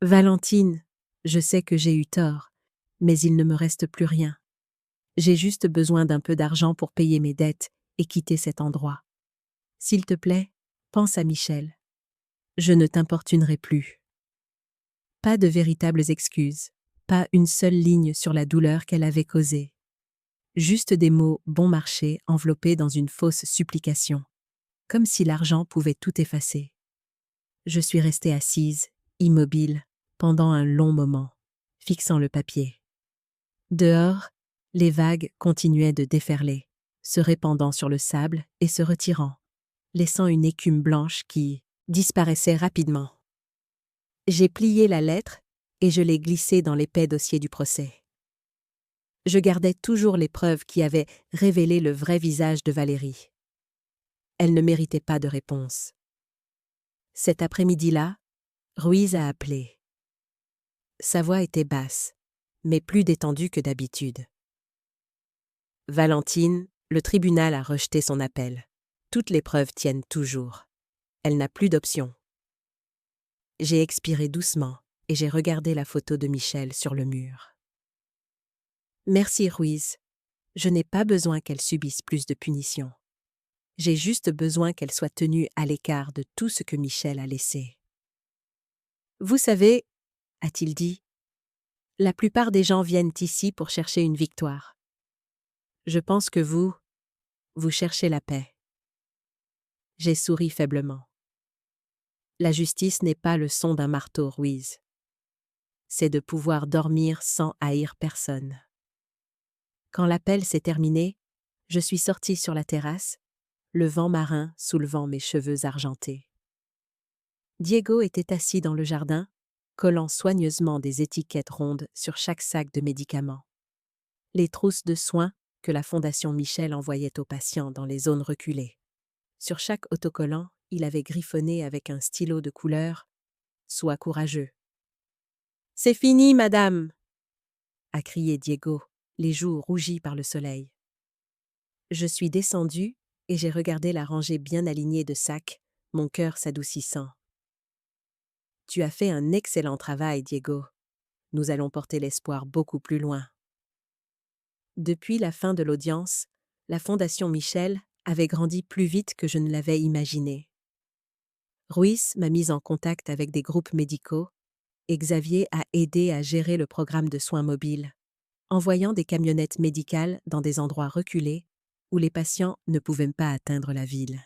Valentine, je sais que j'ai eu tort, mais il ne me reste plus rien. J'ai juste besoin d'un peu d'argent pour payer mes dettes et quitter cet endroit. S'il te plaît, pense à Michel. Je ne t'importunerai plus. Pas de véritables excuses, pas une seule ligne sur la douleur qu'elle avait causée. Juste des mots bon marché enveloppés dans une fausse supplication, comme si l'argent pouvait tout effacer. Je suis restée assise, immobile, pendant un long moment, fixant le papier. Dehors, les vagues continuaient de déferler, se répandant sur le sable et se retirant, laissant une écume blanche qui disparaissait rapidement. J'ai plié la lettre et je l'ai glissée dans l'épais dossier du procès. Je gardais toujours les preuves qui avaient révélé le vrai visage de Valérie. Elle ne méritait pas de réponse. Cet après-midi-là, Ruiz a appelé. Sa voix était basse, mais plus détendue que d'habitude. Valentine, le tribunal a rejeté son appel. Toutes les preuves tiennent toujours. Elle n'a plus d'option. J'ai expiré doucement et j'ai regardé la photo de Michel sur le mur. Merci Ruiz. Je n'ai pas besoin qu'elle subisse plus de punitions. J'ai juste besoin qu'elle soit tenue à l'écart de tout ce que Michel a laissé. Vous savez, a-t-il dit, la plupart des gens viennent ici pour chercher une victoire. Je pense que vous cherchez la paix. J'ai souri faiblement. La justice n'est pas le son d'un marteau, Ruiz. C'est de pouvoir dormir sans haïr personne. Quand l'appel s'est terminé, je suis sortie sur la terrasse, le vent marin soulevant mes cheveux argentés. Diego était assis dans le jardin, collant soigneusement des étiquettes rondes sur chaque sac de médicaments. Les trousses de soins que la Fondation Michel envoyait aux patients dans les zones reculées. Sur chaque autocollant, il avait griffonné avec un stylo de couleur « Sois courageux ». « C'est fini, madame !» a crié Diego, les joues rougies par le soleil. Je suis descendue et j'ai regardé la rangée bien alignée de sacs, mon cœur s'adoucissant. « Tu as fait un excellent travail, Diego. Nous allons porter l'espoir beaucoup plus loin. » Depuis la fin de l'audience, la Fondation Michel avait grandi plus vite que je ne l'avais imaginé. Ruiz m'a mise en contact avec des groupes médicaux et Xavier a aidé à gérer le programme de soins mobiles, envoyant des camionnettes médicales dans des endroits reculés où les patients ne pouvaient pas atteindre la ville.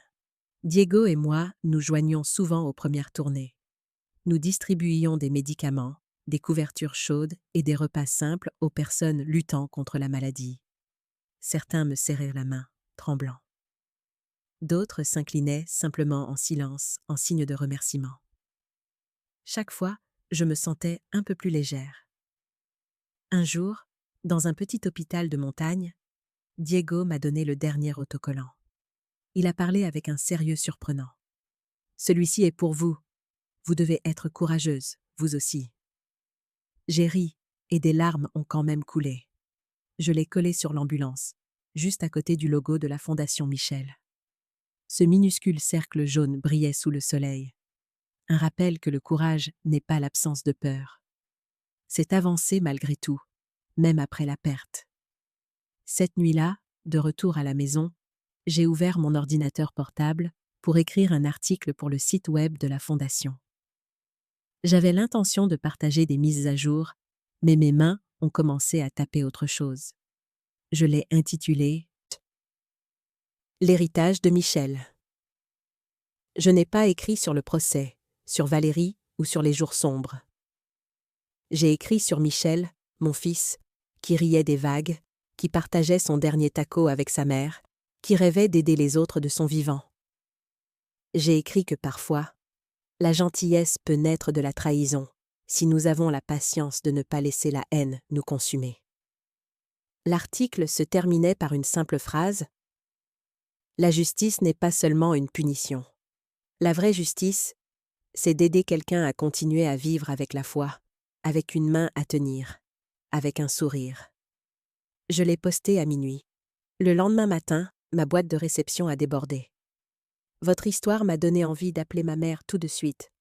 Diego et moi nous joignions souvent aux premières tournées. Nous distribuions des médicaments, des couvertures chaudes et des repas simples aux personnes luttant contre la maladie. Certains me serraient la main, tremblant. D'autres s'inclinaient simplement en silence, en signe de remerciement. Chaque fois, je me sentais un peu plus légère. Un jour, dans un petit hôpital de montagne, Diego m'a donné le dernier autocollant. Il a parlé avec un sérieux surprenant. « Celui-ci est pour vous. Vous devez être courageuse, vous aussi. » J'ai ri, et des larmes ont quand même coulé. Je l'ai collé sur l'ambulance, juste à côté du logo de la Fondation Michel. Ce minuscule cercle jaune brillait sous le soleil. Un rappel que le courage n'est pas l'absence de peur. C'est avancer malgré tout, même après la perte. Cette nuit-là, de retour à la maison, j'ai ouvert mon ordinateur portable pour écrire un article pour le site web de la Fondation. J'avais l'intention de partager des mises à jour, mais mes mains ont commencé à taper autre chose. Je l'ai intitulé « L'héritage de Michel ». Je n'ai pas écrit sur le procès, sur Valérie ou sur les jours sombres. J'ai écrit sur Michel, mon fils, qui riait des vagues, qui partageait son dernier taco avec sa mère, qui rêvait d'aider les autres de son vivant. J'ai écrit que parfois, la gentillesse peut naître de la trahison, si nous avons la patience de ne pas laisser la haine nous consumer. L'article se terminait par une simple phrase « La justice n'est pas seulement une punition. La vraie justice, c'est d'aider quelqu'un à continuer à vivre avec la foi, avec une main à tenir, avec un sourire. » Je l'ai posté à minuit. Le lendemain matin, ma boîte de réception a débordé. Votre histoire m'a donné envie d'appeler ma mère tout de suite.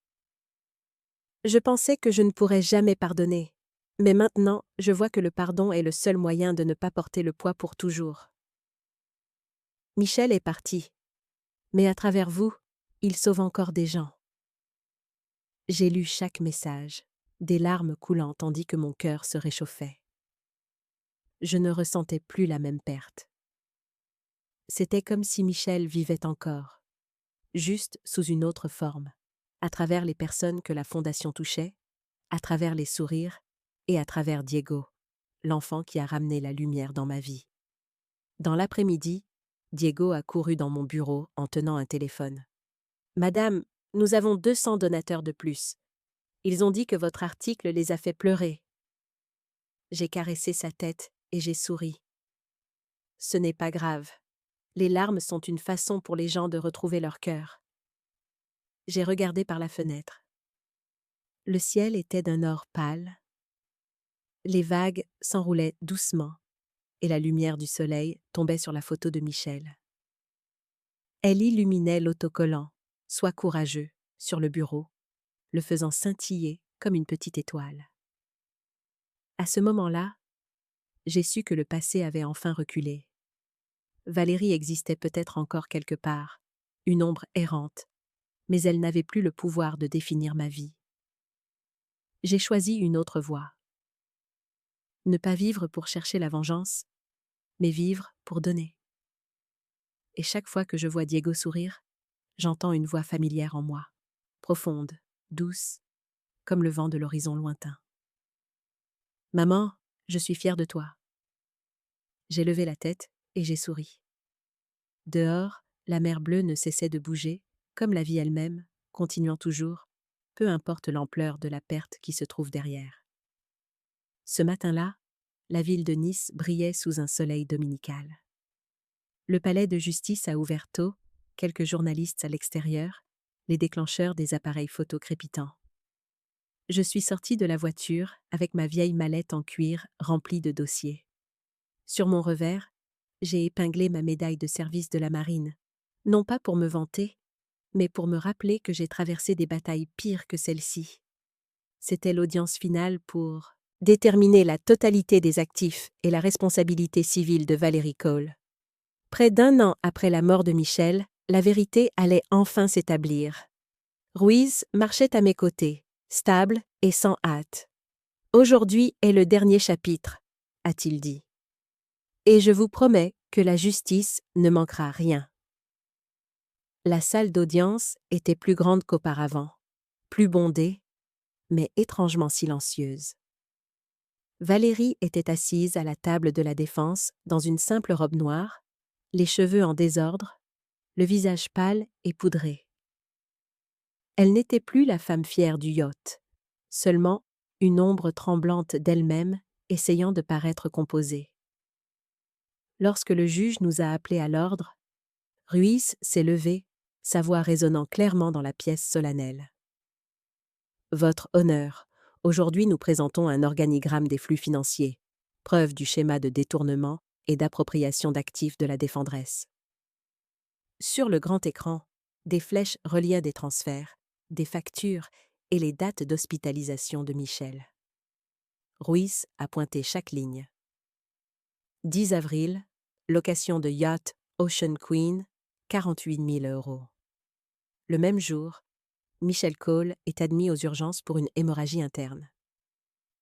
Je pensais que je ne pourrais jamais pardonner. Mais maintenant, je vois que le pardon est le seul moyen de ne pas porter le poids pour toujours. Michel est parti. Mais à travers vous, il sauve encore des gens. J'ai lu chaque message, des larmes coulant tandis que mon cœur se réchauffait. Je ne ressentais plus la même perte. C'était comme si Michel vivait encore, juste sous une autre forme, à travers les personnes que la Fondation touchait, à travers les sourires et à travers Diego, l'enfant qui a ramené la lumière dans ma vie. Dans l'après-midi, Diego a couru dans mon bureau en tenant un téléphone. « Madame, nous avons 200 donateurs de plus. Ils ont dit que votre article les a fait pleurer. » J'ai caressé sa tête et j'ai souri. Ce n'est pas grave. Les larmes sont une façon pour les gens de retrouver leur cœur. J'ai regardé par la fenêtre. Le ciel était d'un or pâle. Les vagues s'enroulaient doucement et la lumière du soleil tombait sur la photo de Michel. Elle illuminait l'autocollant, sois courageux, sur le bureau, le faisant scintiller comme une petite étoile. À ce moment-là, j'ai su que le passé avait enfin reculé. Valérie existait peut-être encore quelque part, une ombre errante, mais elle n'avait plus le pouvoir de définir ma vie. J'ai choisi une autre voie. Ne pas vivre pour chercher la vengeance, mais vivre pour donner. Et chaque fois que je vois Diego sourire, j'entends une voix familière en moi, profonde, douce, comme le vent de l'horizon lointain. « Maman, je suis fière de toi. » J'ai levé la tête et j'ai souri. Dehors, la mer bleue ne cessait de bouger, comme la vie elle-même, continuant toujours, peu importe l'ampleur de la perte qui se trouve derrière. Ce matin-là, la ville de Nice brillait sous un soleil dominical. Le palais de justice a ouvert tôt, quelques journalistes à l'extérieur, les déclencheurs des appareils photo crépitants. Je suis sortie de la voiture avec ma vieille mallette en cuir remplie de dossiers. Sur mon revers, j'ai épinglé ma médaille de service de la marine, non pas pour me vanter, mais pour me rappeler que j'ai traversé des batailles pires que celle-ci. C'était l'audience finale pour déterminer la totalité des actifs et la responsabilité civile de Valérie Cole. Près d'1 an après la mort de Michel, la vérité allait enfin s'établir. Ruiz marchait à mes côtés, stable et sans hâte. « Aujourd'hui est le dernier chapitre », a-t-il dit. « Et je vous promets que la justice ne manquera rien. » La salle d'audience était plus grande qu'auparavant, plus bondée, mais étrangement silencieuse. Valérie était assise à la table de la défense dans une simple robe noire, les cheveux en désordre, le visage pâle et poudré. Elle n'était plus la femme fière du yacht, seulement une ombre tremblante d'elle-même essayant de paraître composée. Lorsque le juge nous a appelés à l'ordre, Ruiz s'est levé, sa voix résonnant clairement dans la pièce solennelle. « Votre honneur, aujourd'hui nous présentons un organigramme des flux financiers, preuve du schéma de détournement et d'appropriation d'actifs de la défenderesse. » Sur le grand écran, des flèches reliaient des transferts, des factures et les dates d'hospitalisation de Michel. Ruiz a pointé chaque ligne. 10 avril, location de yacht Ocean Queen, 48 000 €. Le même jour, Michel Cole est admis aux urgences pour une hémorragie interne.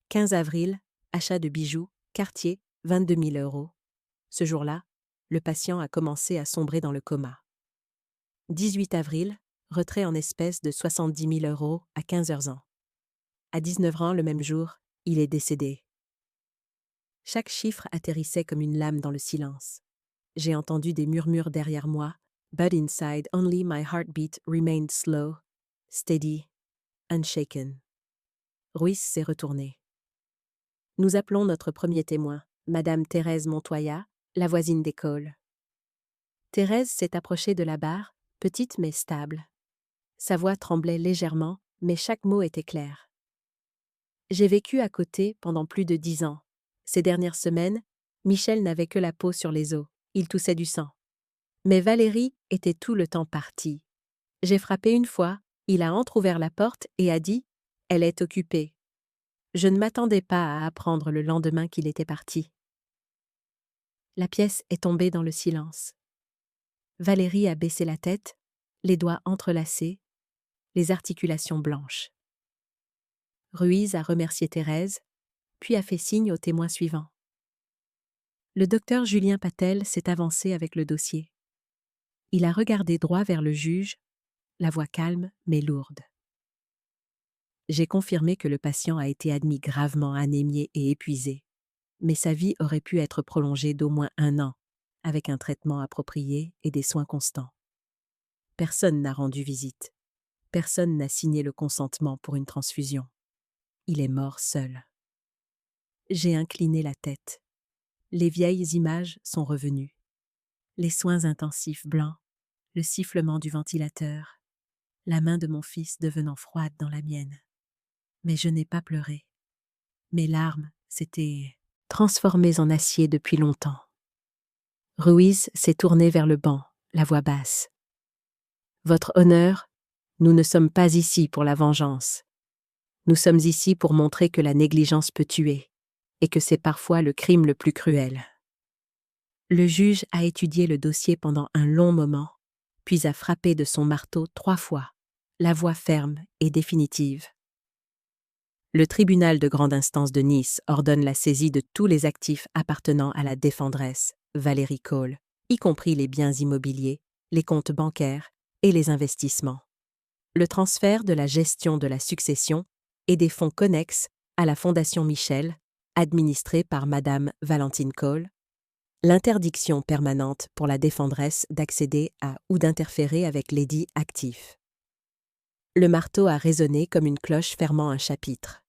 15 avril, achat de bijoux, Cartier, 22 000 €. Ce jour-là, le patient a commencé à sombrer dans le coma. 18 avril, retrait en espèces de 70 000 € à 15 ans. À 19 ans le même jour, il est décédé. Chaque chiffre atterrissait comme une lame dans le silence. J'ai entendu des murmures derrière moi, but inside only my heartbeat remained slow, steady, unshaken. Ruiz s'est retourné. Nous appelons notre premier témoin, Madame Thérèse Montoya, la voisine d'école. Thérèse s'est approchée de la barre, petite mais stable. Sa voix tremblait légèrement, mais chaque mot était clair. J'ai vécu à côté pendant plus de 10 ans. Ces dernières semaines, Michel n'avait que la peau sur les os. Il toussait du sang. Mais Valérie était tout le temps partie. J'ai frappé une fois, il a entrouvert la porte et a dit « Elle est occupée ». Je ne m'attendais pas à apprendre le lendemain qu'il était parti. La pièce est tombée dans le silence. Valérie a baissé la tête, les doigts entrelacés, les articulations blanches. Ruiz a remercié Thérèse, puis a fait signe au témoin suivant. Le docteur Julien Patel s'est avancé avec le dossier. Il a regardé droit vers le juge, la voix calme mais lourde. J'ai confirmé que le patient a été admis gravement anémié et épuisé, mais sa vie aurait pu être prolongée d'au moins 1 an, avec un traitement approprié et des soins constants. Personne n'a rendu visite. Personne n'a signé le consentement pour une transfusion. Il est mort seul. J'ai incliné la tête. Les vieilles images sont revenues. Les soins intensifs blancs, le sifflement du ventilateur, la main de mon fils devenant froide dans la mienne. Mais je n'ai pas pleuré. Mes larmes s'étaient transformées en acier depuis longtemps. Ruiz s'est tourné vers le banc, la voix basse. « Votre honneur, nous ne sommes pas ici pour la vengeance. Nous sommes ici pour montrer que la négligence peut tuer, et que c'est parfois le crime le plus cruel. » Le juge a étudié le dossier pendant un long moment, puis a frappé de son marteau 3 fois, la voix ferme et définitive. Le tribunal de grande instance de Nice ordonne la saisie de tous les actifs appartenant à la défendresse, Valérie Cole, y compris les biens immobiliers, les comptes bancaires et les investissements. Le transfert de la gestion de la succession et des fonds connexes à la Fondation Michel, administrée par Madame Valentine Cole, l'interdiction permanente pour la défendresse d'accéder à ou d'interférer avec lesdits actifs. Le marteau a résonné comme une cloche fermant un chapitre.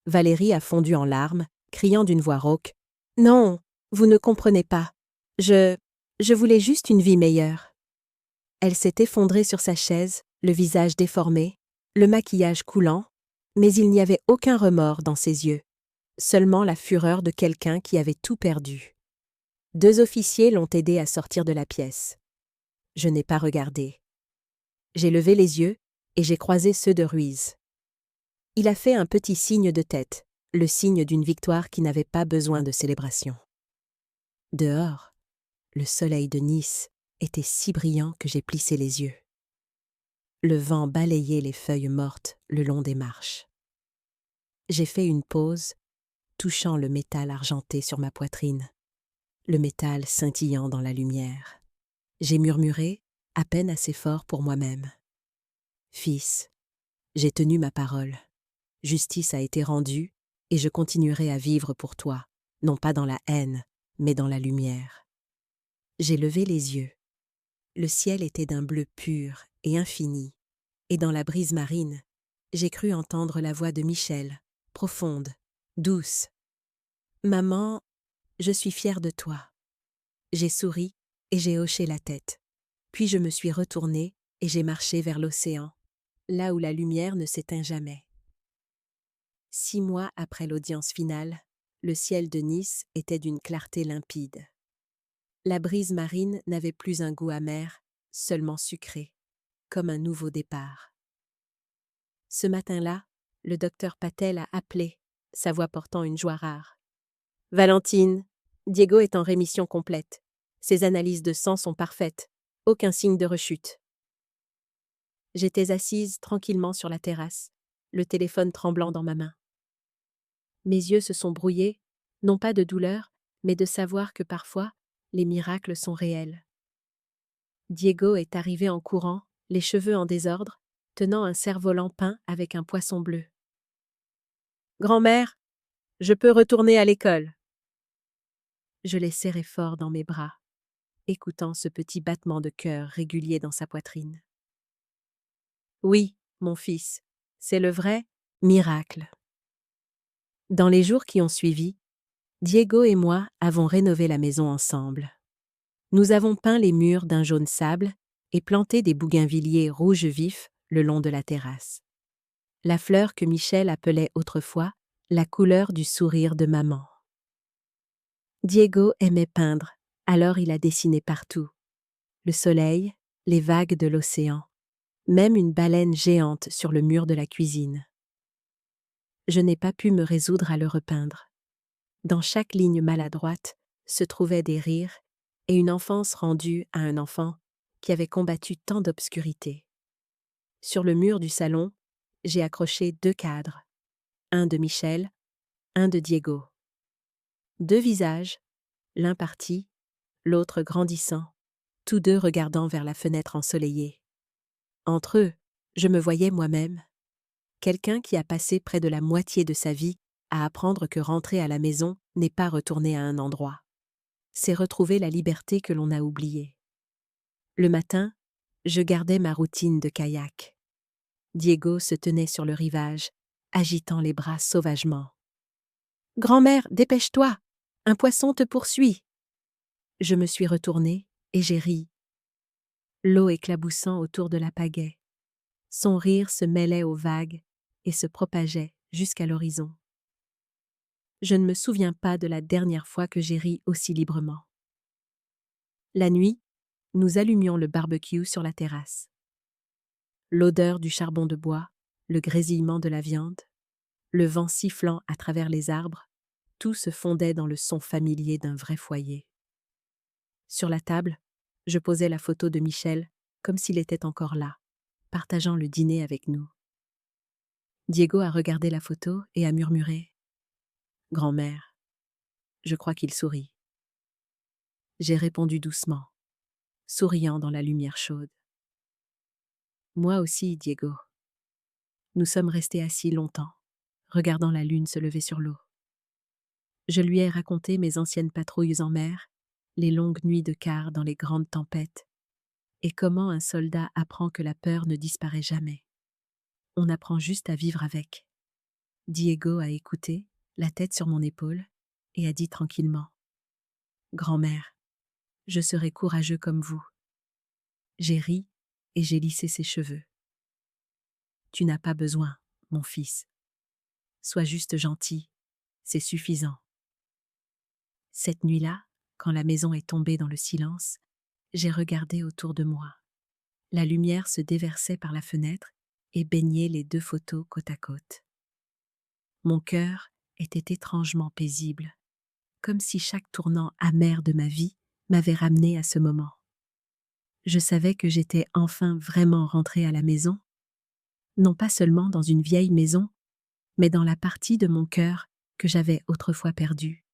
Valérie a fondu en larmes, criant d'une voix rauque « Non, vous ne comprenez pas. Je voulais juste une vie meilleure. » Elle s'est effondrée sur sa chaise, le visage déformé, le maquillage coulant, mais il n'y avait aucun remords dans ses yeux, seulement la fureur de quelqu'un qui avait tout perdu. 2 officiers l'ont aidée à sortir de la pièce. Je n'ai pas regardé. J'ai levé les yeux et j'ai croisé ceux de Ruiz. Il a fait un petit signe de tête, le signe d'une victoire qui n'avait pas besoin de célébration. Dehors, le soleil de Nice était si brillant que j'ai plissé les yeux. Le vent balayait les feuilles mortes le long des marches. J'ai fait une pause, touchant le métal argenté sur ma poitrine, le métal scintillant dans la lumière. J'ai murmuré, à peine assez fort pour moi-même. « Fils, j'ai tenu ma parole. Justice a été rendue, et je continuerai à vivre pour toi, non pas dans la haine, mais dans la lumière. » J'ai levé les yeux. Le ciel était d'un bleu pur et infini, et dans la brise marine, j'ai cru entendre la voix de Michel, profonde, douce. « Maman, je suis fière de toi. » J'ai souri et j'ai hoché la tête. Puis je me suis retournée et j'ai marché vers l'océan, là où la lumière ne s'éteint jamais. 6 mois après l'audience finale, le ciel de Nice était d'une clarté limpide. La brise marine n'avait plus un goût amer, seulement sucré, comme un nouveau départ. Ce matin-là, le docteur Patel a appelé, sa voix portant une joie rare. « Valentine, Diego est en rémission complète. Ses analyses de sang sont parfaites. Aucun signe de rechute. » J'étais assise tranquillement sur la terrasse, le téléphone tremblant dans ma main. Mes yeux se sont brouillés, non pas de douleur, mais de savoir que parfois, les miracles sont réels. Diego est arrivé en courant, les cheveux en désordre, tenant un cerf-volant peint avec un poisson bleu. « Grand-mère, je peux retourner à l'école. » Je l'ai serré fort dans mes bras, écoutant ce petit battement de cœur régulier dans sa poitrine. « Oui, mon fils, c'est le vrai miracle. » Dans les jours qui ont suivi, Diego et moi avons rénové la maison ensemble. Nous avons peint les murs d'un jaune sable et planté des bougainvilliers rouges vifs le long de la terrasse. La fleur que Michel appelait autrefois la couleur du sourire de maman. Diego aimait peindre, alors il a dessiné partout, le soleil, les vagues de l'océan, même une baleine géante sur le mur de la cuisine. Je n'ai pas pu me résoudre à le repeindre. Dans chaque ligne maladroite se trouvaient des rires et une enfance rendue à un enfant qui avait combattu tant d'obscurité. Sur le mur du salon, j'ai accroché 2 cadres, un de Michel, un de Diego. 2 visages, l'un parti, l'autre grandissant, tous deux regardant vers la fenêtre ensoleillée. Entre eux, je me voyais moi-même, quelqu'un qui a passé près de la moitié de sa vie à apprendre que rentrer à la maison n'est pas retourner à un endroit. C'est retrouver la liberté que l'on a oubliée. Le matin, je gardais ma routine de kayak. Diego se tenait sur le rivage, agitant les bras sauvagement. « Grand-mère, dépêche-toi! Un poisson te poursuit !» Je me suis retournée et j'ai ri. L'eau éclaboussant autour de la pagaie. Son rire se mêlait aux vagues et se propageait jusqu'à l'horizon. Je ne me souviens pas de la dernière fois que j'ai ri aussi librement. La nuit, nous allumions le barbecue sur la terrasse. L'odeur du charbon de bois, le grésillement de la viande, le vent sifflant à travers les arbres, tout se fondait dans le son familier d'un vrai foyer. Sur la table, je posais la photo de Michel comme s'il était encore là, partageant le dîner avec nous. Diego a regardé la photo et a murmuré « Grand-mère ». Je crois qu'il sourit. J'ai répondu doucement, souriant dans la lumière chaude. Moi aussi, Diego. Nous sommes restés assis longtemps, regardant la lune se lever sur l'eau. Je lui ai raconté mes anciennes patrouilles en mer, les longues nuits de quart dans les grandes tempêtes, et comment un soldat apprend que la peur ne disparaît jamais. On apprend juste à vivre avec. Diego a écouté, la tête sur mon épaule, et a dit tranquillement « Grand-mère, je serai courageux comme vous. » J'ai ri et j'ai lissé ses cheveux. « Tu n'as pas besoin, mon fils. Sois juste gentil, c'est suffisant. » Cette nuit-là, quand la maison est tombée dans le silence, j'ai regardé autour de moi. La lumière se déversait par la fenêtre et baignait les 2 photos côte à côte. Mon cœur était étrangement paisible, comme si chaque tournant amer de ma vie m'avait ramené à ce moment. Je savais que j'étais enfin vraiment rentrée à la maison, non pas seulement dans une vieille maison, mais dans la partie de mon cœur que j'avais autrefois perdue.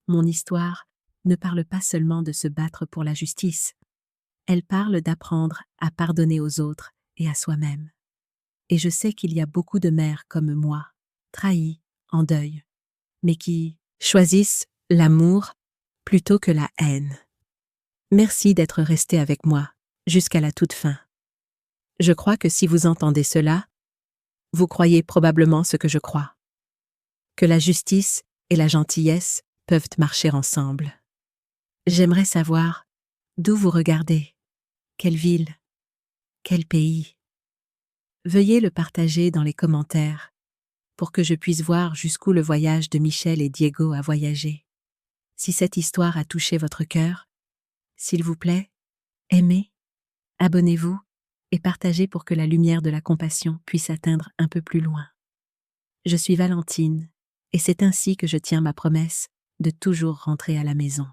Mon histoire ne parle pas seulement de se battre pour la justice, elle parle d'apprendre à pardonner aux autres et à soi-même. Et je sais qu'il y a beaucoup de mères comme moi, trahies, en deuil, mais qui choisissent l'amour plutôt que la haine. Merci d'être resté avec moi jusqu'à la toute fin. Je crois que si vous entendez cela, vous croyez probablement ce que je crois, que la justice et la gentillesse peuvent marcher ensemble. J'aimerais savoir d'où vous regardez, quelle ville, quel pays. Veuillez le partager dans les commentaires pour que je puisse voir jusqu'où le voyage de Michel et Diego a voyagé. Si cette histoire a touché votre cœur, s'il vous plaît, aimez, abonnez-vous et partagez pour que la lumière de la compassion puisse atteindre un peu plus loin. Je suis Valentine et c'est ainsi que je tiens ma promesse de toujours rentrer à la maison.